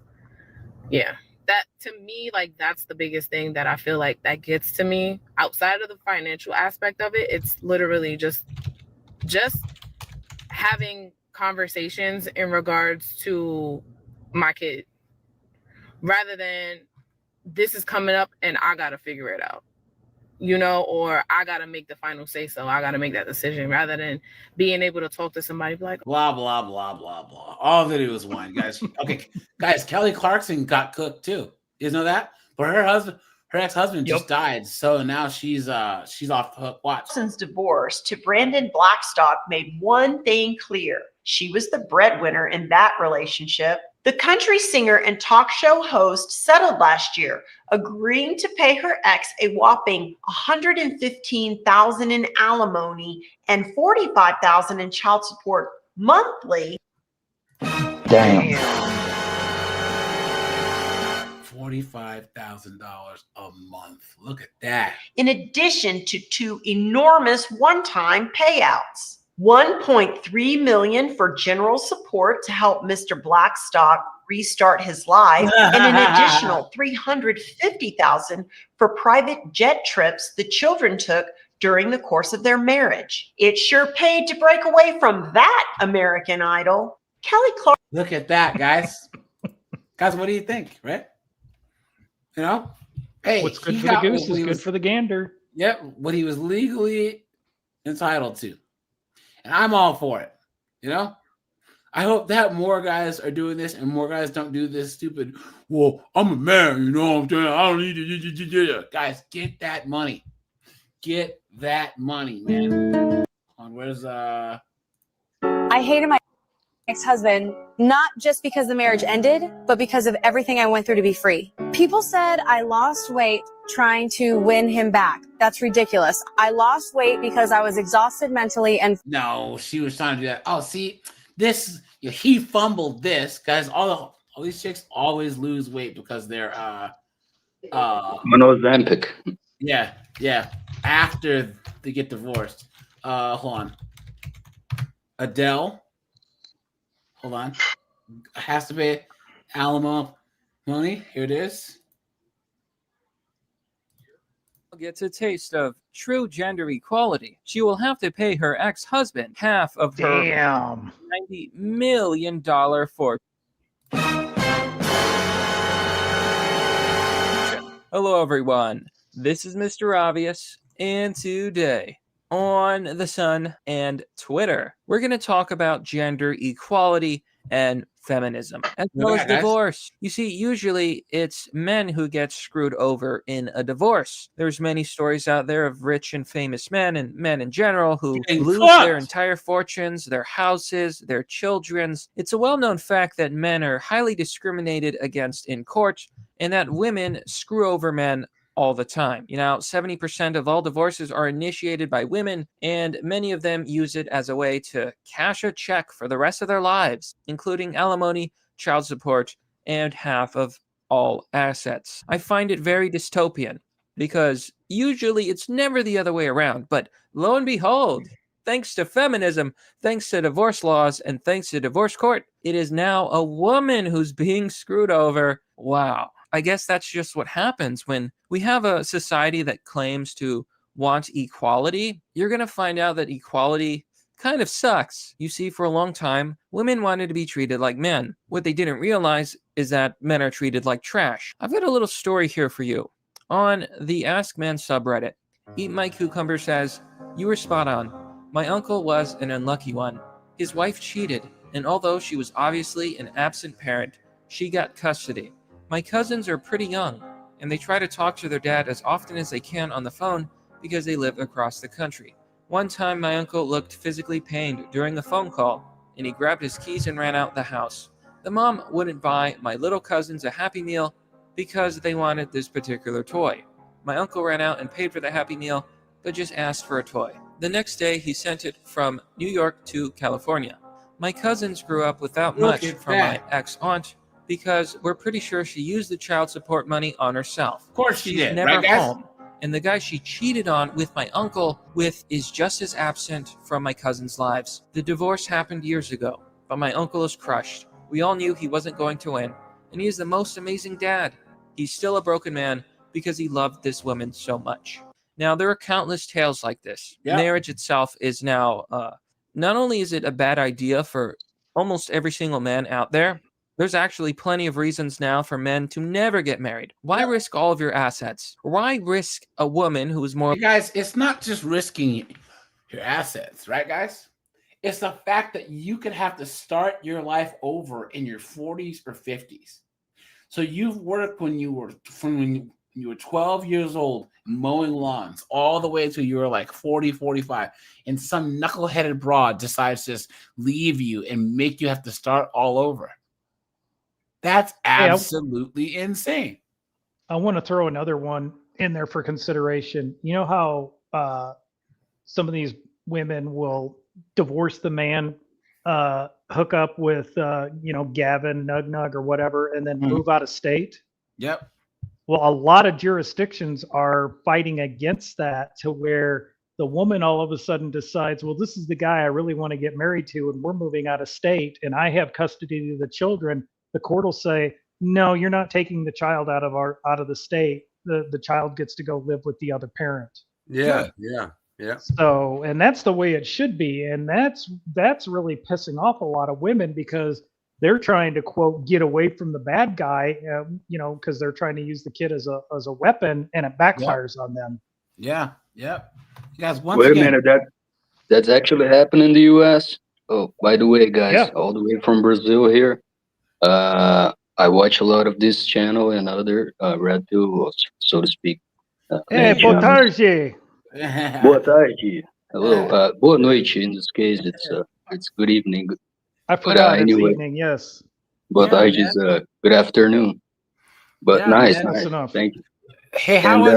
yeah. That, to me, like, that's the biggest thing that I feel like that gets to me. Outside of the financial aspect of it, it's literally just having conversations in regards to my kid. Rather than, this is coming up and I got to figure it out, you know, or I got to make the final say so. I got to make that decision rather than being able to talk to somebody like, blah, blah, blah, blah, blah. All of it was wine, guys. Okay, guys, Kelly Clarkson got cooked too. You know that? But her ex-husband just died. So now she's off the hook. Watch. Since divorce to Brandon Blackstock made one thing clear. She was the breadwinner in that relationship. The country singer and talk show host settled last year, agreeing to pay her ex a whopping $115,000 in alimony and $45,000 in child support monthly. Damn. $45,000 a month. Look at that. In addition to 2 enormous one-time payouts. $1.3 million for general support to help Mr. Blackstock restart his life, and an additional $350,000 for private jet trips the children took during the course of their marriage. It sure paid to break away from that American Idol. Kelly Clark. Look at that, guys. Guys, what do you think, right? You know? Hey, what's good for the goose is good for the gander. Yep, what he was legally entitled to. And I'm all for it, you know? I hope that more guys are doing this and more guys don't do this stupid, well, I'm a man, you know what I'm saying? I don't need to. Guys, get that money. Get that money, man. Where's I hated my ex-husband, not just because the marriage ended, but because of everything I went through to be free. People said I lost weight trying to win him back. That's ridiculous. I lost weight because I was exhausted mentally and... No, she was trying to do that. Oh, see, this, he fumbled this. Guys, all these chicks always lose weight because they're... Ozempic. Yeah, after they get divorced. Hold on. Adele. Hold on. Has to be alimony. Here it is. Gets a taste of true gender equality. She will have to pay her ex-husband half of her $90 million fortune. Hello, everyone. This is Mr. Obvious, and today on The Sun and Twitter, we're going to talk about gender equality and feminism, as well as divorce. You see, usually it's men who get screwed over in a divorce. There's many stories out there of rich and famous men and men in general who lose their entire fortunes, their houses, their children's. It's a well-known fact that men are highly discriminated against in court and that women screw over men all the time. You know, 70% of all divorces are initiated by women, and many of them use it as a way to cash a check for the rest of their lives, including alimony, child support, and half of all assets. I find it very dystopian because usually it's never the other way around, but lo and behold, thanks to feminism, thanks to divorce laws, and thanks to divorce court, it is now a woman who's being screwed over. Wow. I guess that's just what happens when we have a society that claims to want equality. You're going to find out that equality kind of sucks. You see, for a long time, women wanted to be treated like men. What they didn't realize is that men are treated like trash. I've got a little story here for you. On the Ask Man subreddit, Eat My Cucumber says, "You were spot on. My uncle was an unlucky one. His wife cheated, and although she was obviously an absent parent, she got custody. My cousins are pretty young, and they try to talk to their dad as often as they can on the phone because they live across the country. One time, my uncle looked physically pained during the phone call, and he grabbed his keys and ran out the house. The mom wouldn't buy my little cousins a Happy Meal because they wanted this particular toy. My uncle ran out and paid for the Happy Meal, but just asked for a toy. The next day, he sent it from New York to California. My cousins grew up without much from my ex-aunt because we're pretty sure she used the child support money on herself. Of course she She's did, never right, guys? home. And the guy she cheated on with my uncle with is just as absent from my cousins' lives. The divorce happened years ago, but my uncle is crushed. We all knew he wasn't going to win, and he is the most amazing dad. He's still a broken man because he loved this woman so much." Now, there are countless tales like this. Yeah. Marriage itself is now, not only is it a bad idea for almost every single man out there, there's actually plenty of reasons now for men to never get married. Why risk all of your assets? Why risk a woman who is more... Hey guys, it's not just risking your assets, right, guys? It's the fact that you could have to start your life over in your 40s or 50s. So you've worked when you were 12 years old mowing lawns all the way till you were like 40, 45, and some knuckleheaded broad decides to just leave you and make you have to start all over. That's absolutely insane. I want to throw another one in there for consideration. You know how some of these women will divorce the man, hook up with Gavin, Nug or whatever, and then move out of state? Yep. Well, a lot of jurisdictions are fighting against that, to where the woman all of a sudden decides, well, this is the guy I really want to get married to, and we're moving out of state, and I have custody of the children. The court will say, no, you're not taking the child out of the state. The child gets to go live with the other parent. Yeah. So, and that's the way it should be, and that's really pissing off a lot of women, because they're trying to, quote, get away from the bad guy, because they're trying to use the kid as a weapon, and it backfires on them. Yeah. Yep. You guys, Wait a minute, that's actually happened in the U.S. Oh, by the way, guys, all the way from Brazil here. I watch a lot of this channel and other red pill, so to speak. Hey, boa tarde. Boa tarde. Hello. Boa noite. In this case, it's good evening. I forgot it's anyway, evening. Yes. Boa tarde is good afternoon. But nice. Enough. Thank you. Hey, how is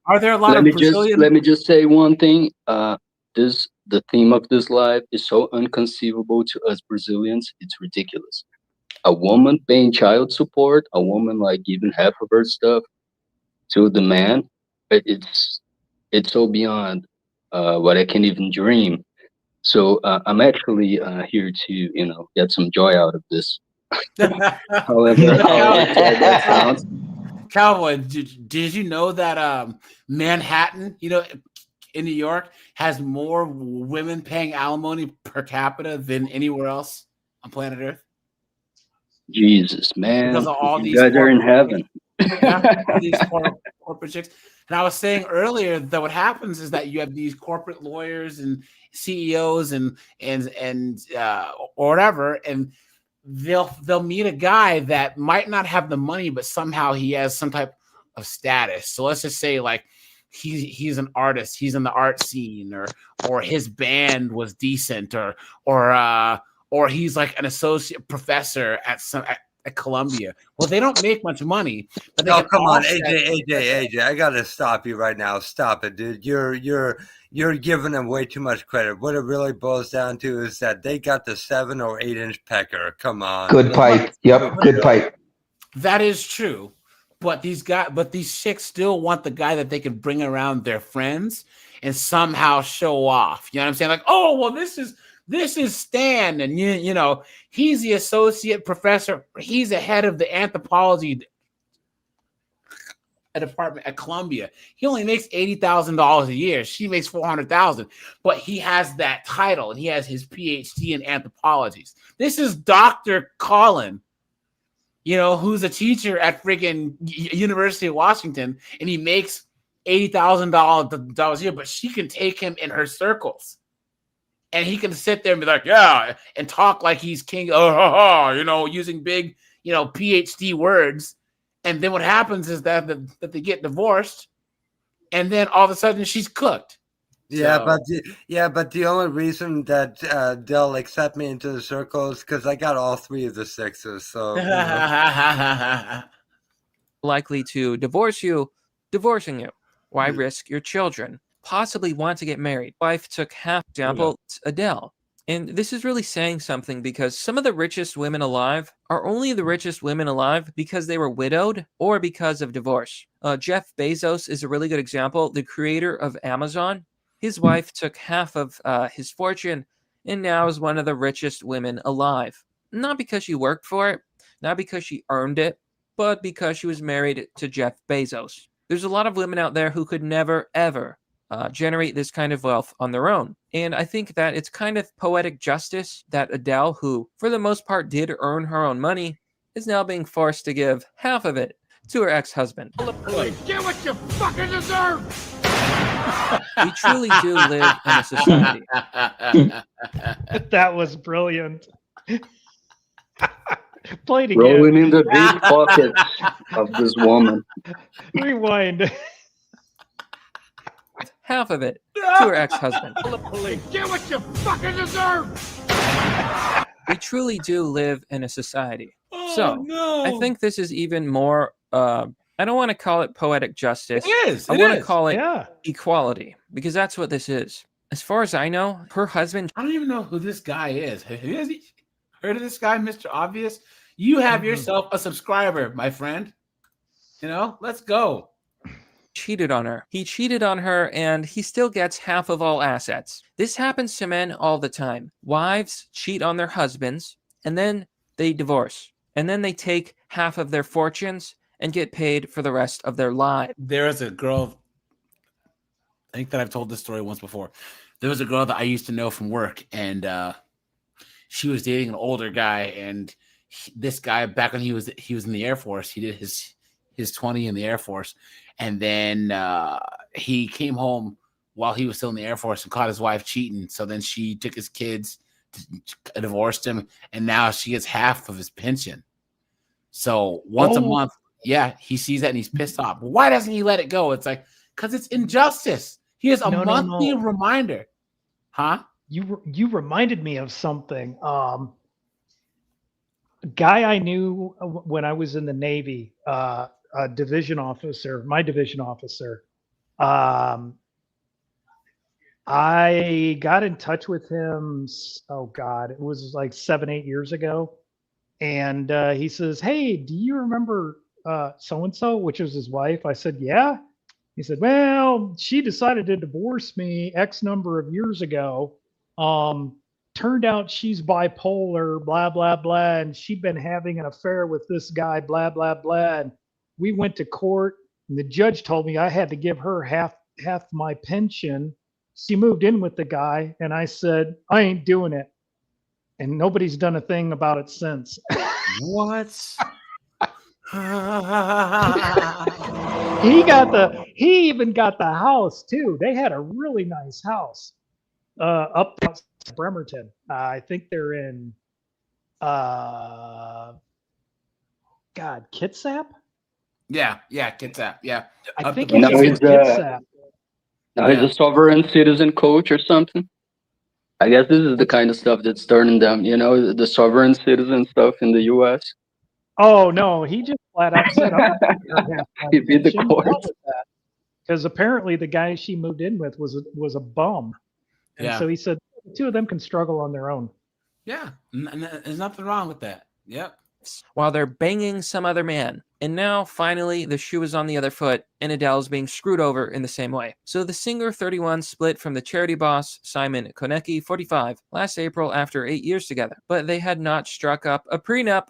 are there a lot of Brazilian? Let me just say one thing. The theme of this live is so inconceivable to us Brazilians. It's ridiculous. A woman paying child support, a woman like giving half of her stuff to the man. It's so beyond what I can even dream. So I'm actually here to get some joy out of this. However, that sounds. Cowboy, did you know that Manhattan, in New York, has more women paying alimony per capita than anywhere else on planet Earth? Jesus, man. Because of all you these guys are in heaven. All these corporate chicks. And I was saying earlier that what happens is that you have these corporate lawyers and CEOs and or whatever, and they'll meet a guy that might not have the money, but somehow he has some type of status. So let's just say like he's an artist, he's in the art scene, or his band was decent, or he's like an associate professor at Columbia. Well, they don't make much money, but they come on, AJ, I gotta stop you right now. Stop it, dude. You're giving them way too much credit. What it really boils down to is that they got the 7 or 8 inch pecker. Come on. Good pipe. Yep, good pipe. That is true. But these chicks still want the guy that they can bring around their friends and somehow show off. You know what I'm saying? Like, oh, well, this is Stan, and he's the associate professor. He's the head of the anthropology an apartment at Columbia. He only makes $80,000 a year. She makes $400,000, but he has that title and he has his PhD in anthropology. This is Dr. Colin, who's a teacher at freaking University of Washington, and he makes $80,000 a year, but she can take him in her circles. And he can sit there and be like, yeah, and talk like he's king, using big, PhD words. And then what happens is that they get divorced, and then all of a sudden she's cooked. Yeah, So, but the only reason that they'll accept me into the circle is because I got all 3 of the 6s. So likely to divorcing you. Why risk your children? Possibly want to get married. Wife took half. Example, Adele. And this is really saying something because some of the richest women alive are only the richest women alive because they were widowed or because of divorce. Jeff Bezos is a really good example. The creator of Amazon, his wife took half of his fortune and now is one of the richest women alive. Not because she worked for it, not because she earned it, but because she was married to Jeff Bezos. There's a lot of women out there who could never, ever generate this kind of wealth on their own. And I think that it's kind of poetic justice that Adele, who for the most part did earn her own money, is now being forced to give half of it to her ex-husband. Get what you fucking deserve! We truly do live in a society. That was brilliant. Played again. Rolling in the deep pockets of this woman. Rewind. Half of it to her ex-husband. Get what you fucking deserve! We truly do live in a society. I think this is even more, I don't want to call it poetic justice. It is. I want to call it equality, because that's what this is. As far as I know, her husband... I don't even know who this guy is. Have you heard of this guy, Mr. Obvious? You have yourself a subscriber, my friend. Let's go. Cheated on her. He cheated on her, and he still gets half of all assets. This happens to men all the time. Wives cheat on their husbands, and then they divorce. And then they take half of their fortunes and get paid for the rest of their lives. There is a girl, I think that I've told this story once before. There was a girl that I used to know from work, and she was dating an older guy, and this guy, back when he was in the Air Force, he did his 20 in the Air Force, and then he came home while he was still in the Air Force and caught his wife cheating. So then she took his kids, divorced him, and now she gets half of his pension. So once a month, he sees that and he's pissed off. Why doesn't he let it go? It's like, because it's injustice. He has a monthly reminder. Huh? You reminded me of something. A guy I knew when I was in the Navy, a division officer, my division officer. I got in touch with him. Oh God, it was like 7-8 years ago. And he says, "Hey, do you remember so-and-so," which was his wife? I said, "Yeah." He said, "Well, she decided to divorce me X number of years ago. Turned out she's bipolar, blah, blah, blah. And she'd been having an affair with this guy, blah, blah, blah. And we went to court, and the judge told me I had to give her half my pension. She moved in with the guy, and I said, I ain't doing it." And nobody's done a thing about it since. What? He even got the house too. They had a really nice house up Bremerton. I think they're in Kitsap. Yeah, Kitsap. Yeah, I think Now it's Kitsap. he's a sovereign citizen coach or something. I guess this is the kind of stuff that's turning them, the sovereign citizen stuff in the U.S. Oh no, he just flat out said, He beat the court. Because apparently the guy she moved in with was a bum, and so he said the two of them can struggle on their own. Yeah, there's nothing wrong with that. Yep. While they're banging some other man. And now, finally, the shoe is on the other foot, and Adele's being screwed over in the same way. So the singer, 31, split from the charity boss, Simon Konecki, 45, last April after 8 years together. But they had not struck up a prenup.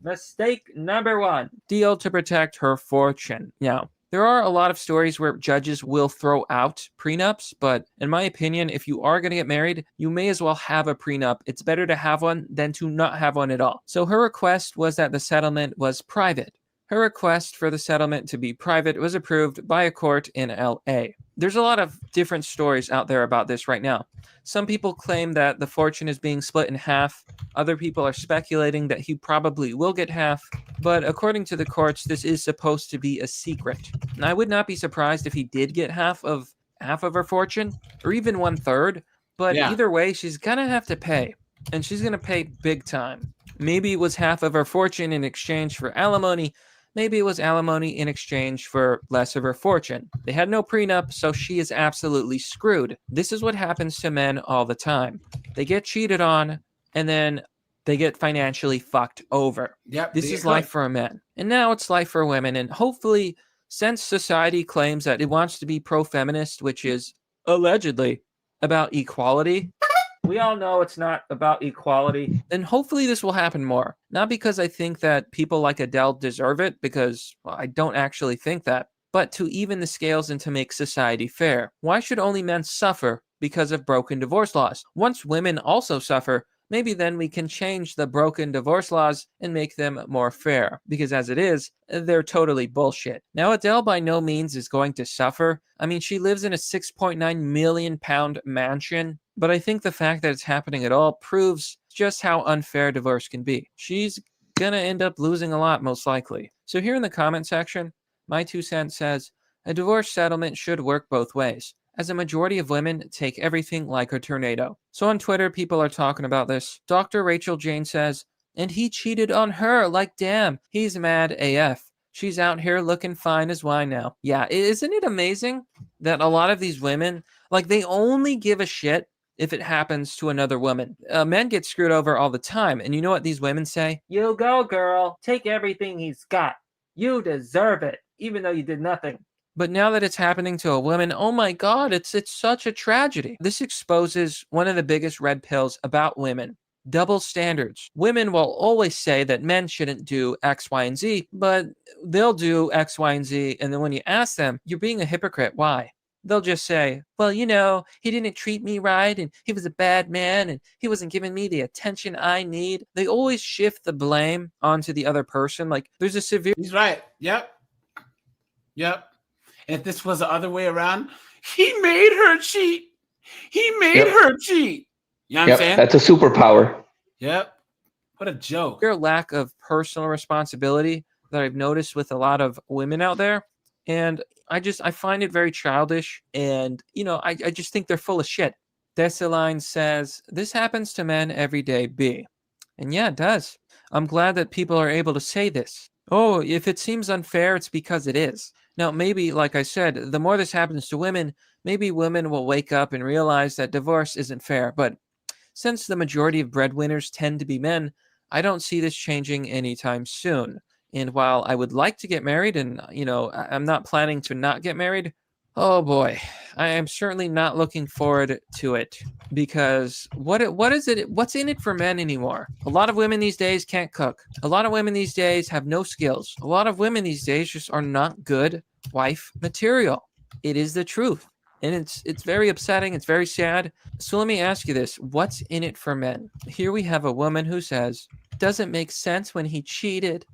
Mistake number 1. Deal to protect her fortune. Now, there are a lot of stories where judges will throw out prenups, but in my opinion, if you are going to get married, you may as well have a prenup. It's better to have one than to not have one at all. So her request was that the settlement was private. Her request for the settlement to be private was approved by a court in LA. There's a lot of different stories out there about this right now. Some people claim that the fortune is being split in half. Other people are speculating that he probably will get half. But according to the courts, this is supposed to be a secret. And I would not be surprised if he did get half of her fortune, or even 1/3. But either way, she's gonna have to pay. And she's gonna pay big time. Maybe it was half of her fortune in exchange for alimony. Maybe it was alimony in exchange for less of her fortune. They had no prenup, so she is absolutely screwed. This is what happens to men all the time. They get cheated on, and then they get financially fucked over. Yep. This is life for a man. And now it's life for women. And hopefully, since society claims that it wants to be pro-feminist, which is allegedly about equality, we all know it's not about equality. And hopefully this will happen more. Not because I think that people like Adele deserve it, because I don't actually think that, but to even the scales and to make society fair. Why should only men suffer because of broken divorce laws? Once women also suffer, maybe then we can change the broken divorce laws and make them more fair. Because as it is, they're totally bullshit. Now, Adele by no means is going to suffer. I mean, she lives in a £6.9 million mansion. But I think the fact that it's happening at all proves just how unfair divorce can be. She's gonna end up losing a lot, most likely. So here in the comment section, my 2 cents says, a divorce settlement should work both ways, as a majority of women take everything like a tornado. So on Twitter, people are talking about this. Dr. Rachel Jane says, and he cheated on her, like damn, he's mad AF. She's out here looking fine as wine now. Yeah, isn't it amazing that a lot of these women, like they only give a shit if it happens to another woman. Men get screwed over all the time. And you know what these women say? You go, girl. Take everything he's got. You deserve it, even though you did nothing. But now that it's happening to a woman, oh my God, it's such a tragedy. This exposes one of the biggest red pills about women. Double standards. Women will always say that men shouldn't do X, Y, and Z, but they'll do X, Y, and Z. And then when you ask them, you're being a hypocrite. Why? They'll just say, well, you know, he didn't treat me right, and he was a bad man, and he wasn't giving me the attention I need. They always shift the blame onto the other person. Like, there's a severe... He's right. Yep. And if this was the other way around, he made her cheat. He made her cheat. You know what I'm saying? That's a superpower. Yep. What a joke. Their lack of personal responsibility that I've noticed with a lot of women out there. And I find it very childish, and I just think they're full of shit. Desaline says, this happens to men every day, B. And yeah, it does. I'm glad that people are able to say this. Oh, if it seems unfair, it's because it is. Now, maybe, like I said, the more this happens to women, maybe women will wake up and realize that divorce isn't fair. But since the majority of breadwinners tend to be men, I don't see this changing anytime soon. And while I would like to get married and, I'm not planning to not get married, oh boy, I am certainly not looking forward to it, because what's in it for men anymore? A lot of women these days can't cook. A lot of women these days have no skills. A lot of women these days just are not good wife material. It is the truth. And it's very upsetting. It's very sad. So let me ask you this. What's in it for men? Here we have a woman who says, doesn't make sense when he cheated.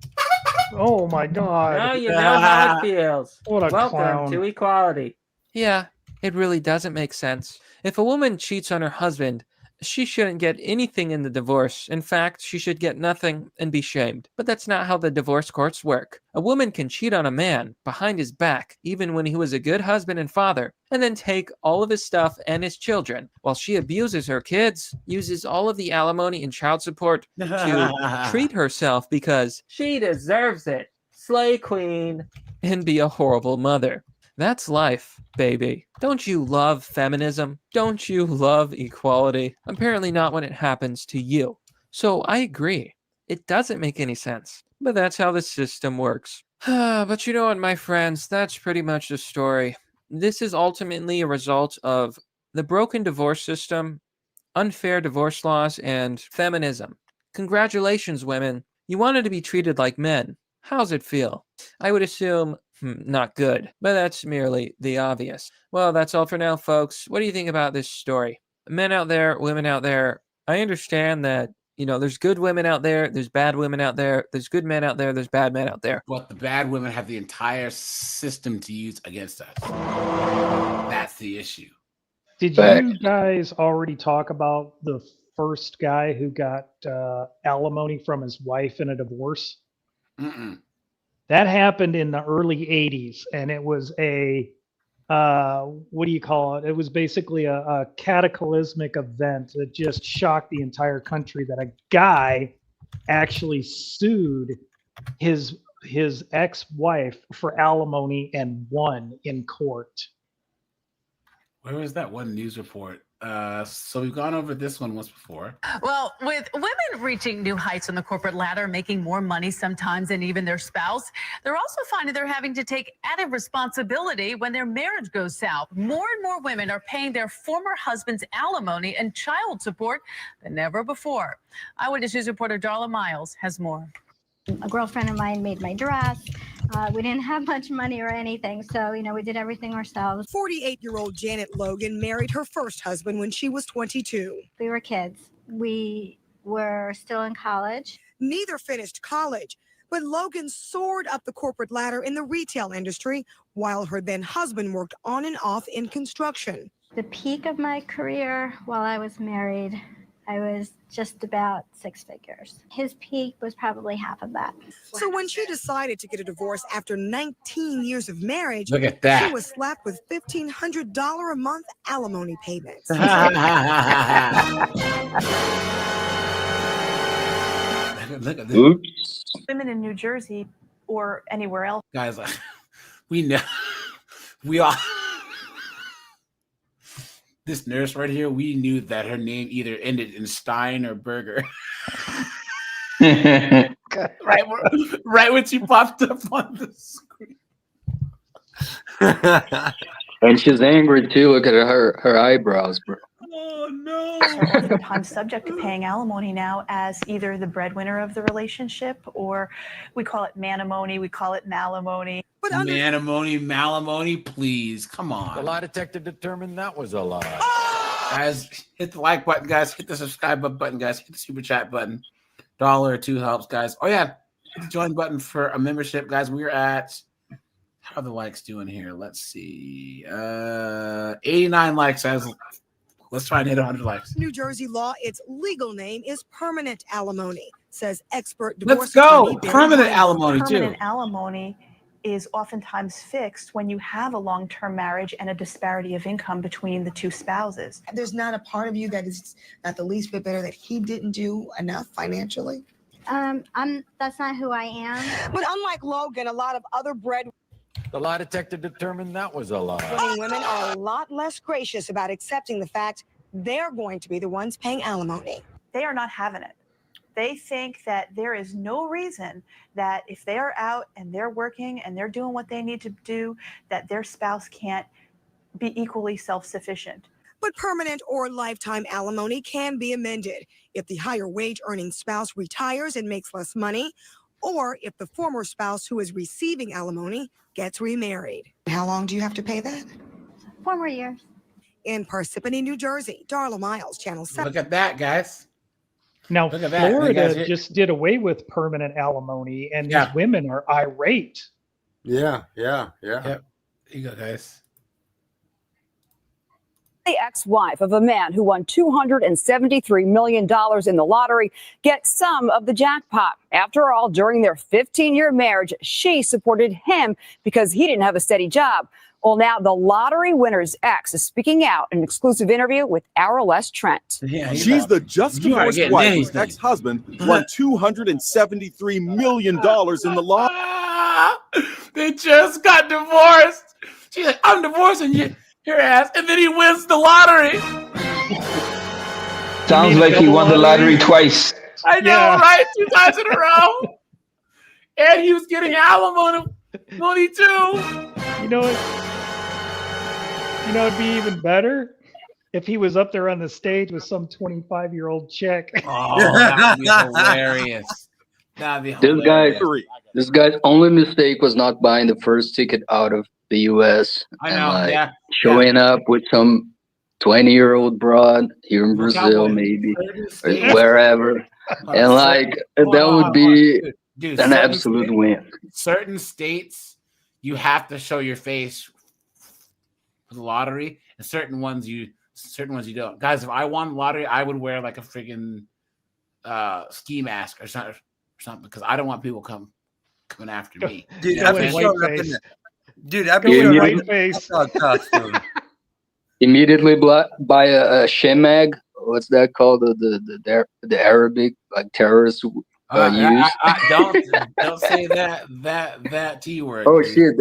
Oh my God. Now you know how it feels. What a Welcome clown. to equality. Yeah, it really doesn't make sense. If a woman cheats on her husband, she shouldn't get anything in the divorce. In fact, she should get nothing and be shamed. But that's not how the divorce courts work. A woman can cheat on a man behind his back, even when he was a good husband and father, and then take all of his stuff and his children, while she abuses her kids, uses all of the alimony and child support to treat herself because she deserves it. Slay queen. And be a horrible mother. That's life, baby. Don't you love feminism? Don't you love equality? Apparently not when it happens to you. So I agree. It doesn't make any sense. But that's how the system works. But you know what, my friends? That's pretty much the story. This is ultimately a result of the broken divorce system, unfair divorce laws, and feminism. Congratulations, women. You wanted to be treated like men. How's it feel? I would assume not good, but that's merely the obvious. Well, that's all for now, folks. What do you think about this story? Men out there, women out there, I understand that, there's good women out there, there's bad women out there, there's good men out there, there's bad men out there. But the bad women have the entire system to use against us. That's the issue. Did you guys already talk about the first guy who got alimony from his wife in a divorce? Mm-mm. That happened in the early 80s, and it was a, what do you call it? It was basically a cataclysmic event that just shocked the entire country, that a guy actually sued his ex-wife for alimony and won in court. Where was that one news report? So we've gone over this one once before. Well, with women reaching new heights on the corporate ladder, making more money sometimes than even their spouse, they're also finding they're having to take added responsibility when their marriage goes south. More and more women are paying their former husband's alimony and child support than ever before. Eyewitness News reporter Darla Miles has more. A girlfriend of mine made my dress. We didn't have much money or anything, so, we did everything ourselves. 48-year-old Janet Logan married her first husband when she was 22. We were kids. We were still in college. Neither finished college, but Logan soared up the corporate ladder in the retail industry while her then husband worked on and off in construction. The peak of my career while I was married, I was just about 6 figures. His peak was probably half of that. So when she decided to get a divorce after 19 years of marriage, Look at that. she was slapped with $1,500 a month alimony payments. Look at this. Oops. Women in New Jersey or anywhere else. Guys, we know. We all. This nurse right here, we knew that her name either ended in Stein or Burger. right when she popped up on the screen. And she's angry too. Look at her eyebrows, bro. Oh no! Are oftentimes subject to paying alimony now as either the breadwinner of the relationship, or we call it manimony, we call it malimony. Manimony, malimony, please, come on. The lie detector determined that was a lie. Guys, hit the like button, guys. Hit the subscribe button, guys. Hit the super chat button. $1 or $2 helps, guys. Oh yeah, hit the join button for a membership, guys. We're at, how are the likes doing here? Let's see, 89 likes, guys. Let's try and hit 100 likes. New Jersey law, its legal name is permanent alimony, says expert divorce. Let's go. attorney Barry Permanent White. alimony, too. Permanent alimony is oftentimes fixed when you have a long-term marriage and a disparity of income between the two spouses. There's not a part of you that is not the least bit better that he didn't do enough financially? That's not who I am. But unlike Logan, a lot of other The lie detector determined that was a lie. breadwinning women are a lot less gracious about accepting the fact they're going to be the ones paying alimony. They are not having it. They think that there is no reason that if they are out and they're working and they're doing what they need to do, that their spouse can't be equally self-sufficient. But permanent or lifetime alimony can be amended if the higher wage earning spouse retires and makes less money, or if the former spouse who is receiving alimony gets remarried. How long do you have to pay that? 4 more years. In Parsippany, New Jersey, Darla Miles, Channel 7. Look at that, guys. Now, Look at that. Florida just did away with permanent alimony, and these women are irate. Yeah. Yep. Here you go, guys. The ex-wife of a man who won $273 million in the lottery gets some of the jackpot. After all, during their 15-year marriage, she supported him because he didn't have a steady job. Well, now the lottery winner's ex is speaking out in an exclusive interview with our Les Trent. She's the just divorced wife whose ex-husband won $273 million in the lottery. They just got divorced. She's like, I'm divorcing your ass, and then he wins the lottery. Sounds like he won the lottery twice. I know, right? 2 times in a row. And he was getting alimony too. You know what? It'd be even better if he was up there on the stage with some 25-year-old chick. Oh, that would be hilarious. That'd be This hilarious. guy's only mistake was not buying the first ticket out of the U.S. I and know, like yeah, showing up with some 20-year-old broad here in Well, Brazil, Cowboy, maybe certain or states- wherever, and like that would be Dude, an certain absolute sta- win. Certain states, you have to show your face for the lottery, and certain ones you don't. Guys, if I won the lottery, I would wear like a freaking ski mask or something, because I don't want people coming after me. Dude, You know I've what been I'm showing saying? up in the dude. I've Go been in showing up white in the face. hot dog costume. Immediately buy a shemag. What's that called? The Arabic like terrorists use. Don't say that T word. Oh dude. shit!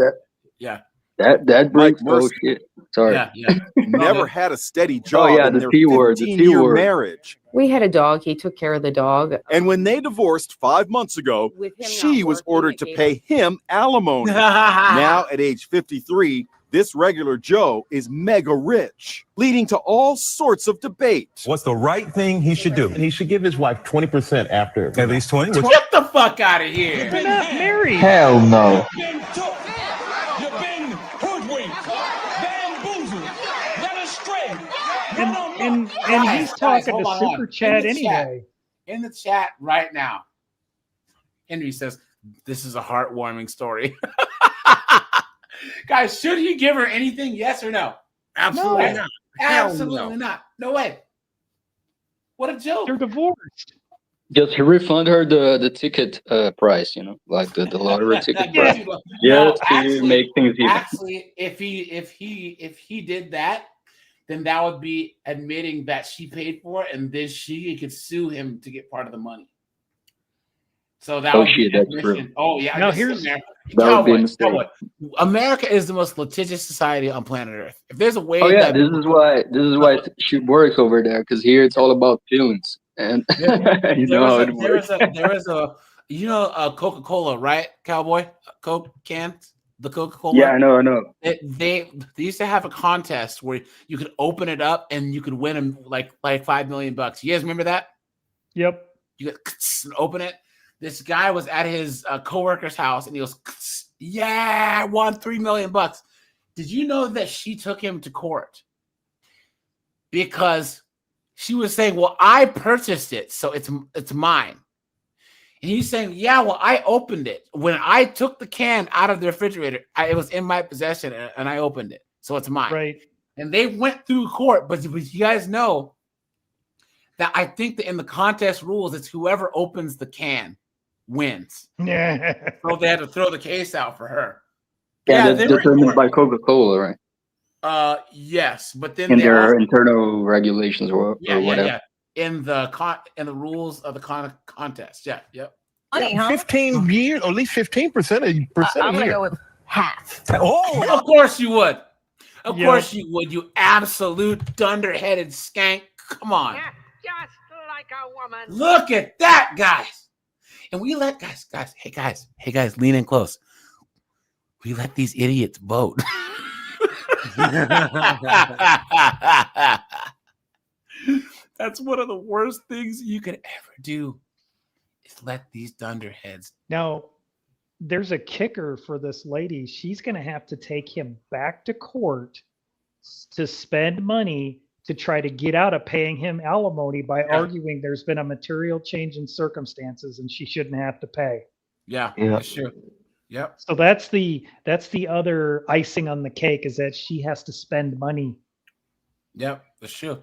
Yeah. That brings. Oh Mercer. shit! Sorry. Yeah. Never had a steady job yeah, in the their T word, the T 15-year word. marriage. We had a dog. He took care of the dog. And when they divorced 5 months ago, she was ordered to pay him alimony. Now, at age 53, this regular Joe is mega rich, leading to all sorts of debate. What's the right thing he should do? He should give his wife 20% after. At least 20? Get the fuck out of here. They're not married. Hell no. You've been hoodwinked, bamboozled, led astray. And Guys, he's talking hold to on, hold on. Super Chat In the chat. anyway. In the chat right now, Henry says, this is a heartwarming story. Guys, should he give her anything? Yes or no? Absolutely No. not. Absolutely not. No way. What a joke. They're divorced. Just refund her the ticket price, like the lottery ticket price. No, To make things even. Actually, if he did that, then that would be admitting that she paid for it, and then she could sue him to get part of the money. So that would be that's admission. true. Oh yeah. Now this is here's- America. That would be a Cowboy, mistake. Cowboy. America is the most litigious society on planet Earth. If there's a way Oh yeah, that this is why she works over there, because here it's all about feelings, and you know how it works. there is a Coca-Cola, right, Cowboy? Coke cans, the Coca-Cola. Yeah, I know. They used to have a contest where you could open it up and you could win like $5 million. You guys remember that? Yep. You could open it. This guy was at his coworker's house and he goes, "Yeah, I won $3 million." Did you know that she took him to court because she was saying, "Well, I purchased it, so it's mine." And he's saying, "Yeah, well, I opened it. When I took the can out of the refrigerator, it was in my possession and I opened it, so it's mine." Right. And they went through court, but you guys know that I think that in the contest rules, it's whoever opens the can wins. Yeah. So they had to throw the case out for her. Yeah, they that's were in determined court. by Coca-Cola, right? Yes, but then In they their also, internal regulations or whatever. in the rules of the contest. Yeah, yep. Money, huh? 15 years, or at least 15% a I'm year. gonna go with half. Oh, Of course you would. Of Yep. course you would. You absolute dunderheaded skank. Come on. Just like a woman. Look at that, guys. And we let guys, hey guys, lean in close. We let these idiots vote. That's one of the worst things you could ever do is let these dunderheads. Now, there's a kicker for this lady. She's going to have to take him back to court to spend money to try to get out of paying him alimony by arguing there's been a material change in circumstances and she shouldn't have to pay. Yeah, Yeah. that's true. Yep. So that's the other icing on the cake, is that she has to spend money. Yep, that's true.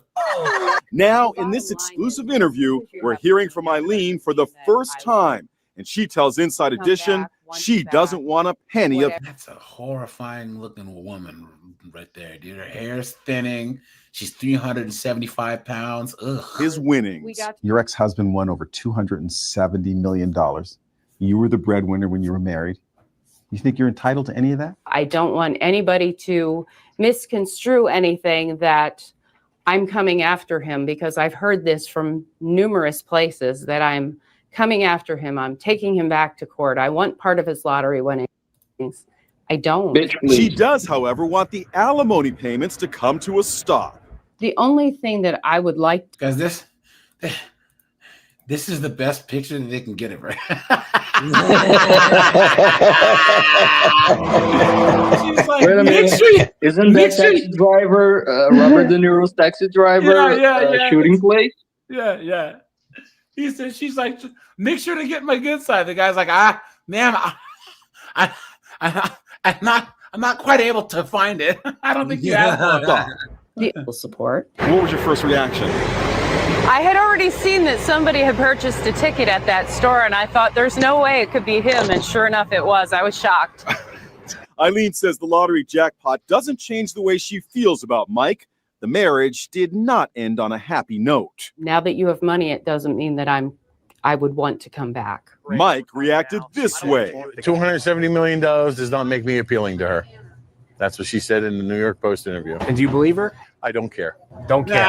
Now, in this exclusive interview, we're hearing from Eileen for the first time, and she tells Inside Edition she doesn't want a penny of. That's a horrifying looking woman right there, dude. Her hair's thinning. She's 375 pounds. Ugh. His winnings. Your ex-husband won over $270 million. You were the breadwinner when you were married. You think you're entitled to any of that? I don't want anybody to misconstrue anything that I'm coming after him, because I've heard this from numerous places that I'm coming after him. I'm taking him back to court. I want part of his lottery winnings. I don't. She does, however, want the alimony payments to come to a stop. The only thing that I would like, Guys, This is the best picture that they can get it right. She's like, Wait a make minute. sure you, Isn't that taxi driver, Robert De Niro's taxi driver, shooting place? Yeah. He said, she's like, make sure to get my good side. The guy's like, ma'am, I'm not quite able to find it. I don't think you have one. The support. What was your first reaction? I had already seen that somebody had purchased a ticket at that store, and I thought there's no way it could be him. And sure enough, it was. I was shocked. Eileen says the lottery jackpot doesn't change the way she feels about Mike. The marriage did not end on a happy note. Now that you have money, it doesn't mean that I would want to come back. Mike reacted this way. $270 million does not make me appealing to her. That's what she said in the New York Post interview. And do you believe her? I don't care. Don't care.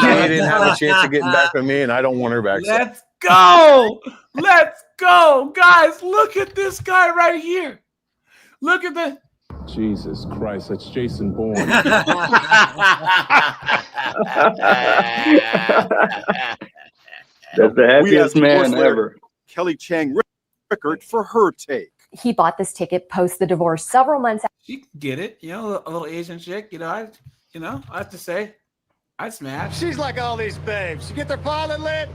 She didn't have a chance of getting back with me, and I don't want her back. Let's go. Let's go. Guys, look at this guy right here. Look at the... Jesus Christ, that's Jason Bourne. That's the happiest man ever. Kelly Chang Rickard for her take. He bought this ticket post the divorce several months after. You can get it. You know, a little Asian chick. I have to say, I'd smash. She's like all these babes. You get their pilot lit,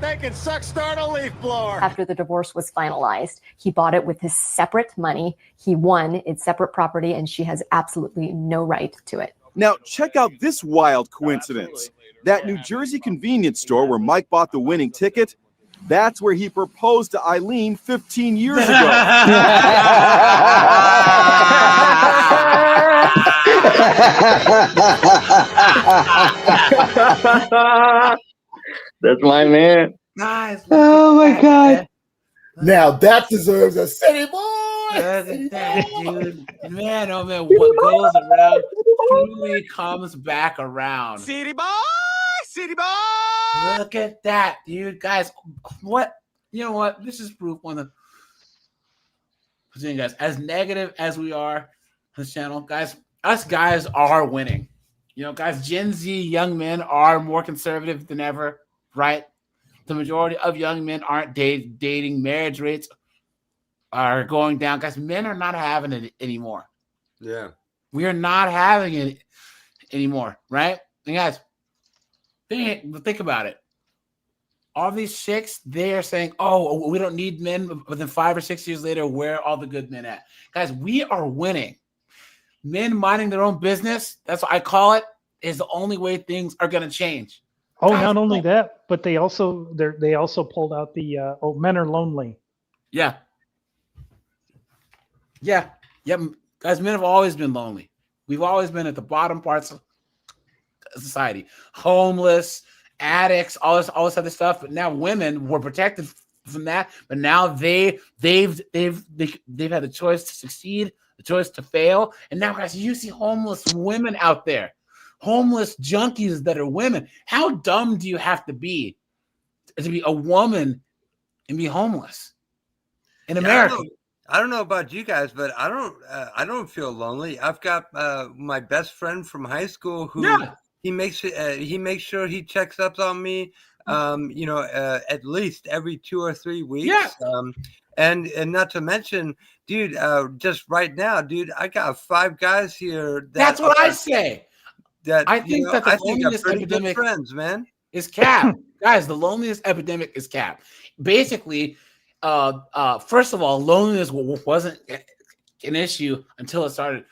they can start a leaf blower. After the divorce was finalized, he bought it with his separate money. He won its separate property, and she has absolutely no right to it. Now, check out this wild coincidence. That New Jersey convenience store where Mike bought the winning ticket, that's where he proposed to Eileen 15 years ago. That's my man. Nice. Oh my God. Now that deserves a city boy. Look at that, dude. Man, oh man, what goes around truly comes back around. City boy, city boy. Look at that, dude. Guys, what? You know what? This is proof on the guys. As negative as we are on this channel, guys, us guys are winning. Guys, Gen Z young men are more conservative than ever, right? The majority of young men aren't dating. Marriage rates are going down. Guys, men are not having it anymore. Yeah. We are not having it anymore, right? And guys, think about it. All these chicks, they are saying, oh, we don't need men. But then 5 or 6 years later, where are all the good men at? Guys, we are winning. Men minding their own business, that's what I call it, is the only way things are going to change. Oh, not only that, but they also pulled out the men are lonely. Yeah. Guys, men have always been lonely. We've always been at the bottom parts of society, homeless, addicts, all this other stuff. But now women were protected from that. But now they've had the choice to succeed, the choice to fail. And now, guys, you see homeless women out there, homeless junkies that are women. How dumb do you have to be a woman and be homeless in America? I don't know about you guys, but I don't feel lonely. I've got my best friend from high school who he makes sure he checks up on me, at least every 2 or 3 weeks. Yeah. And not to mention, dude, just right now, dude, I got 5 guys here. That's what I say. I think that the I think loneliness pretty good epidemic friends, man. is capped. Guys, the loneliness epidemic is capped. Basically, first of all, loneliness wasn't an issue until it started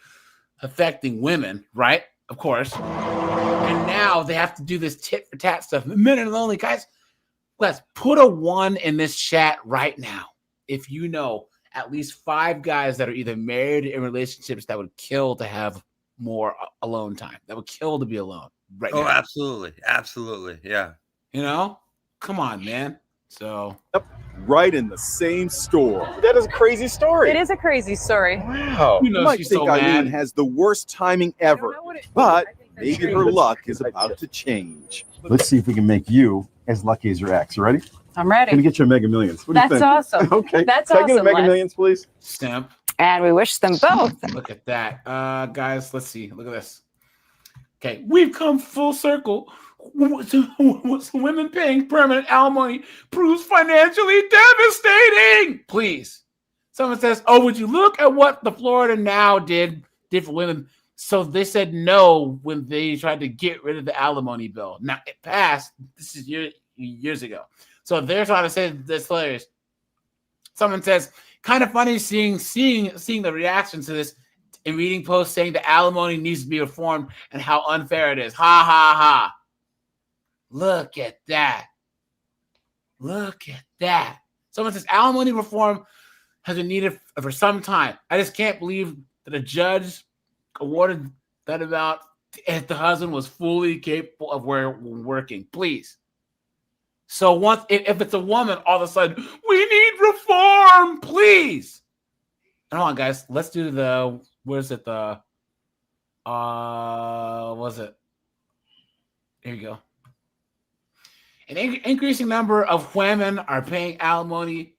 affecting women, right? Of course. And now they have to do this tit for tat stuff. Men are lonely. Guys, let's put a 1 in this chat right now if you know at least 5 guys that are either married or in relationships that would kill to have more alone time, that would kill to be alone right now. Oh, absolutely. Yeah. Come on, man. So right in the same store. That is a crazy story. It is a crazy story. Wow. You know You might she's think so Eileen mad. has the worst timing ever, but maybe her luck is about to change. Let's see if we can make you as lucky as your ex. You ready? I'm ready. Gonna get you a Mega Millions. What do you That's think? awesome. Okay. That's Can I get a awesome, Mega Les. Millions, please? Stamp. And we wish them both. Look at that. Guys, let's see. Look at this. Okay, we've come full circle. women paying permanent alimony proves financially devastating. Please. Someone says, oh, would you look at what the Florida Now did for women? So they said no when they tried to get rid of the alimony bill. Now it passed. This is years ago. So they're trying to say this hilarious. Someone says, kind of funny seeing the reaction to this and reading posts saying the alimony needs to be reformed and how unfair it is. Ha ha ha. Look at that. Look at that. Someone says alimony reform has been needed for some time. I just can't believe that a judge awarded that amount if the husband was fully capable of working. Please. So once if it's a woman, all of a sudden, we need reform, please. And hold on, guys. Let's do the was it? Here you go. An increasing number of women are paying alimony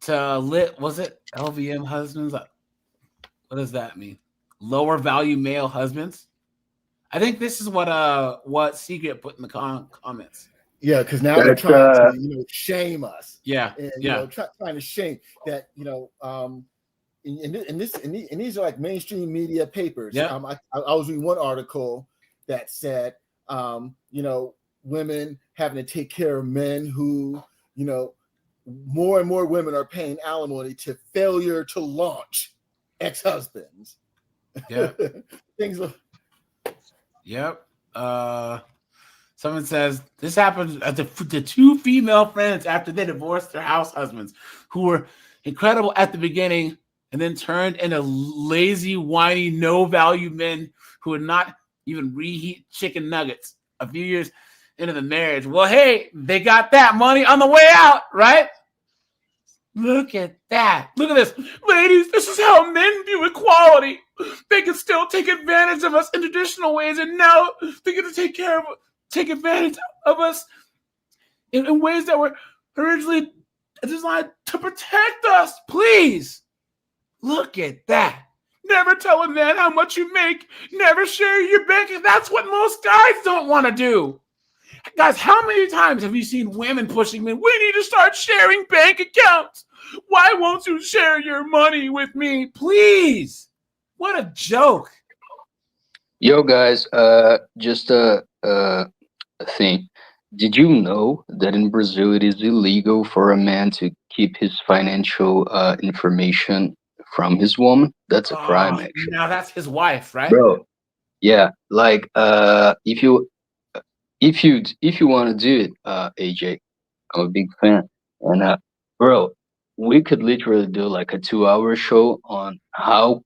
to LVM husbands? What does that mean? Lower value male husbands? I think this is what Secret put in the comments. Yeah, because now they're trying to shame us. Yeah, and, yeah. Trying to shame that and these are like mainstream media papers. Yeah. I was reading one article that said women having to take care of men who more and more women are paying alimony to failure to launch ex-husbands. Yeah. Things. Yep. Someone says this happened to two female friends after they divorced their house husbands, who were incredible at the beginning and then turned into lazy, whiny, no-value men who would not even reheat chicken nuggets a few years into the marriage. Well, hey, they got that money on the way out, right? Look at that. Look at this. Ladies, this is how men view equality. They can still take advantage of us in traditional ways, and now they're going to take advantage of us in ways that were originally designed to protect us. Please. Look at that. Never tell a man how much you make. Never share your bank. That's what most guys don't want to do. Guys, how many times have you seen women pushing men? We need to start sharing bank accounts. Why won't you share your money with me? Please. What a joke. Yo, guys, just a thing. Did you know that in Brazil it is illegal for a man to keep his financial information from his woman? That's a crime, actually. Now that's his wife, right? Bro, yeah, like if you want to do it, AJ, I'm a big fan, and bro, we could literally do like a 2-hour show on how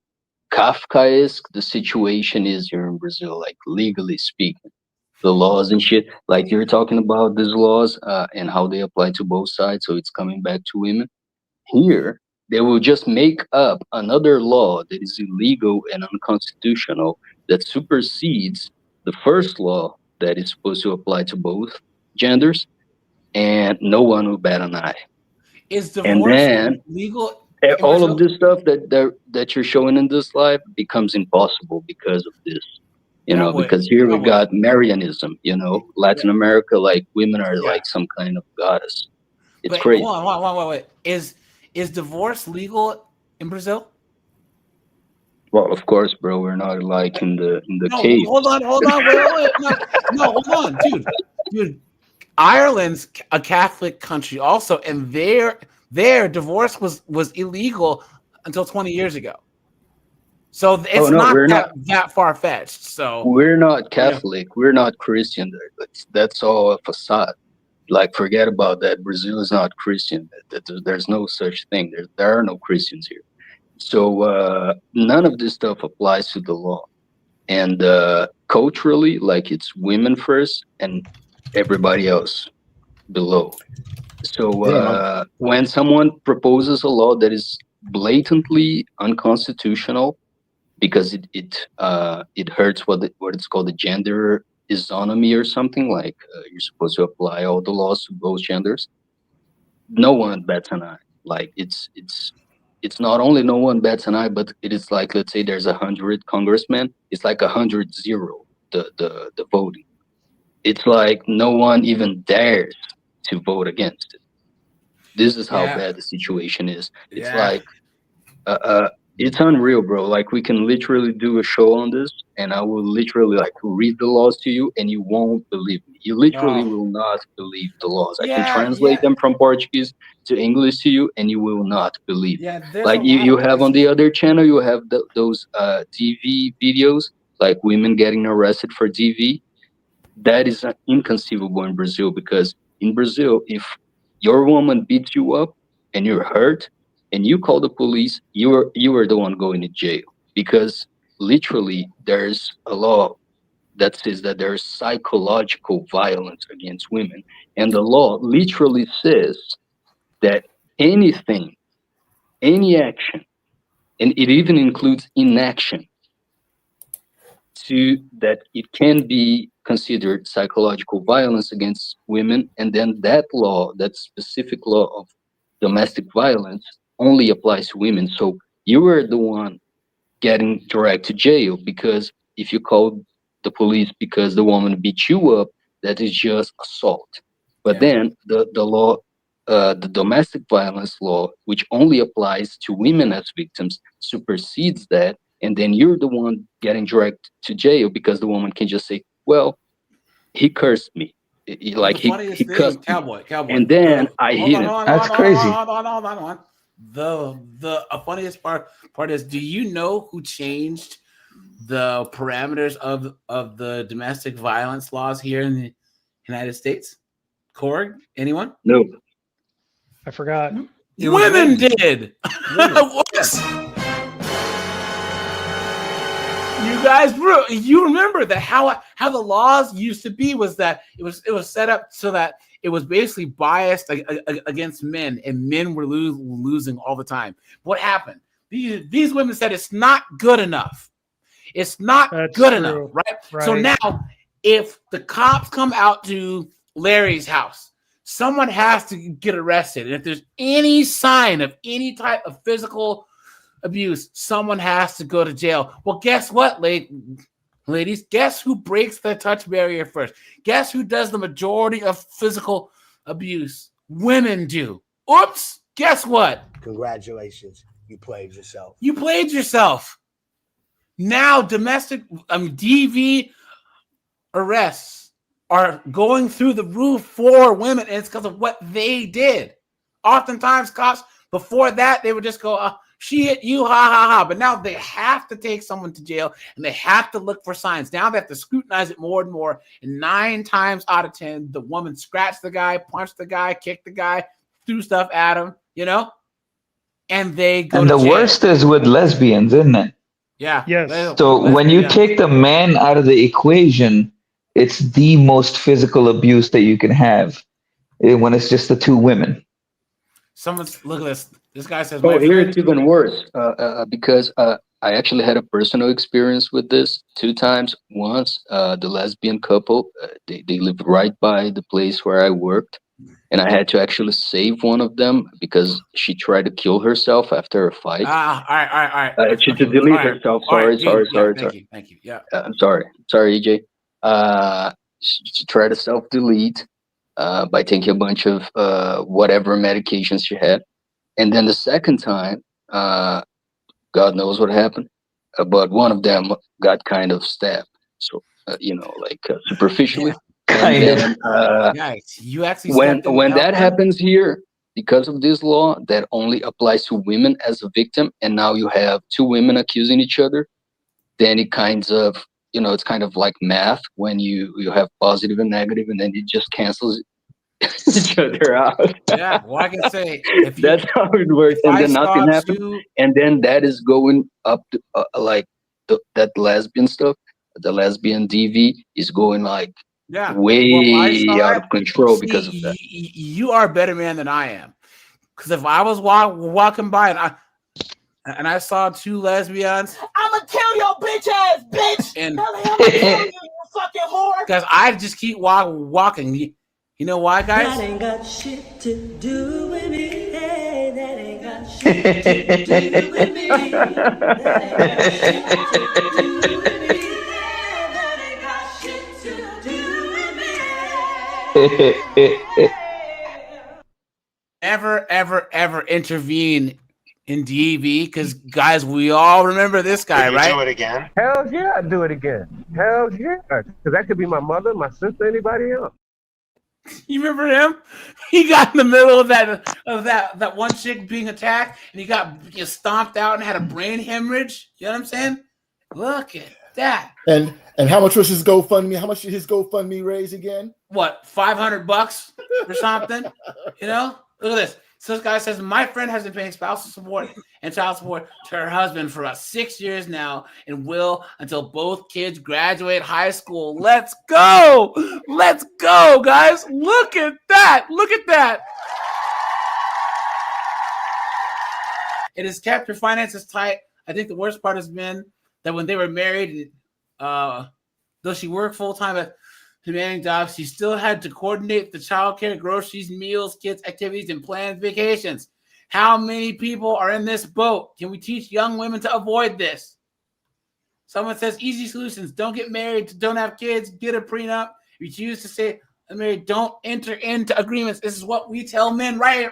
Kafkaesque the situation is here in Brazil, like legally speaking, the laws and shit. Like you're talking about these laws and how they apply to both sides, so it's coming back to women. Here, they will just make up another law that is illegal and unconstitutional that supersedes the first law that is supposed to apply to both genders, and no one will bat an eye. Is divorce legal? All of this stuff that you're showing in this live becomes impossible because of this, because here we got Marianism, Latin America, like women are like some kind of goddess. It's crazy. Hold on, wait. Is divorce legal in Brazil? Well, of course, bro. We're not like in the cave. Hold on, wait. No, hold on, dude. Ireland's a Catholic country also, and their divorce was illegal until 20 years ago. So it's not that far-fetched. So we're not Catholic. Yeah. We're not Christian. That's all a facade. Like, forget about that. Brazil is not Christian. There's no such thing. There are no Christians here. So none of this stuff applies to the law. And culturally, like, it's women first and everybody else below. So when someone proposes a law that is blatantly unconstitutional because it hurts what it's called the gender isonomy or something, like you're supposed to apply all the laws to both genders, no one bats an eye. Like it's not only no one bats an eye, but it is like, let's say there's 100 congressmen, it's like 100-0 the voting. it's like no one even dares to vote against it. This is how bad the situation is. It's like it's unreal, bro. Like we can literally do a show on this, and I will literally like read the laws to you, and you won't believe me. You literally will not believe the laws. I can translate them from Portuguese to English to you, and you will not believe. Yeah, there's Like a you lot of have on the places. other channel, you have those DV videos, like women getting arrested for DV. That is inconceivable in Brazil, because in Brazil, if your woman beats you up and you're hurt and you call the police, you are the one going to jail, because literally there's a law that says that there's psychological violence against women, and the law literally says that anything, any action, and it even includes inaction, to that it can be considered psychological violence against women, and then that law, that specific law of domestic violence, only applies to women. So you are the one getting dragged to jail, because if you call the police because the woman beat you up, that is just assault. But then the law, the domestic violence law, which only applies to women as victims, supersedes that, and then you're the one getting dragged to jail, because the woman can just say, well, he cursed me. Like The he funniest thing, cussed me. Cowboy, And then I hold hit on, him. hold on, hold on. The funniest part is, do you know who changed the parameters of the domestic violence laws here in the United States? Korg, anyone? No. I forgot. Women did. What? You guys, you remember that how the laws used to be was that it was set up so that it was basically biased against men, and men were losing all the time. What happened? These women said it's not good enough. It's not good enough, right? So now, if the cops come out to Larry's house, someone has to get arrested. And if there's any sign of any type of physical abuse, someone has to go to jail. Well, guess what, ladies? Guess who breaks the touch barrier first? Guess who does the majority of physical abuse? Women do. Oops. Guess what? Congratulations. You played yourself. You played yourself. Now DV arrests are going through the roof for women, and it's because of what they did. Oftentimes, cops, before that, they would just go, she hit you, ha, ha, ha. But now they have to take someone to jail, and they have to look for signs. Now they have to scrutinize it more and more. And 9 times out of 10, the woman scratched the guy, punched the guy, kicked the guy, threw stuff at him, and they go And to the jail. worst is with lesbians, isn't it? Yeah. Yes. So when you take the man out of the equation, it's the most physical abuse that you can have when it's just the two women. Someone's look at this. This guy says, "Oh, here it's even worse because I actually had a personal experience with this 2 times. Once, the lesbian couple, they lived right by the place where I worked, and I had to actually save one of them because she tried to kill herself after a fight. All right. To delete herself. Sorry. Thank you. Yeah. I'm sorry, EJ. She tried to self-delete by taking a bunch of whatever medications she had. And then the second time, God knows what happened, but one of them got kind of stabbed. So, superficially. Guys, you actually when that happens here, because of this law, that only applies to women as a victim, and now you have 2 women accusing each other, then it kind of, it's kind of like math when you have positive and negative, and then it just cancels each other out. Yeah, well, I can say that's how it works, and then nothing happens, and then that is going up to, that lesbian stuff. The lesbian DV is going way out of control because of that. You are a better man than I am, because if I was walking by and I saw 2 lesbians, I'm gonna kill your bitch ass, bitch. And I'm gonna kill you, you fucking whore. Because I just keep walking. You know why, guys? That ain't got shit to do with me. Hey, that ain't got shit to do with me. That ain't got shit to do with me. That ain't got shit to do with me. Never, ever, ever intervene in DV because, guys, we all remember this guy, right? Do it again? Hell yeah, I'd do it again. Hell yeah. Because that could be my mother, my sister, anybody else. You remember him? He got in the middle of that one chick being attacked, and he got stomped out and had a brain hemorrhage. You know what I'm saying? Look at that. And how much was his GoFundMe? How much did his GoFundMe raise again? What, $500 or something? You know? Look at this. So this guy says, my friend has been paying spousal support and child support to her husband for about 6 years now and will until both kids graduate high school. Let's go. Let's go, guys. Look at that. Look at that. It has kept her finances tight. I think the worst part has been that when they were married, though she worked full-time at demanding jobs, she still had to coordinate the childcare, groceries, meals, kids' activities, and planned vacations. How many people are in this boat? Can we teach young women to avoid this? Someone says, easy solutions. Don't get married. Don't have kids. Get a prenup. If you choose to stay married, don't enter into agreements. This is what we tell men right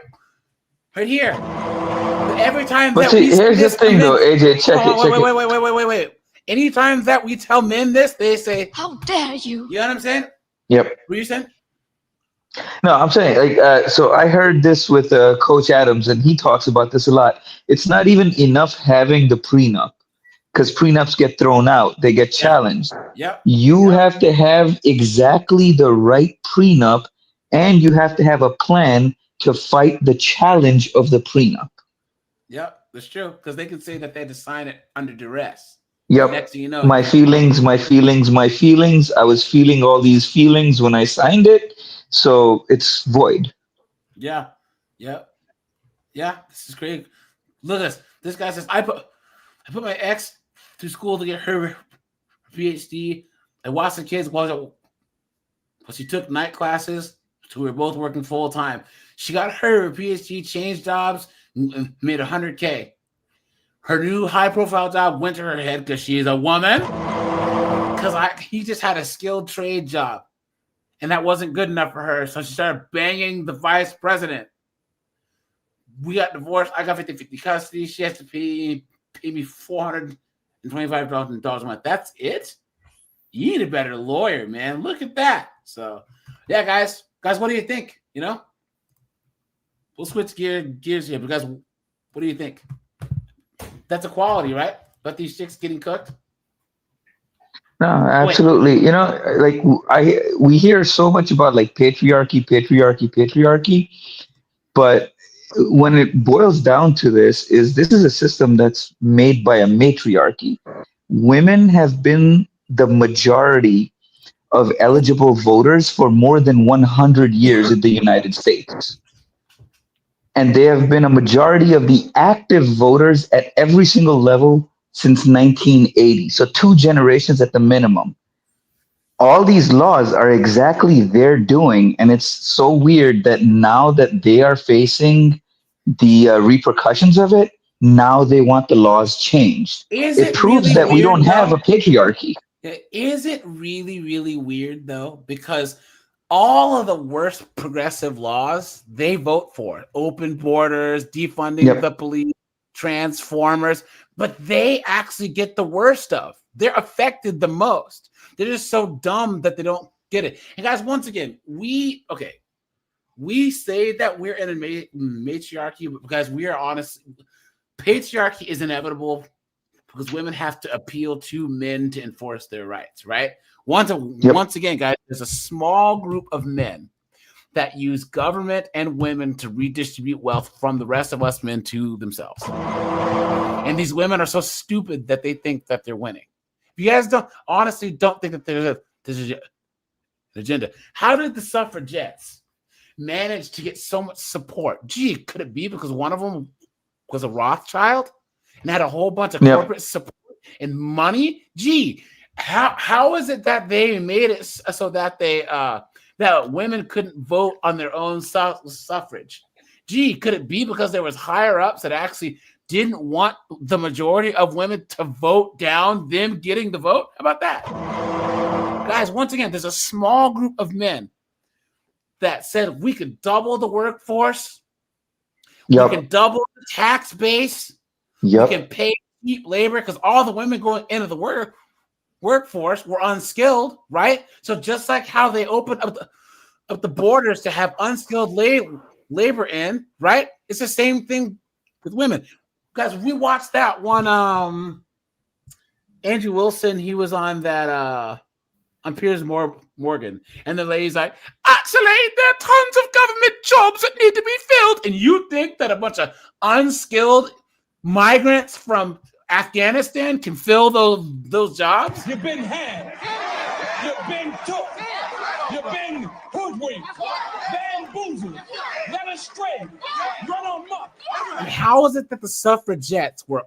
here. But every time But see, here's the thing, though, AJ. Check it. Wait. Anytime that we tell men this, they say, how dare you? You know what I'm saying? Yep. What are you saying? No, I'm saying, so I heard this with Coach Adams, and he talks about this a lot. It's not even enough having the prenup, because prenups get thrown out. They get challenged. Yep. You have to have exactly the right prenup, and you have to have a plan to fight the challenge of the prenup. Yep, that's true, because they can say that they had to sign it under duress. Yep. Next thing you know, my feelings. I was feeling all these feelings when I signed it, so it's void. Yeah. This is great. Look at this. This guy says, I put my ex through school to get her PhD. I watched the kids while she took night classes. So we were both working full time. She got her PhD, changed jobs, and made $100K. Her new high-profile job went to her head because she's a woman. Because he just had a skilled trade job, and that wasn't good enough for her. So she started banging the vice president. We got divorced. I got 50-50 custody. She has to pay me $425 a month. That's it? You need a better lawyer, man. Look at that. So, yeah, guys, what do you think? You know, we'll switch gears here. But guys, what do you think? That's equality, right? But these chicks getting cooked. No, absolutely. Wait. You know, like we hear so much about like patriarchy, but when it boils down to this is a system that's made by a matriarchy. Women have been the majority of eligible voters for more than 100 years in the United States. And they have been a majority of the active voters at every single level since 1980. So 2 generations at the minimum. All these laws are exactly their doing. And it's so weird that now that they are facing the repercussions of it, now they want the laws changed. It proves that we don't have a patriarchy. Is it really, really weird, though? Because all of the worst progressive laws, they vote for. Open borders, defunding the police, transformers. But they actually get the worst of. They're affected the most. They're just so dumb that they don't get it. And guys, once again, we say that we're in a matriarchy because we are honest. Patriarchy is inevitable because women have to appeal to men to enforce their rights, right? Once again, guys, there's a small group of men that use government and women to redistribute wealth from the rest of us men to themselves. And these women are so stupid that they think that they're winning. If you guys don't think that there's an agenda, how did the suffragettes manage to get so much support? Gee, could it be because one of them was a Rothschild and had a whole bunch of corporate support and money? Gee, how is it that they made it so that that women couldn't vote on their own suffrage? Gee, could it be because there was higher ups that actually didn't want the majority of women to vote down them getting the vote? How about that? Guys, once again, there's a small group of men that said we could double the workforce. Yep. We can double the tax base. Yep. We can pay cheap labor because all the women going into the workforce were unskilled, right? So just like how they opened up the borders to have unskilled labor in, right? It's the same thing with women. Guys, we watched that one. Andrew Wilson, he was on that on Piers Morgan, and the lady's like, actually, there are tons of government jobs that need to be filled. And you think that a bunch of unskilled migrants from Afghanistan can fill those jobs? You've been had. You've been took. You've been hoodwinked, bamboozled, led astray, run amok. And how is it that the suffragettes were,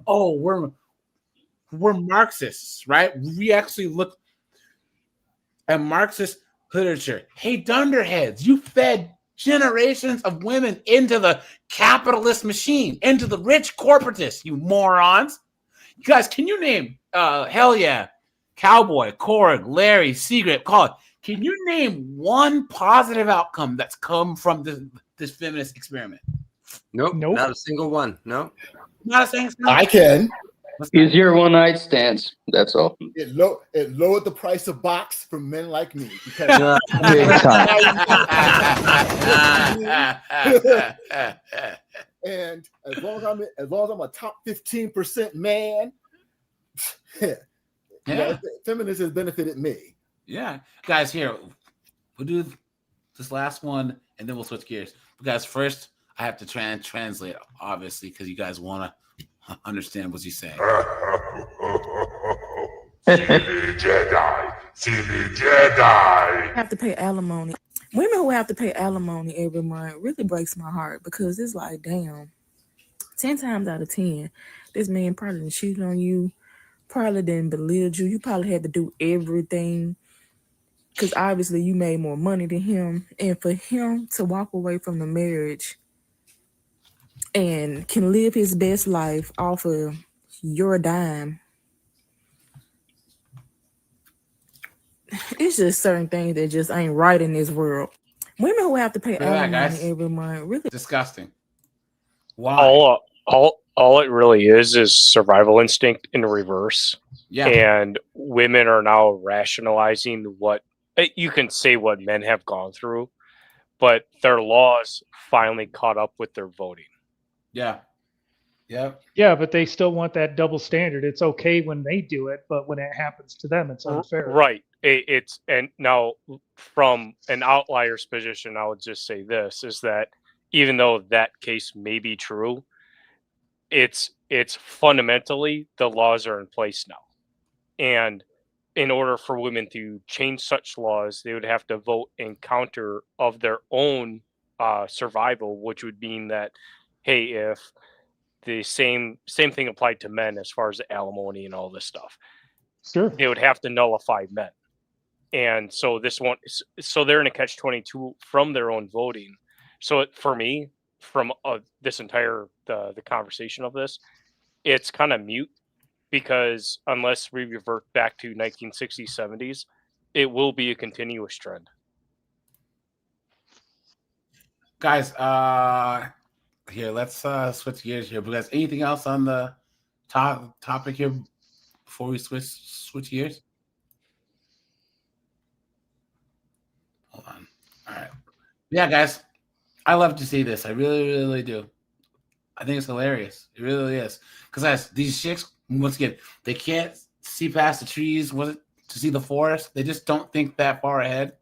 we're Marxists, right? We actually look at Marxist literature. Hey, dunderheads, you fed generations of women into the capitalist machine, into the rich corporatists, you morons. You guys, can you name, hell yeah, Cowboy, Korg, Larry, Seagrave, call it. Can you name one positive outcome that's come from this feminist experiment? Nope. Not a single one. No. Not a single. I can. Easier one night stands. That's all. It lowered the price of box for men like me. Because and as long as I'm a top 15% man, feminism has benefited me. Yeah, guys, here we'll do this last one, and then we'll switch gears. But guys, first I have to translate, obviously, because you guys want to understand what he's saying. Silly Jedi. Have to pay alimony. Women who have to pay alimony every month really breaks my heart because it's like, damn, 10 times out of 10, this man probably didn't cheat on you, probably didn't belittle you. You probably had to do everything because obviously you made more money than him. And for him to walk away from the marriage and can live his best life off of your dime, it's just certain things that just ain't right in this world. Women who have to pay alimony every month, really disgusting. Why? All it really is survival instinct in reverse. Yeah. And women are now rationalizing what you can say what men have gone through, but their laws finally caught up with their voting. Yeah. Yeah. Yeah, but they still want that double standard. It's okay when they do it, but when it happens to them, it's unfair. Right. And now from an outlier's position, I would just say this is that even though that case may be true, it's fundamentally the laws are in place now. And in order for women to change such laws, they would have to vote in counter of their own survival, which would mean that, hey, if the same thing applied to men as far as alimony and all this stuff, sure, they would have to nullify men. And so they're in a catch-22 from their own voting. So for me, from this entire the conversation of this, it's kind of mute, because unless we revert back to 1960s, 70s, it will be a continuous trend. Guys, here, let's switch gears here. Because anything else on the topic here before we switch gears? Hold on. All right. Yeah, guys, I love to see this. I really, really do. I think it's hilarious. It really is. Because guys, these chicks, once again, they can't see past the trees to see the forest. They just don't think that far ahead.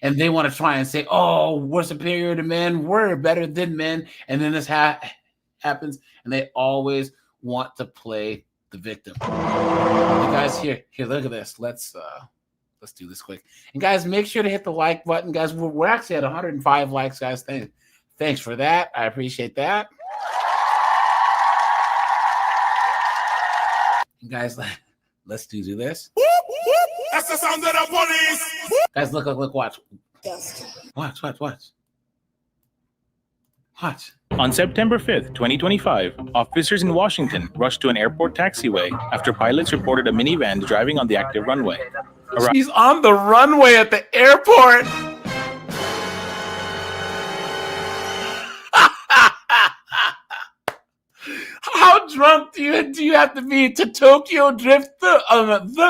And they want to try and say, oh, we're superior to men. We're better than men. And then this happens. And they always want to play the victim. And guys, here, look at this. Let's do this quick. And guys, make sure to hit the like button. Guys, we're actually at 105 likes, guys. Thanks for that. I appreciate that. And guys, let's do this. That's the sound of the police. Guys, look, watch. Watch. On September 5th, 2025, officers in Washington rushed to an airport taxiway after pilots reported a minivan driving on the active runway. She's on the runway at the airport. drunk do you have to be to Tokyo Drift the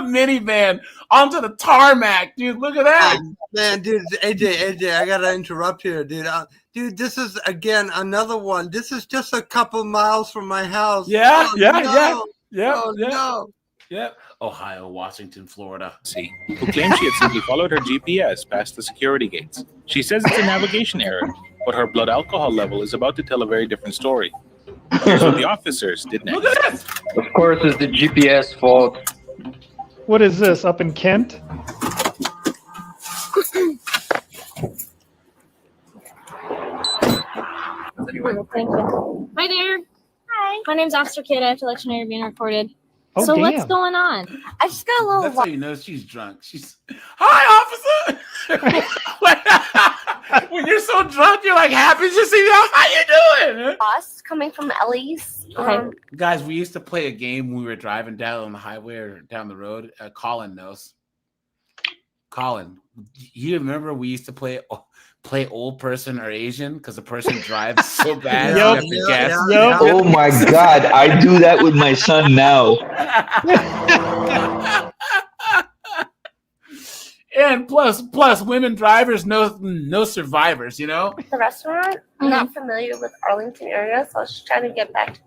minivan onto the tarmac, dude? Look at that. Man, dude, AJ, I gotta interrupt here, dude. Dude, this is again another one. This is just a couple miles from my house. Yeah, Oh, yeah, no. yeah. Oh, yeah. no. Yep. Ohio, Washington, Florida. Who claims she had simply followed her GPS past the security gates. She says it's a navigation error, but her blood alcohol level is about to tell a very different story. Here's what the officers did next. Look at this. Of course, it's the GPS fault. What is this, up in Kent? Thank you. Hi there. Hi. My name's Officer Kid. I have to let you know you're being recorded. Oh, so damn. what's going on? I just got a little. That's how you know she's drunk. She's, hi, officer. When you're so drunk, you're like happy to see you. How you doing? Bus coming from Ellie's. Guys, we used to play a game when we were driving down on the highway or down the road. Colin knows. Colin, you remember we used to play old person or Asian because the person drives so bad you have to guess. Oh my God, I do that with my son now. And plus, women drivers, no survivors. You know. The restaurant. I'm not familiar with Arlington area, so I was just trying to get back.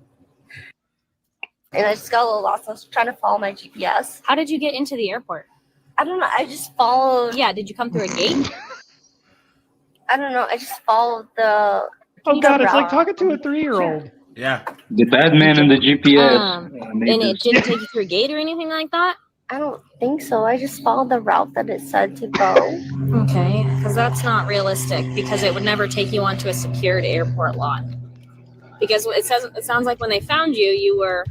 And I just got a little lost. I was trying to follow my GPS. How did you get into the airport? I don't know. I just followed. Yeah, did you come through a gate? I don't know. I just followed the. Oh God, it's like talking to a 3-year-old. Yeah. The bad man in the GPS. And it didn't take you through a gate or anything like that? I don't think so. I just followed the route that it said to go. Okay, because that's not realistic. Because it would never take you onto a secured airport lot. Because it sounds like when they found you, you were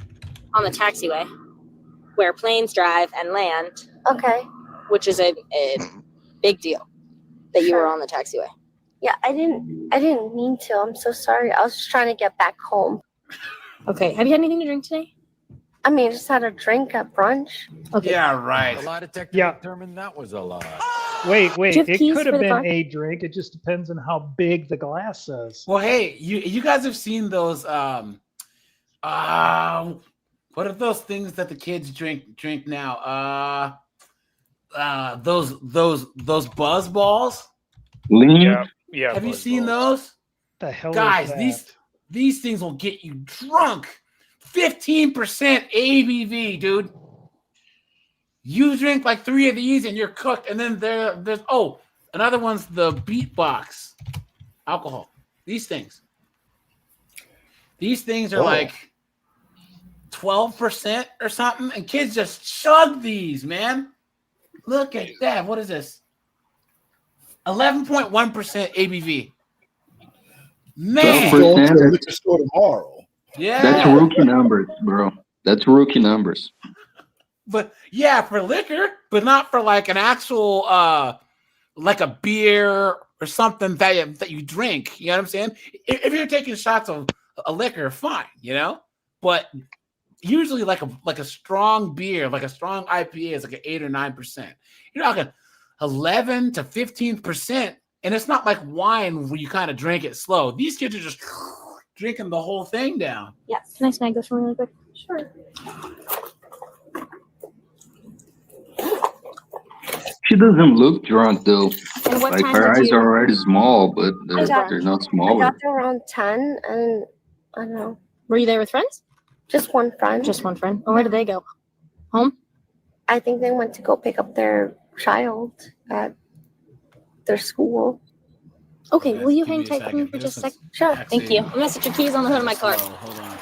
on the taxiway, where planes drive and land. Okay. Which is a big deal that you were on the taxiway. Yeah, I didn't mean to. I'm so sorry. I was just trying to get back home. Okay. Have you had anything to drink today? I mean, I just had a drink at brunch. Okay. Yeah, right. The lie detector determined that was a lie. Wait. Do you have It keys could for have the been car? a drink. It just depends on how big the glass is. Well, hey, you guys have seen those what are those things that the kids drink now? Those buzz balls. Lean. Yeah. Have you seen those? The hell, Guys, is that? these things will get you drunk. 15% ABV, dude. You drink like 3 of these and you're cooked. And then there's another one's the beatbox alcohol. These things are like 12% or something, and kids just chug these, man. Look at that. What is this? 11.1% ABV. Man, Go to the liquor store tomorrow. Yeah, That's rookie numbers, bro. That's rookie numbers. But yeah, for liquor, but not for like an actual like a beer or something that you drink. You know what I'm saying? If you're taking shots of a liquor, fine, you know. But usually, like a strong beer, like a strong IPA, is like an 8 or 9%. You're talking 11 to 15%, and it's not like wine where you kind of drink it slow. These kids are just drinking the whole thing down. Yes. Can I snag this one really quick? Sure. She doesn't look drunk though. And what Like time her did eyes you- are already small, but I got- they're not I smaller. got there around 10, and I don't know. Were you there with friends? Just one friend. Just one friend. Oh, where did they go? Home? I think they went to go pick up their child at their school. Okay, will you Give hang me a tight for me second. for just a This sec? is Sure. Thank you. I'm gonna set your keys on the hood of my car. slow. Hold on.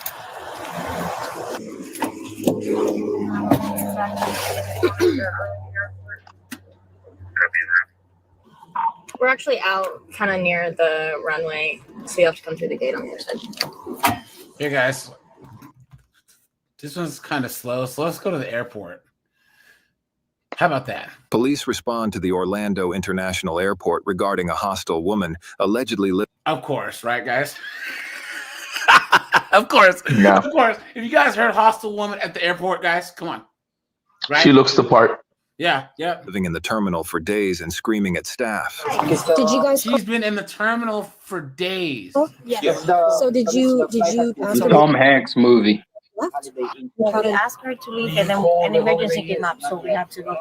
We're actually out kind of near the runway, so you have to come through the gate on the other side. Here, guys. This one's kind of slow, so let's go to the airport. How about that? Police respond to the Orlando International Airport regarding a hostile woman allegedly Of course, right, guys? Of course. Yeah. Of course. If you guys heard hostile woman at the airport, guys, come on. Right? She looks the part. Yeah, yeah. living in the terminal for days and screaming at staff. Did you guys? She's been in the terminal for days. Yeah. So did you ask her? Tom Hanks movie. left. Well, we asked her to leave, and then an emergency came up, so we have to go.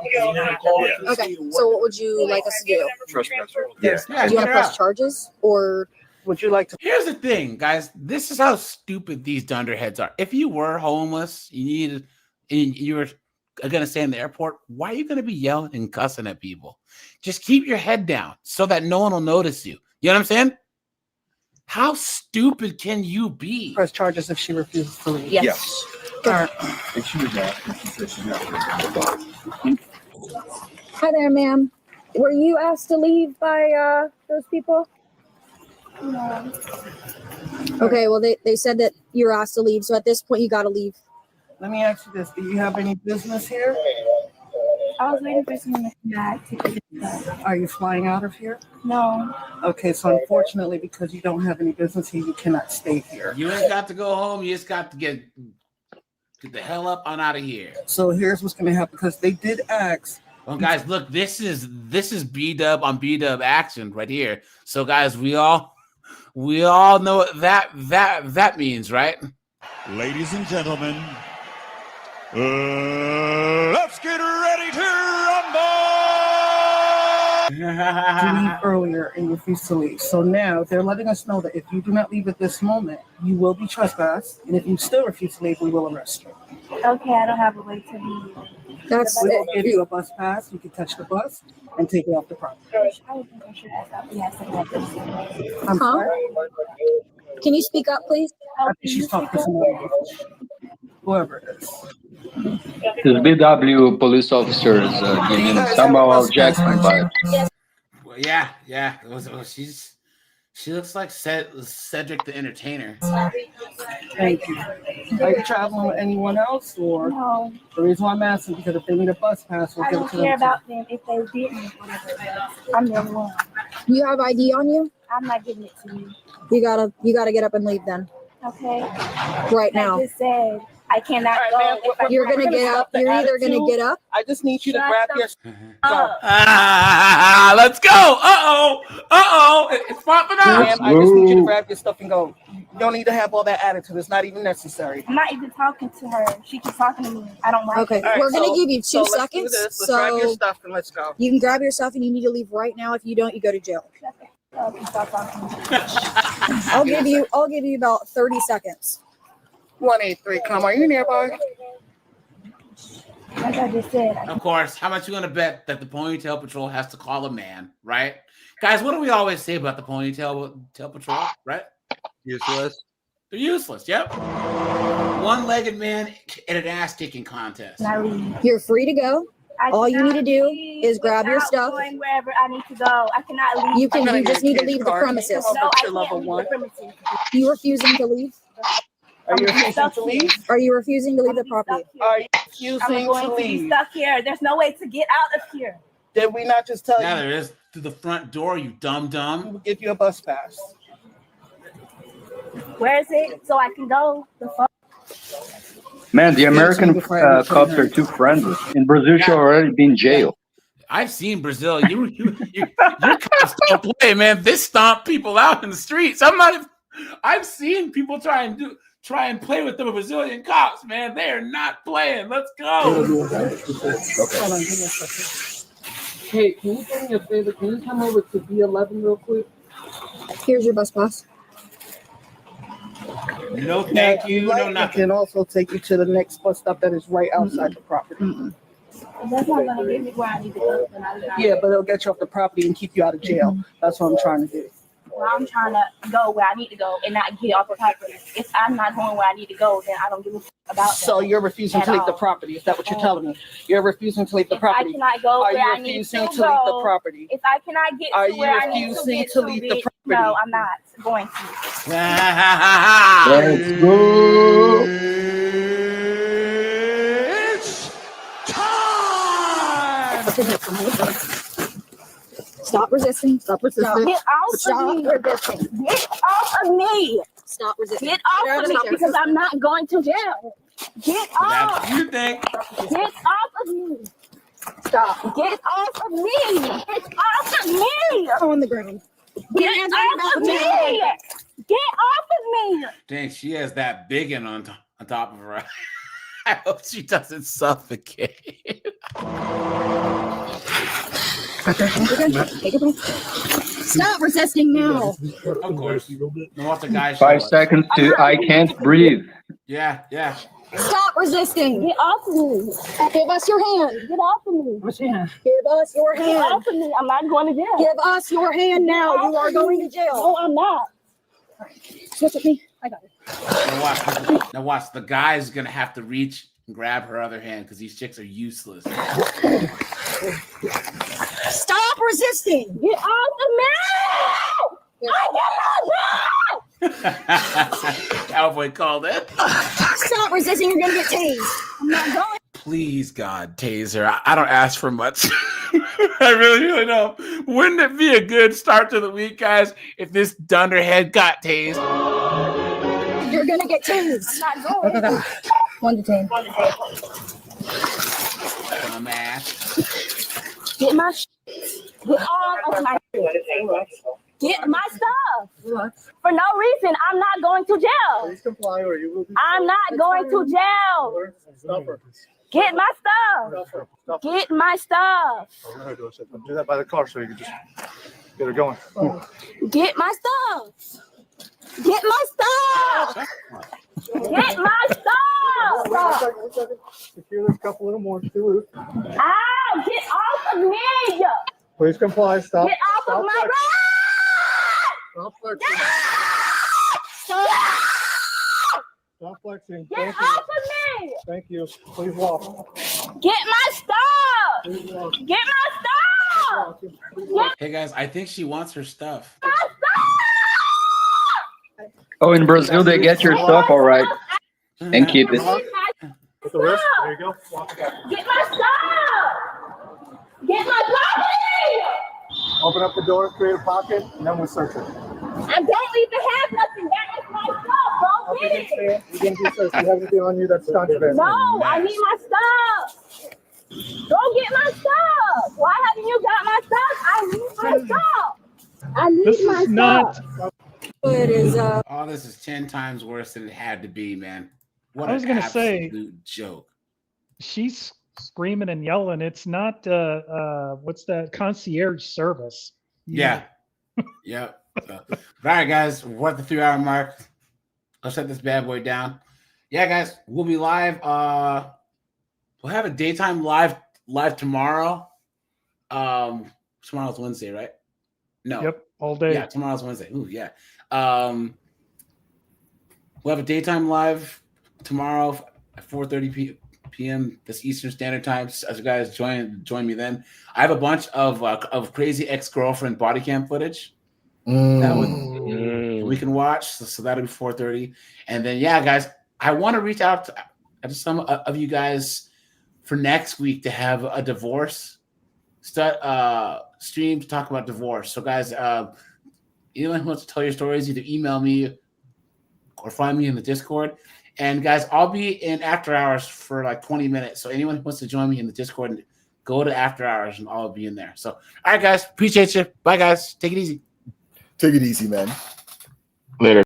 Okay, so what would you like us to do? Trespasser. Yeah, Do you want to press charges, or would you like to? Here's the thing, guys. This is how stupid these dunderheads are. If you were homeless, you were gonna stay in the airport, why are you gonna be yelling and cussing at people? Just keep your head down so that no one will notice you. You know what I'm saying? How stupid can you be? Press charges if she refuses to leave. Yes. All right. Hi there, ma'am. Were you asked to leave by those people? No. Okay, well, they said that you were asked to leave, so at this point, you got to leave. Let me ask you this. Do you have any business here? I was waiting for someone to come back to get it. Are you flying out of here? No. Okay, so unfortunately, because you don't have any business here, you cannot stay here. You ain't got to go home. You just got to get the hell up on out of here. So here's what's going to happen, because they did ask. Well, guys, look, this is B-Dub on B-Dub action right here. So, guys, we all know what that means, right? Ladies and gentlemen, let's get ready to rumble! To leave earlier and refuse to leave. So now they're letting us know that if you do not leave at this moment, you will be trespassed. And if you still refuse to leave, we will arrest you. Okay, I don't have a way to leave. That's we will give you a bus pass. You can touch the bus and take it off the property. I would think I should ask that. Yes, I I'm sorry. Can you speak up, please? I think she's talking to somebody. Whoever it is. This BW police officers giving Samuel Jackson vibes. Well, yeah. She looks like Cedric the Entertainer. Thank you. Are you traveling with anyone else, or? No. The reason why I'm asking because if they need a bus pass, we'll I give it don't to them. care about them if they didn't. I'm the only one. You have ID on you? I'm not giving it to you. You gotta get up and leave then. Okay. Right now. I just said I cannot go. Ma'am, You're gonna get up. You're either gonna get up. I just need you to grab your. Let's go. It's popping up. Ma'am, I just need you to grab your stuff and go. You don't need to have all that attitude. It's not even necessary. I'm not even talking to her. She keeps talking to me. I don't like Okay, it. All we're gonna so- give you 2 so let's do seconds. this. Let's So grab your stuff and let's go. you can grab your stuff and you need to leave right now. If you don't, you go to jail. Stop talking to me. I'll give you about 30 seconds. 183, come. Are you nearby? Like I just said. Of course. How much you gonna bet that the Ponytail Patrol has to call a man, right? Guys, what do we always say about the Ponytail Patrol, right? Useless. They're useless. Yep. One-legged man in an ass-kicking contest. You're free to go. All you need to do is grab your without stuff. Going wherever I need to go. I cannot leave. You just need to leave the premises. No, I can't leave the premises. You refusing to leave? Are you refusing to leave? Are you refusing to leave the property? Are you I'm refusing going to to be leave? stuck here. There's no way to get out of here. Did we not just tell Yeah, you? there is through the front door, you dumb. We'll give you a bus pass. Where is it? So I can go. The fuck? Man, the American cops are too friendly. In Brazil, she'll already be in jail. I've seen Brazil. Your cops don't play, man. They stomp people out in the streets. I've seen people try and play with the Brazilian cops, man. They are not playing. Let's go. Hold on, give me a second. Hey, can you do me a favor? Can you come over to B11 real quick? Here's your bus pass. No, thank you. No, I nothing. can also take you to the next bus stop that is right outside the property. That's not going to get me where I need to go. Yeah, but it'll get you off the property and keep you out of jail. That's what I'm trying to do. Well, I'm trying to go where I need to go and not get off the property. If I'm not going where I need to go, then I don't give a fuck about So that you're refusing to at leave the all. property? Is that what you're telling me? You're refusing to leave the If I property? cannot go Are where you I need refusing to to leave the go, property? if I cannot get Are to you where I need to refusing get to leave the it, property? no, I'm not going to. Let's go. It's time! Stop resisting. Stop resisting. Get off of me. Get off of me. Stop resisting. Get off of me because I'm not going to jail. Get off. That's you think. Get off of me. Stop. Get off of me. Get off of me. On the ground. Get off of me. Get off of me. Dang, she has that biggin on on top of her. I hope she doesn't suffocate. Stop resisting now. Of course. No, the guy 5 seconds to I can't breathe. Yeah, yeah. Stop resisting. Get off of me. Give us your hand. Get off of me. What's your hand? Give us your hand. Get off of me. I'm not going to jail. Give us your hand now. You are going to jail. No, I'm not. Switch with me. I got it. Now watch. The guy's gonna have to reach and grab her other hand because these chicks are useless. Stop resisting. Get off of me. Cowboy called it. Stop resisting. You're going to get tased. I'm not going. Please, God, taser. I don't ask for much. I really don't. Wouldn't it be a good start to the week, guys, if this dunderhead got tased? You're going to get tased. I'm not going. 1 to 10. Dumbass. Get my Get all of my Get my stuff. For no reason, I'm not going to jail. Please comply or you will be. I'm not going to jail. Stop her. Get my stuff. Stop her. Get my stuff. Do that by the car so you can just get her going. Get my stuff. Get my stuff. Get my stuff. Secure this cup a little more. Too loose. Ow, get off of me. Please comply. Stop. Get off of my ride. Stop flexing. Stop flexing. Get Thank off you. of me. Thank you. Please walk. Get my stuff. Please walk. Get my stuff. Hey guys, I think she wants her stuff. Oh, in Brazil, they get your stuff all right and keep it. With the wrist. There you go. Walk. Get my stuff. Get my property. Open up the door, create a pocket, and then we'll search it. I don't even have nothing. That is my stuff. Go get it. You didn't do search. You have anything on you that's contraband. No, I need my stuff. Go get my stuff. Why haven't you got my stuff? I need my stuff. I need This my is not. stuff. It is Oh, this is 10 times worse than it had to be, man. What I was an gonna say- absolute joke. She's screaming and yelling. It's not what's that concierge service? Yeah. Yep. All right, guys, we're at the 3-hour mark. I'll shut this bad boy down. Yeah, guys, we'll be live. We'll have a daytime live tomorrow. Tomorrow's Wednesday, right? No. Yep, all day. Yeah, tomorrow's Wednesday. Ooh, yeah. We'll have a daytime live tomorrow at 4:30 p.m. This Eastern Standard Time. As you guys join me then. I have a bunch of crazy ex-girlfriend body cam footage that we can watch. So that'll be 4:30. And then yeah, guys, I want to reach out to some of you guys for next week to have a divorce stream to talk about divorce. So guys, anyone who wants to tell your stories, either email me or find me in the Discord. And guys, I'll be in after hours for like 20 minutes. So anyone who wants to join me in the Discord, go to after hours and I'll be in there. So all right, guys, appreciate you. Bye, guys. Take it easy. Take it easy, man.